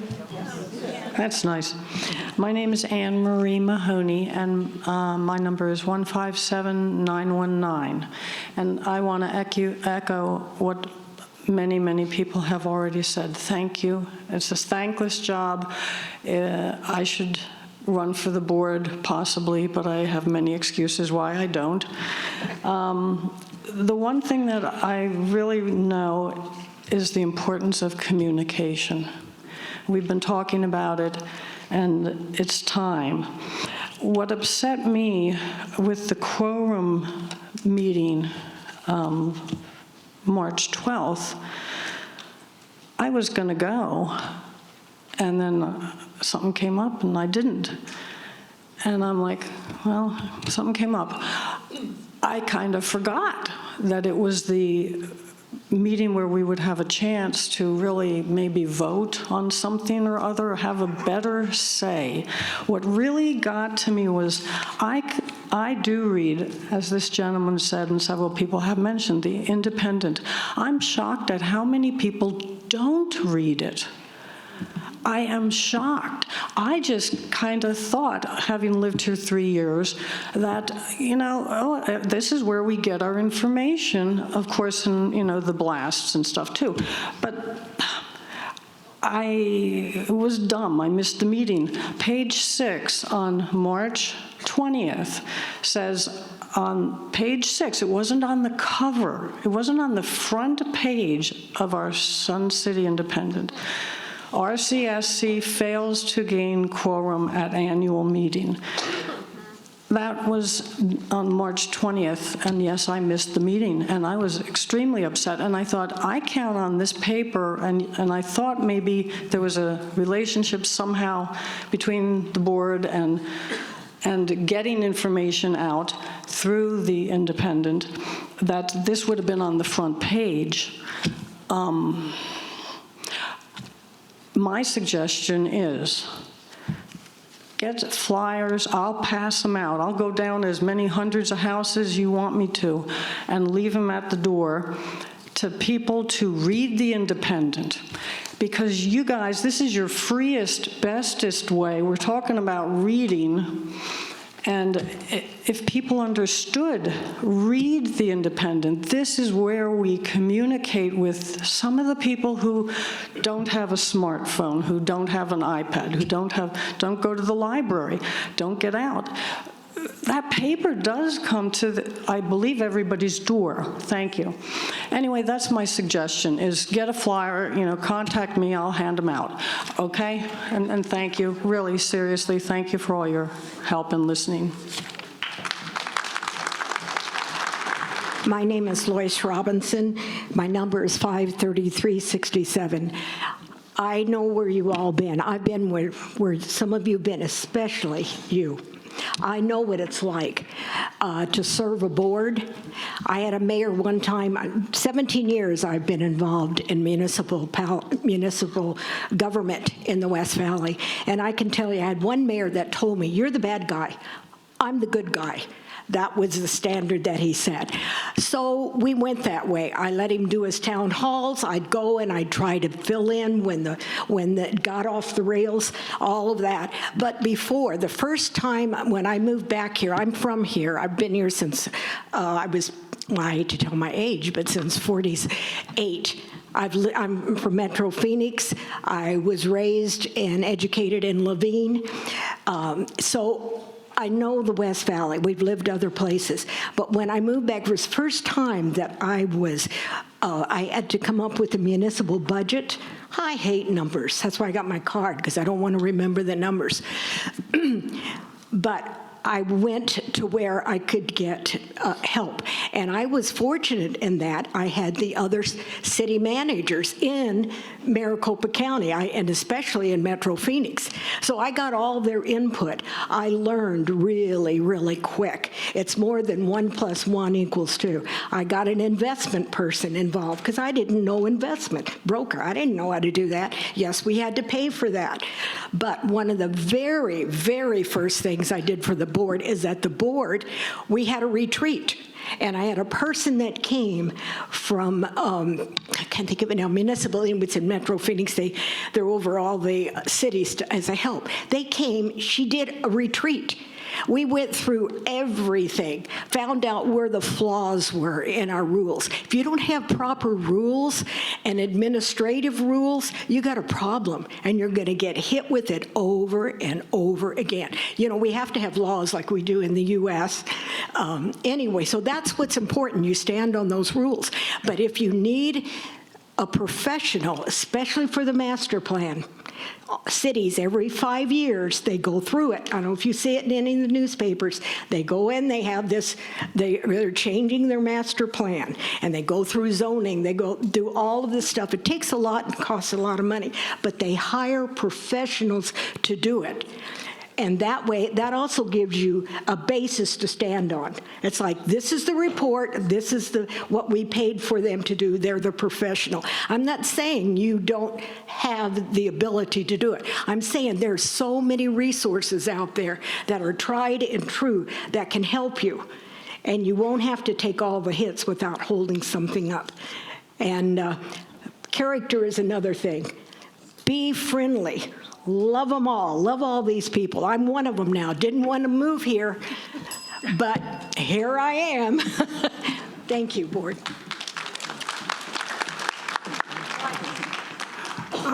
That's nice. My name is Anne Marie Mahoney, and my number is 157919. And I want to echo what many people have already said. Thank you. It's a thankless job. I should run for the board, possibly, but I have many excuses why I don't. The one thing that I really know is the importance of communication. We've been talking about it, and it's time. What upset me with the quorum meeting March 12th, I was going to go, and then something came up and I didn't. And I'm like, well, something came up. I kind of forgot that it was the meeting where we would have a chance to really maybe vote on something or other, or have a better say. What really got to me was I do read, as this gentleman said and several people have mentioned, the Independent. I'm shocked at how many people don't read it. I am shocked. I just kind of thought, having lived here 3 years, that, this is where we get our information, of course, and, the blasts and stuff too. But I was dumb. I missed the meeting. Page 6 on March 20th says, on page 6, it wasn't on the cover, it wasn't on the front page of our Sun City Independent. RCSC fails to gain quorum at annual meeting. That was on March 20th, and yes, I missed the meeting, and I was extremely upset, and I thought, I count on this paper, and I thought maybe there was a relationship somehow between the board and getting information out through the Independent, that this would have been on the front page. My suggestion is, get flyers, I'll pass them out. I'll go down as many hundreds of houses you want me to and leave them at the door to people to read the Independent. Because you guys, this is your freest, bestest way. We're talking about reading. And if people understood, read the Independent. This is where we communicate with some of the people who don't have a smartphone, who don't have an iPad, who don't go to the library, don't get out. That paper does come to, I believe, everybody's door. Thank you. Anyway, that's my suggestion, is get a flyer, contact me, I'll hand them out, okay? And thank you, really, seriously, thank you for all your help and listening. My name is Lois Robinson. My number is 53367. I know where you all been. I've been where some of you been, especially you. I know what it's like to serve a board. I had a mayor one time, 17 years I've been involved in municipal government in the West Valley, and I can tell you, I had one mayor that told me, "You're the bad guy, I'm the good guy." That was the standard that he set. So we went that way. I let him do his town halls. I'd go and I'd try to fill in when it got off the rails, all of that. But before, the first time when I moved back here, I'm from here. I've been here since I hate to tell my age, but since 48. I'm from Metro Phoenix. I was raised and educated in Levine. So I know the West Valley. We've lived other places. But when I moved back, it was the first time that I had to come up with a municipal budget. I hate numbers. That's why I got my card, because I don't want to remember the numbers. But I went to where I could get help. And I was fortunate in that I had the other city managers in Maricopa County, and especially in Metro Phoenix. So I got all their input. I learned really, really quick. It's more than 1 + 1 = 2. I got an investment person involved because I didn't know investment. Broker, I didn't know how to do that. Yes, we had to pay for that. But one of the very, very first things I did for the board is at the board, we had a retreat. And I had a person that came from, I can't think of it now, municipal, it's in Metro Phoenix. They're over all the cities as a help. They came, she did a retreat. We went through everything, found out where the flaws were in our rules. If you don't have proper rules and administrative rules, you got a problem, and you're going to get hit with it over and over again. You know, we have to have laws like we do in the U.S. Anyway, so that's what's important. You stand on those rules. But if you need a professional, especially for the master plan, cities, every 5 years, they go through it. I don't know if you see it in any of the newspapers. They go in, they have this, they're changing their master plan, and they go through zoning, they go do all of this stuff. It takes a lot and costs a lot of money, but they hire professionals to do it. And that way, that also gives you a basis to stand on. It's like, this is the report, this is what we paid for them to do, they're the professional. I'm not saying you don't have the ability to do it. I'm saying there's so many resources out there that are tried and true that can help you. And you won't have to take all the hits without holding something up. And character is another thing. Be friendly. Love them all. Love all these people. I'm one of them now. Didn't want to move here, but here I am. Thank you, board.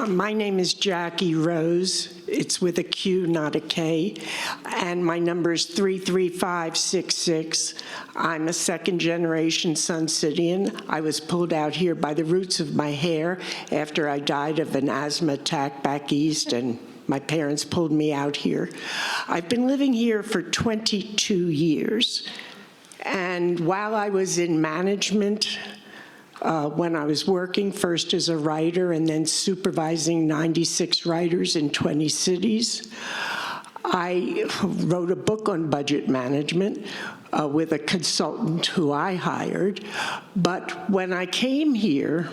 My name is Jackie Rose. It's with a Q, not a K. And my number is 33566. I'm a second-generation Sun Cityan. I was pulled out here by the roots of my hair after I died of an asthma attack back east, and my parents pulled me out here. I've been living here for 22 years. And while I was in management, when I was working first as a writer and then supervising 96 writers in 20 cities, I wrote a book on budget management with a consultant who I hired. But when I came here,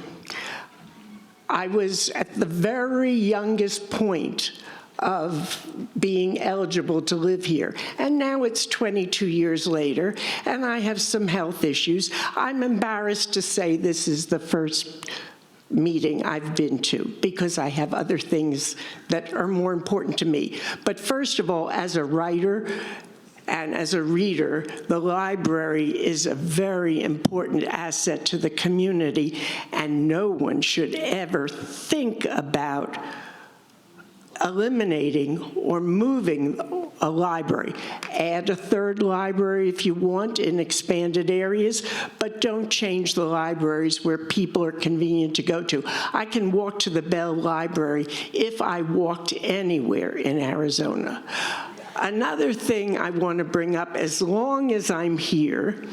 I was at the very youngest point of being eligible to live here. And now it's 22 years later, and I have some health issues. I'm embarrassed to say this is the first meeting I've been to because I have other things that are more important to me. But first of all, as a writer and as a reader, the library is a very important asset to the community, and no one should ever think about eliminating or moving a library. Add a third library if you want in expanded areas, but don't change the libraries where people are convenient to go to. I can walk to the Bell Library if I walked anywhere in Arizona. Another thing I want to bring up, as long as I'm here,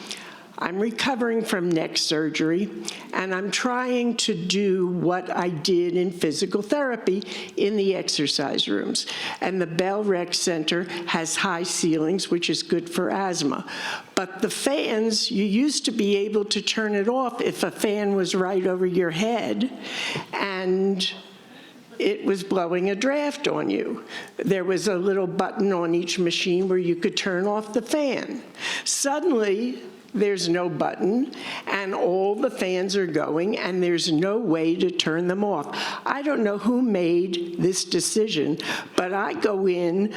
I'm recovering from neck surgery, and I'm trying to do what I did in physical therapy in the exercise rooms. And the Bell Rec Center has high ceilings, which is good for asthma. But the fans, you used to be able to turn it off if a fan was right over your head, and it was blowing a draft on you. There was a little button on each machine where you could turn off the fan. Suddenly, there's no button, and all the fans are going, and there's no way to turn them off. I don't know who made this decision, but I go in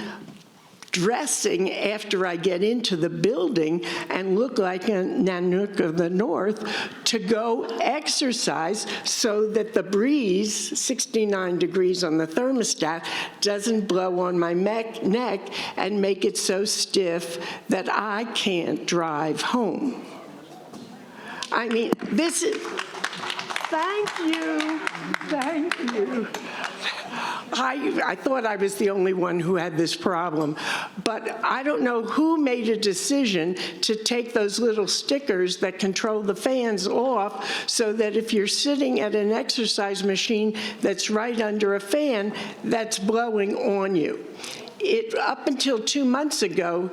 dressing after I get into the building and look like a Nanook of the North to go exercise so that the breeze, 69 degrees on the thermostat, doesn't blow on my neck and make it so stiff that I can't drive home. I mean, this is, thank you, thank you. I thought I was the only one who had this problem, but I don't know who made a decision to take those little stickers that control the fans off so that if you're sitting at an exercise machine that's right under a fan, that's blowing on you. Up until 2 months ago,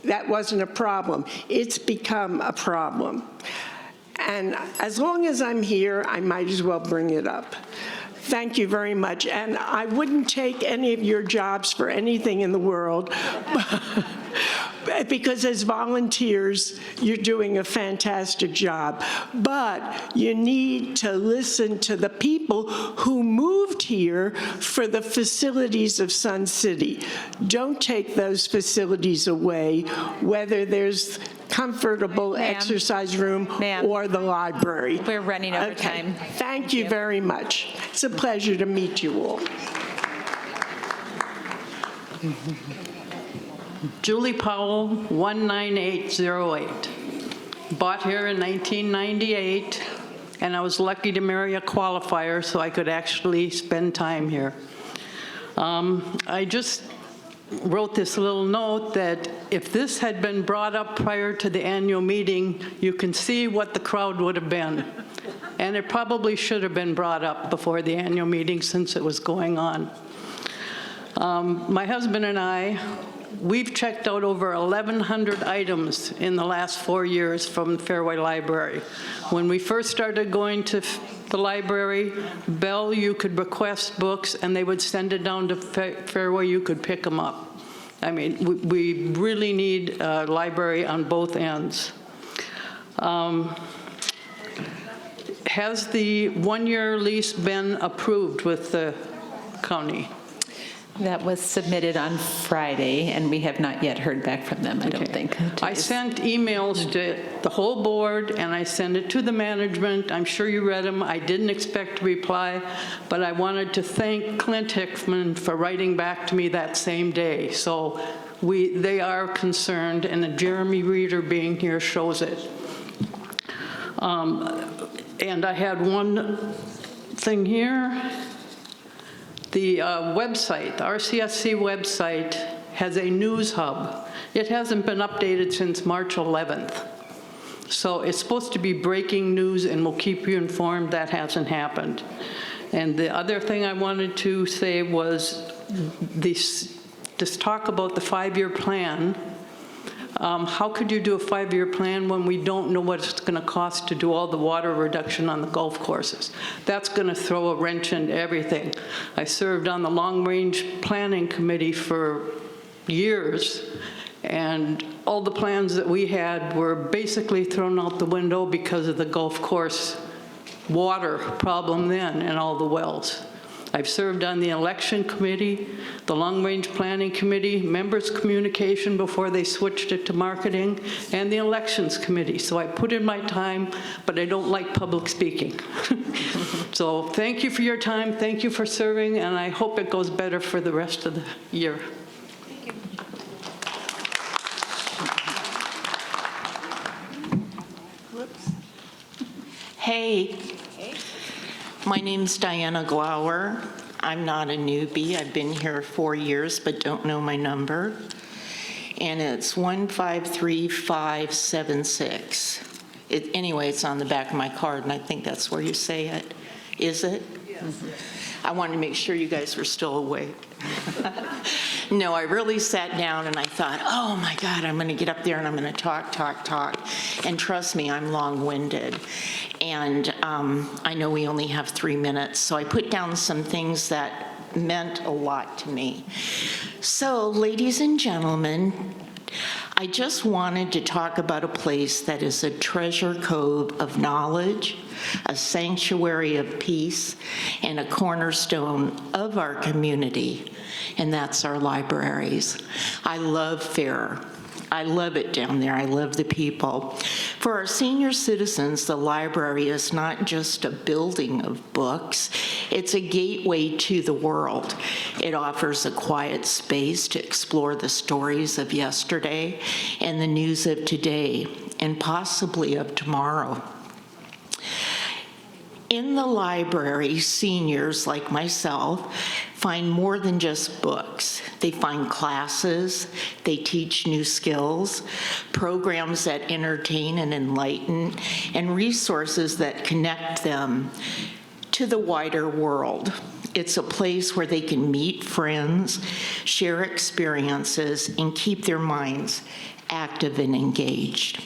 that wasn't a problem. It's become a problem. And as long as I'm here, I might as well bring it up. Thank you very much. And I wouldn't take any of your jobs for anything in the world, because as volunteers, you're doing a fantastic job. But you need to listen to the people who moved here for the facilities of Sun City. Don't take those facilities away, whether there's comfortable exercise room or the library. We're running over time. Thank you very much. It's a pleasure to meet you all. Julie Powell, 19808. Bought here in 1998, and I was lucky to marry a qualifier so I could actually spend time here. I just wrote this little note that if this had been brought up prior to the annual meeting, you can see what the crowd would have been. And it probably should have been brought up before the annual meeting since it was going on. My husband and I, we've checked out over 1,100 items in the last 4 years from Fairway Library. When we first started going to the library, Bell, you could request books and they would send it down to Fairway, you could pick them up. I mean, we really need a library on both ends. Has the one-year lease been approved with the county? That was submitted on Friday, and we have not yet heard back from them, I don't think. I sent emails to the whole board, and I sent it to the management. I'm sure you read them. I didn't expect a reply, but I wanted to thank Clint Hickman for writing back to me that same day. So they are concerned, and Jeremy Reeder being here shows it. And I had one thing here. The website, the RCSC website, has a news hub. It hasn't been updated since March 11th. So it's supposed to be breaking news and we'll keep you informed. That hasn't happened. And the other thing I wanted to say was this talk about the 5-year plan. How could you do a 5-year plan when we don't know what it's going to cost to do all the water reduction on the golf courses? That's going to throw a wrench into everything. I served on the long-range planning committee for years, and all the plans that we had were basically thrown out the window because of the golf course water problem then and all the wells. I've served on the election committee, the long-range planning committee, members' communication before they switched it to marketing, and the elections committee. So I put in my time, but I don't like public speaking. So thank you for your time, thank you for serving, and I hope it goes better for the rest of the year. Hey. My name's Diana Glauer. I'm not a newbie. I've been here 4 years, but don't know my number. and it's 153576. Anyway, it's on the back of my card, and I think that's where you say it. Is it? Yes. I wanted to make sure you guys were still awake. No, I really sat down and I thought, oh my God, I'm going to get up there and I'm going to talk. And trust me, I'm long-winded. And I know we only have 3 minutes, so I put down some things that meant a lot to me. So, ladies and gentlemen, I just wanted to talk about a place that is a treasure trove of knowledge, a sanctuary of peace, and a cornerstone of our community, and that's our libraries. I love FAIR. I love it down there. I love the people. For our senior citizens, the library is not just a building of books. It's a gateway to the world. It offers a quiet space to explore the stories of yesterday and the news of today and possibly of tomorrow. In the library, seniors like myself find more than just books. They find classes, they teach new skills, programs that entertain and enlighten, and resources that connect them to the wider world. It's a place where they can meet friends, share experiences, and keep their minds active and engaged.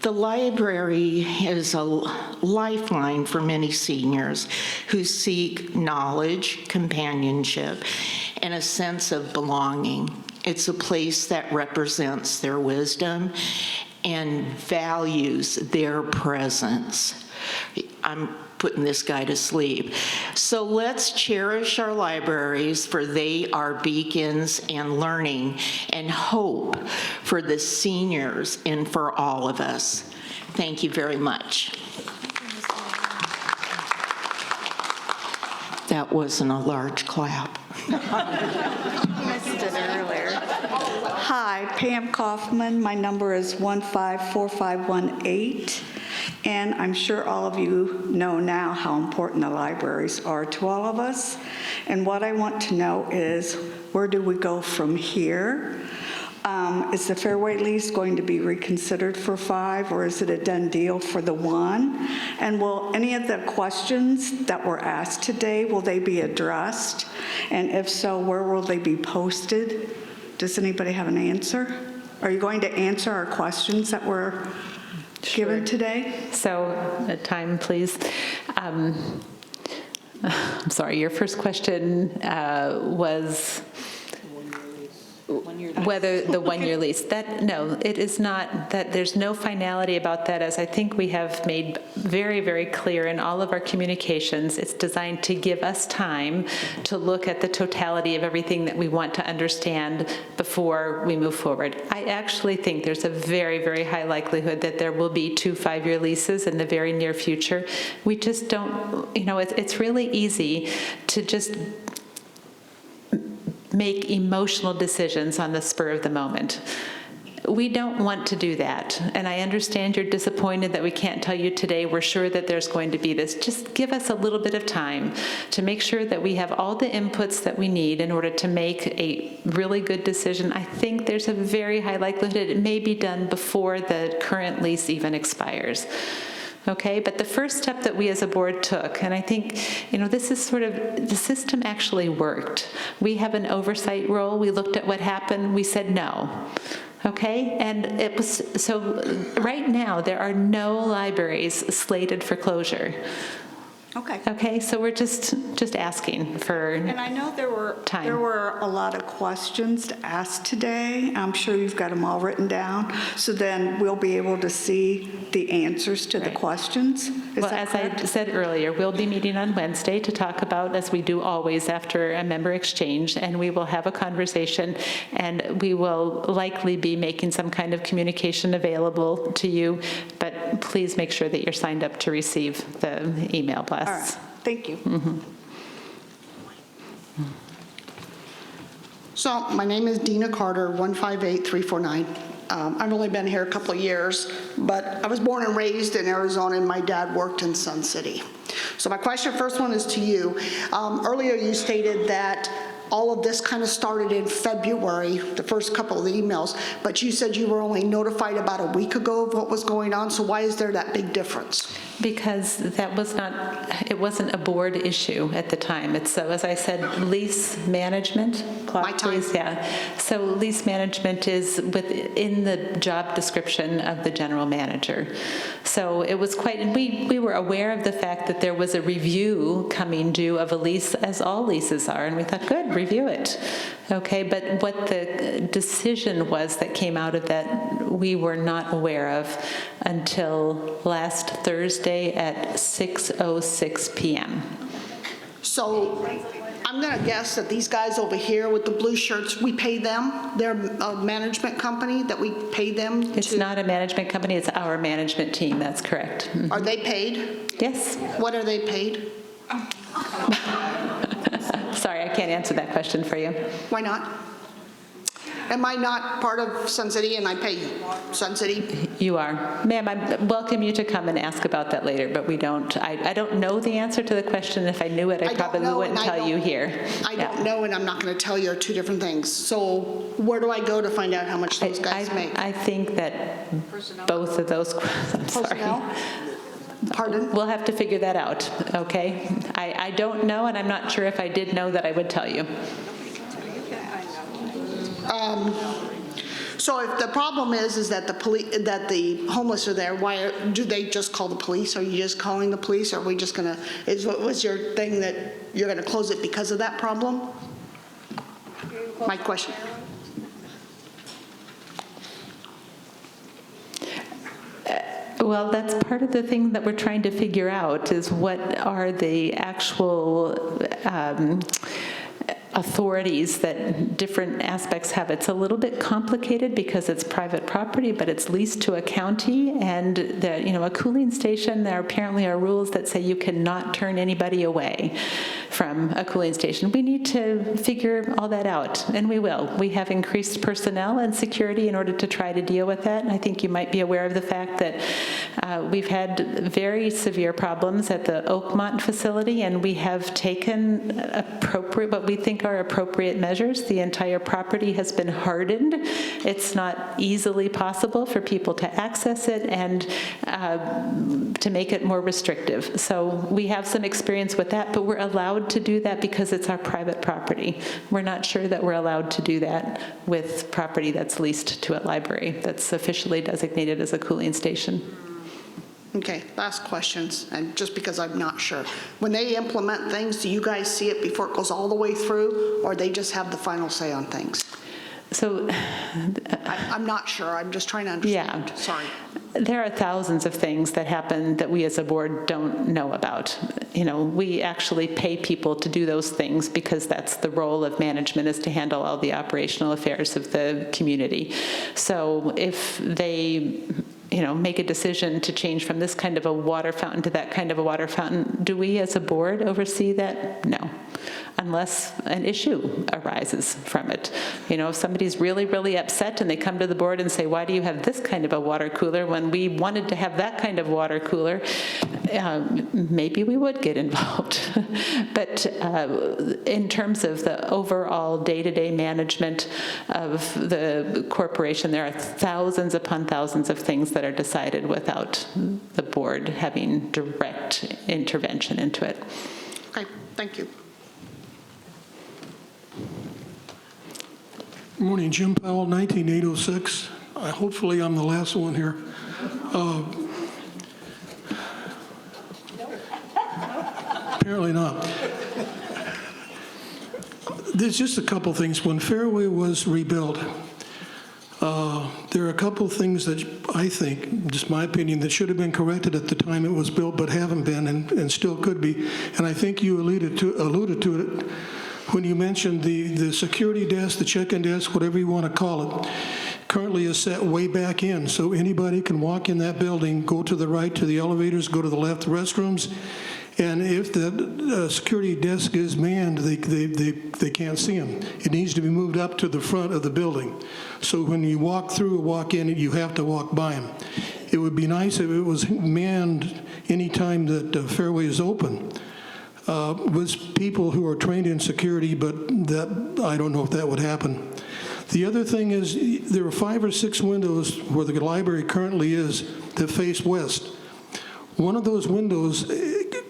The library is a lifeline for many seniors who seek knowledge, companionship, and a sense of belonging. It's a place that represents their wisdom and values their presence. I'm putting this guy to sleep. So let's cherish our libraries, for they are beacons and learning and hope for the seniors and for all of us. Thank you very much. That wasn't a large clap. Missed it earlier. Hi, Pam Kaufman. My number is 154518. And I'm sure all of you know now how important the libraries are to all of us. And what I want to know is, where do we go from here? Is the fairway lease going to be reconsidered for 5, or is it a done deal for the 1? And will any of the questions that were asked today, will they be addressed? And if so, where will they be posted? Does anybody have an answer? Are you going to answer our questions that were given today? So, time, please. I'm sorry, your first question was whether the one-year lease. No, it is not. That there's no finality about that, as I think we have made very, very clear in all of our communications. It's designed to give us time to look at the totality of everything that we want to understand before we move forward. I actually think there's a very, very high likelihood that there will be 2 5-year leases in the very near future. We just don't, it's really easy to just make emotional decisions on the spur of the moment. We don't want to do that. And I understand you're disappointed that we can't tell you today. We're sure that there's going to be this. Just give us a little bit of time to make sure that we have all the inputs that we need in order to make a really good decision. I think there's a very high likelihood it may be done before the current lease even expires. Okay, but the first step that we as a board took, and I think, this is sort of, the system actually worked. We have an oversight role. We looked at what happened. We said no. Okay, and it was, so right now there are no libraries slated for closure. Okay, so we're just asking for And I know there were a lot of questions to ask today. I'm sure you've got them all written down. So then we'll be able to see the answers to the questions. Well, as I said earlier, we'll be meeting on Wednesday to talk about, as we do always after a member exchange, and we will have a conversation, and we will likely be making some kind of communication available to you, but please make sure that you're signed up to receive the email blast. All right, thank you. Mm-hmm. So my name is Dina Carter, 158349. I've only been here a couple of years, but I was born and raised in Arizona, and my dad worked in Sun City. So my question, first one, is to you. Earlier you stated that all of this kind of started in February, the first couple of the emails, but you said you were only notified about a week ago of what was going on, so why is there that big difference? Because that was not, it wasn't a board issue at the time. It's, so as I said, lease management. Clock, My time. please, yeah. So lease management is within the job description of the general manager. So it was quite, and we were aware of the fact that there was a review coming due of a lease, as all leases are, and we thought, good, review it. Okay, but what the decision was that came out of that, we were not aware of until last Thursday at 6:06 p.m. So I'm going to guess that these guys over here with the blue shirts, we pay them? They're a management company that we pay them to? It's not a management company, it's our management team, that's correct. Mm-hmm. Are they paid? Yes. What are they paid? Sorry, I can't answer that question for you. Why not? Am I not part of Sun City and I pay Sun City? You are. Ma'am, I welcome you to come and ask about that later, but we don't, I don't know the answer to the question. If I knew it, I probably wouldn't tell you here. I don't know, and I'm not going to tell you are two different things. So where do I go to find out how much those guys make? I think that both of those, I'm sorry. Personnel? Pardon? We'll have to figure that out, okay? I don't know, and I'm not sure if I did know that I would tell you. So if the problem is that the homeless are there, why do they just call the police? Are you just calling the police? Or are we just going to, was your thing that you're going to close it because of that problem? My question. Well, that's part of the thing that we're trying to figure out is what are the actual authorities that different aspects have. It's a little bit complicated because it's private property, but it's leased to a county, and a cooling station, there apparently are rules that say you cannot turn anybody away from a cooling station. We need to figure all that out, and we will. We have increased personnel and security in order to try to deal with that, and I think you might be aware of the fact that we've had very severe problems at the Oakmont facility, and we have taken what we think are appropriate measures. The entire property has been hardened. It's not easily possible for people to access it and to make it more restrictive. So we have some experience with that, but we're allowed to do that because it's our private property. We're not sure that we're allowed to do that with property that's leased to a library that's officially designated as a cooling station. Okay, last questions, and just because I'm not sure. When they implement things, do you guys see it before it goes all the way through, or they just have the final say on things? So I'm not sure. I'm just trying to understand. Yeah. Sorry. There are thousands of things that happen that we as a board don't know about. We actually pay people to do those things because that's the role of management, is to handle all the operational affairs of the community. So if they make a decision to change from this kind of a water fountain to that kind of a water fountain, do we as a board oversee that? No, unless an issue arises from it. If somebody's really, really upset and they come to the board and say, why do you have this kind of a water cooler when we wanted to have that kind of water cooler, maybe we would get involved. But in terms of the overall day-to-day management of the corporation, there are thousands upon thousands of things that are decided without the board having direct intervention into it. Okay, thank you. Good morning, Jim Powell, 19806. Hopefully I'm the last one here. Apparently not. There's just a couple things. When Fairway was rebuilt, there are a couple things that I think, just my opinion, that should have been corrected at the time it was built, but haven't been and still could be. And I think you alluded to it when you mentioned the security desk, the check-in desk, whatever you want to call it, currently is set way back in. So anybody can walk in that building, go to the right to the elevators, go to the left, the restrooms. And if the security desk is manned, they can't see them. It needs to be moved up to the front of the building. So when you walk through or walk in, you have to walk by them. It would be nice if it was manned any time that Fairway is open. was people who are trained in security, but that, I don't know if that would happen. The other thing is, there are 5 or 6 windows where the library currently is that face west. One of those windows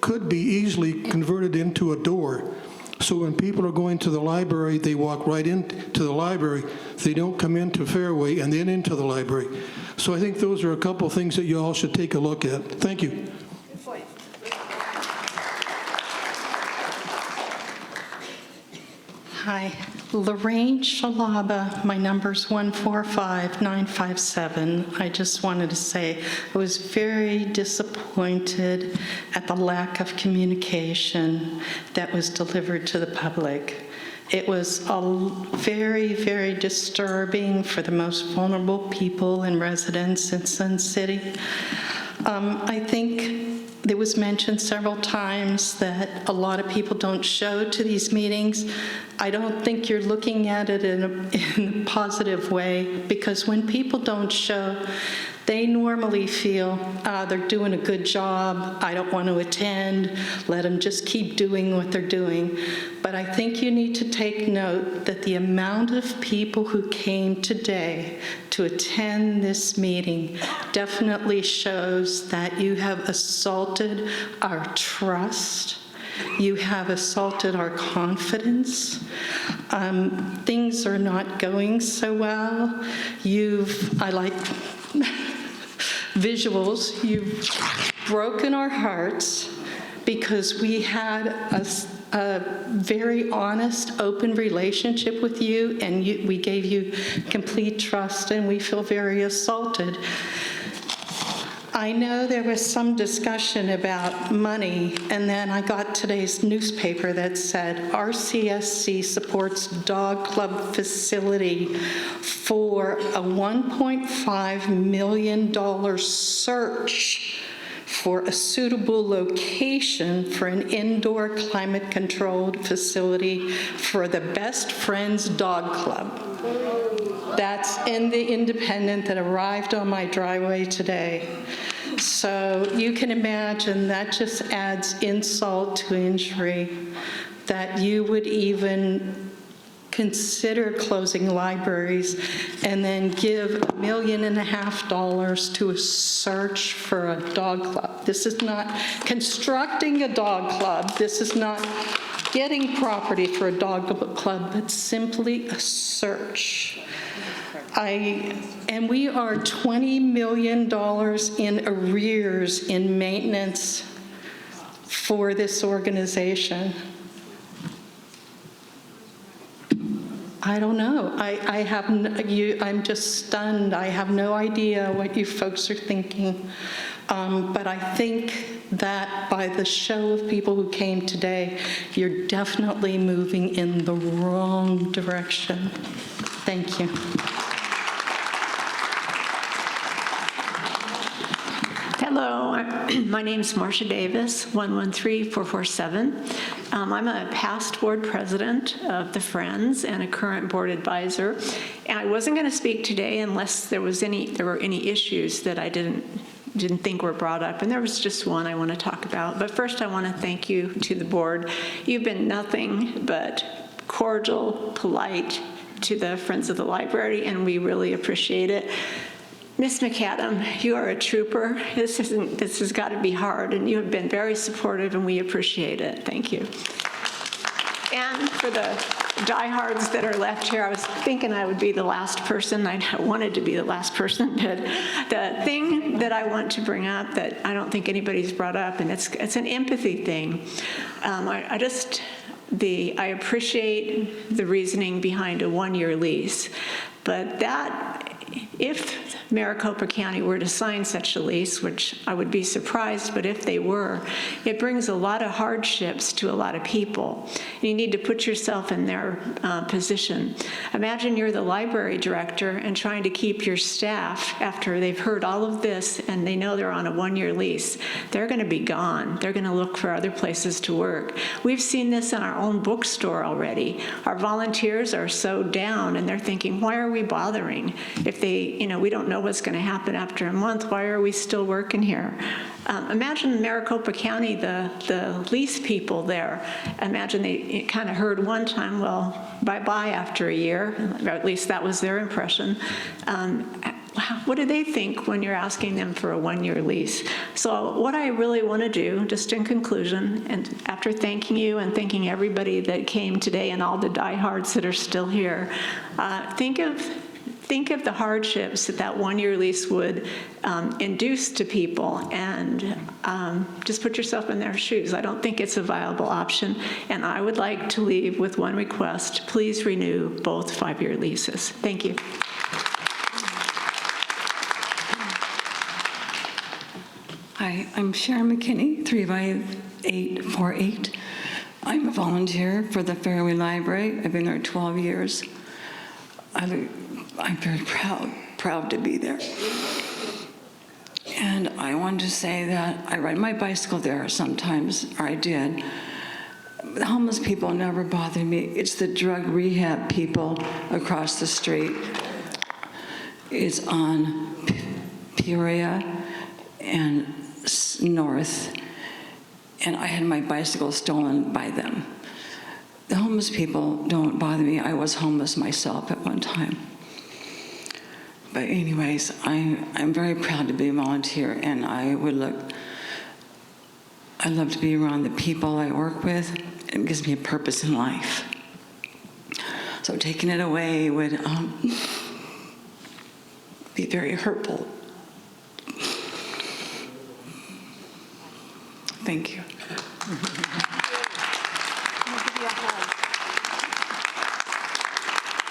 could be easily converted into a door. So when people are going to the library, they walk right into the library. They don't come into Fairway and then into the library. So I think those are a couple things that you all should take a look at. Thank you. Hi, Lorraine Shalaba. My number's 145957. I just wanted to say I was very disappointed at the lack of communication that was delivered to the public. It was very, very disturbing for the most vulnerable people and residents in Sun City. I think it was mentioned several times that a lot of people don't show to these meetings. I don't think you're looking at it in a positive way, because when people don't show, they normally feel they're doing a good job, I don't want to attend, let them just keep doing what they're doing. But I think you need to take note that the amount of people who came today to attend this meeting definitely shows that you have assaulted our trust. You have assaulted our confidence. Things are not going so well. I like visuals. You've broken our hearts because we had a very honest, open relationship with you, and we gave you complete trust, and we feel very assaulted. I know there was some discussion about money, and then I got today's newspaper that said RCSC supports dog club facility for a $1.5 million search for a suitable location for an indoor climate-controlled facility for the Best Friends Dog Club. That's in the Independent that arrived on my driveway today. So you can imagine that just adds insult to injury, that you would even consider closing libraries and then give $1.5 million to a search for a dog club. This is not constructing a dog club. This is not getting property for a dog club, but simply a search. And we are $20 million in arrears in maintenance for this organization. I don't know. I'm just stunned. I have no idea what you folks are thinking. But I think that by the show of people who came today, you're definitely moving in the wrong direction. Thank you. Hello, my name's Marcia Davis, 113447. I'm a past board president of the Friends and a current board advisor. And I wasn't going to speak today unless there were any issues that I didn't think were brought up, and there was just one I want to talk about. But first, I want to thank you to the board. You've been nothing but cordial, polite to the Friends of the Library, and we really appreciate it. Ms. McAdam, you are a trooper. This has got to be hard, and you have been very supportive, and we appreciate it. Thank you. And for the diehards that are left here, I was thinking I would be the last person. I wanted to be the last person, but the thing that I want to bring up that I don't think anybody's brought up, and it's an empathy thing. I appreciate the reasoning behind a one-year lease, but if Maricopa County were to sign such a lease, which I would be surprised, but if they were, it brings a lot of hardships to a lot of people. You need to put yourself in their position. Imagine you're the library director and trying to keep your staff after they've heard all of this and they know they're on a one-year lease. They're going to be gone. They're going to look for other places to work. We've seen this in our own bookstore already. Our volunteers are so down and they're thinking, why are we bothering? If we don't know what's going to happen after a month. Why are we still working here? Imagine Maricopa County, the lease people there. Imagine they kind of heard one time, well, bye-bye after a year, or at least that was their impression. What do they think when you're asking them for a one-year lease? So what I really want to do, just in conclusion, and after thanking you and thanking everybody that came today and all the diehards that are still here, think of the hardships that that one-year lease would induce to people, and just put yourself in their shoes. I don't think it's a viable option, and I would like to leave with one request. Please renew both 5-year leases. Thank you. Hi, I'm Sharon McKinney, 35848. I'm a volunteer for the Fairway Library. I've been there 12 years. I'm very proud to be there. And I wanted to say that I ride my bicycle there sometimes, or I did. The homeless people never bother me. It's the drug rehab people across the street. It's on Peoria and North, and I had my bicycle stolen by them. The homeless people don't bother me. I was homeless myself at one time. But anyways, I'm very proud to be a volunteer, and I love to be around the people I work with. It gives me a purpose in life. So taking it away would be very hurtful. Thank you.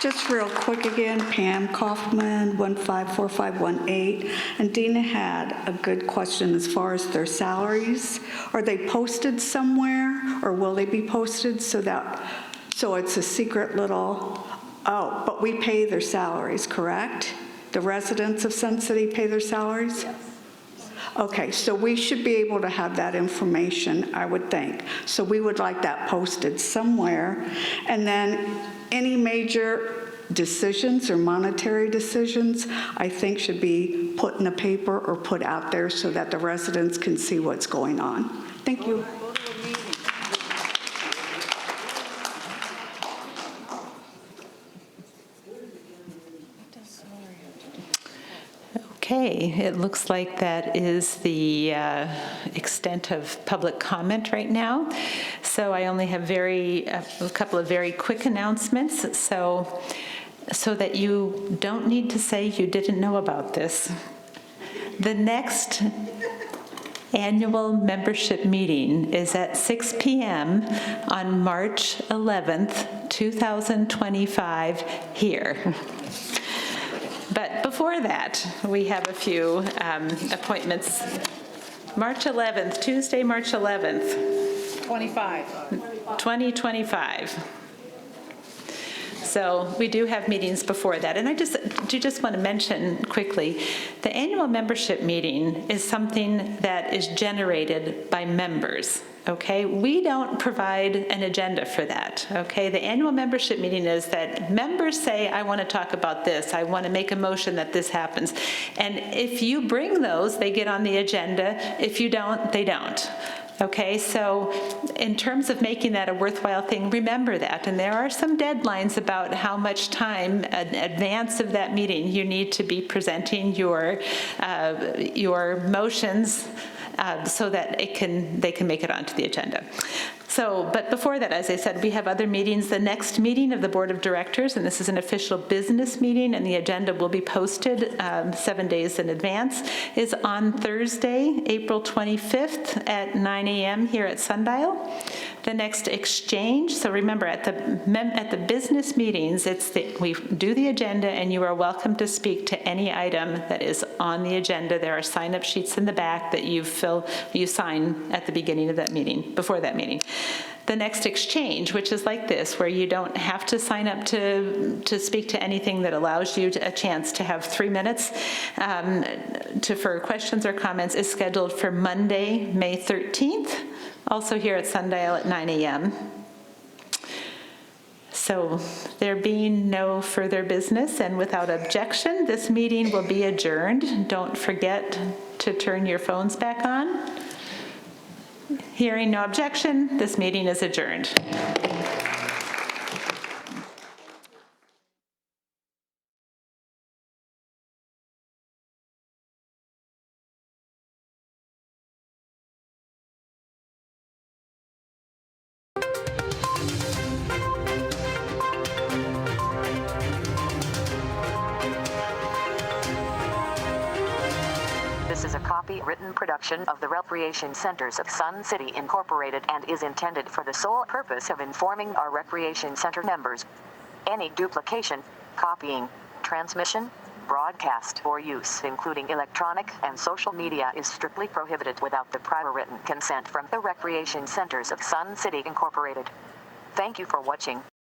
Just real quick again, Pam Kaufman, 154518. And Dina had a good question as far as their salaries. Are they posted somewhere, or will they be posted so it's a secret little, but we pay their salaries, correct? The residents of Sun City pay their salaries? Yes. Okay, so we should be able to have that information, I would think. So we would like that posted somewhere. And then any major decisions or monetary decisions, I think should be put in a paper or put out there so that the residents can see what's going on. Thank you. Okay, it looks like that is the extent of public comment right now. So I only have a couple of very quick announcements, so that you don't need to say you didn't know about this. The next annual membership meeting is at 6 p.m. on March 11th, 2025 here. But before that, we have a few appointments. March 11th, Tuesday, March 11th. 2025. So we do have meetings before that. And I just want to mention quickly, the annual membership meeting is something that is generated by members. Okay, we don't provide an agenda for that. Okay, the annual membership meeting is that members say, I want to talk about this, I want to make a motion that this happens. And if you bring those, they get on the agenda. If you don't, they don't. Okay, so in terms of making that a worthwhile thing, remember that. And there are some deadlines about how much time in advance of that meeting you need to be presenting your motions so that they can make it onto the agenda. So, but before that, as I said, we have other meetings. The next meeting of the Board of Directors, and this is an official business meeting, and the agenda will be posted 7 days in advance, is on Thursday, April 25th at 9 a.m. here at Sundial. The next exchange, so remember at the business meetings, we do the agenda, and you are welcome to speak to any item that is on the agenda. There are sign-up sheets in the back that you sign at the beginning of that meeting, before that meeting. The next exchange, which is like this, where you don't have to sign up to speak to anything, that allows you a chance to have 3 minutes for questions or comments, is scheduled for Monday, May 13th, also here at Sundial at 9 a.m. So there being no further business and without objection, this meeting will be adjourned. Don't forget to turn your phones back on. Hearing no objection, this meeting is adjourned. This is a copyrighted production of the Recreation Centers of Sun City Incorporated and is intended for the sole purpose of informing our Recreation Center members. Any duplication, copying, transmission, broadcast, or use, including electronic and social media, is strictly prohibited without the prior written consent from the Recreation Centers of Sun City Incorporated. Thank you for watching.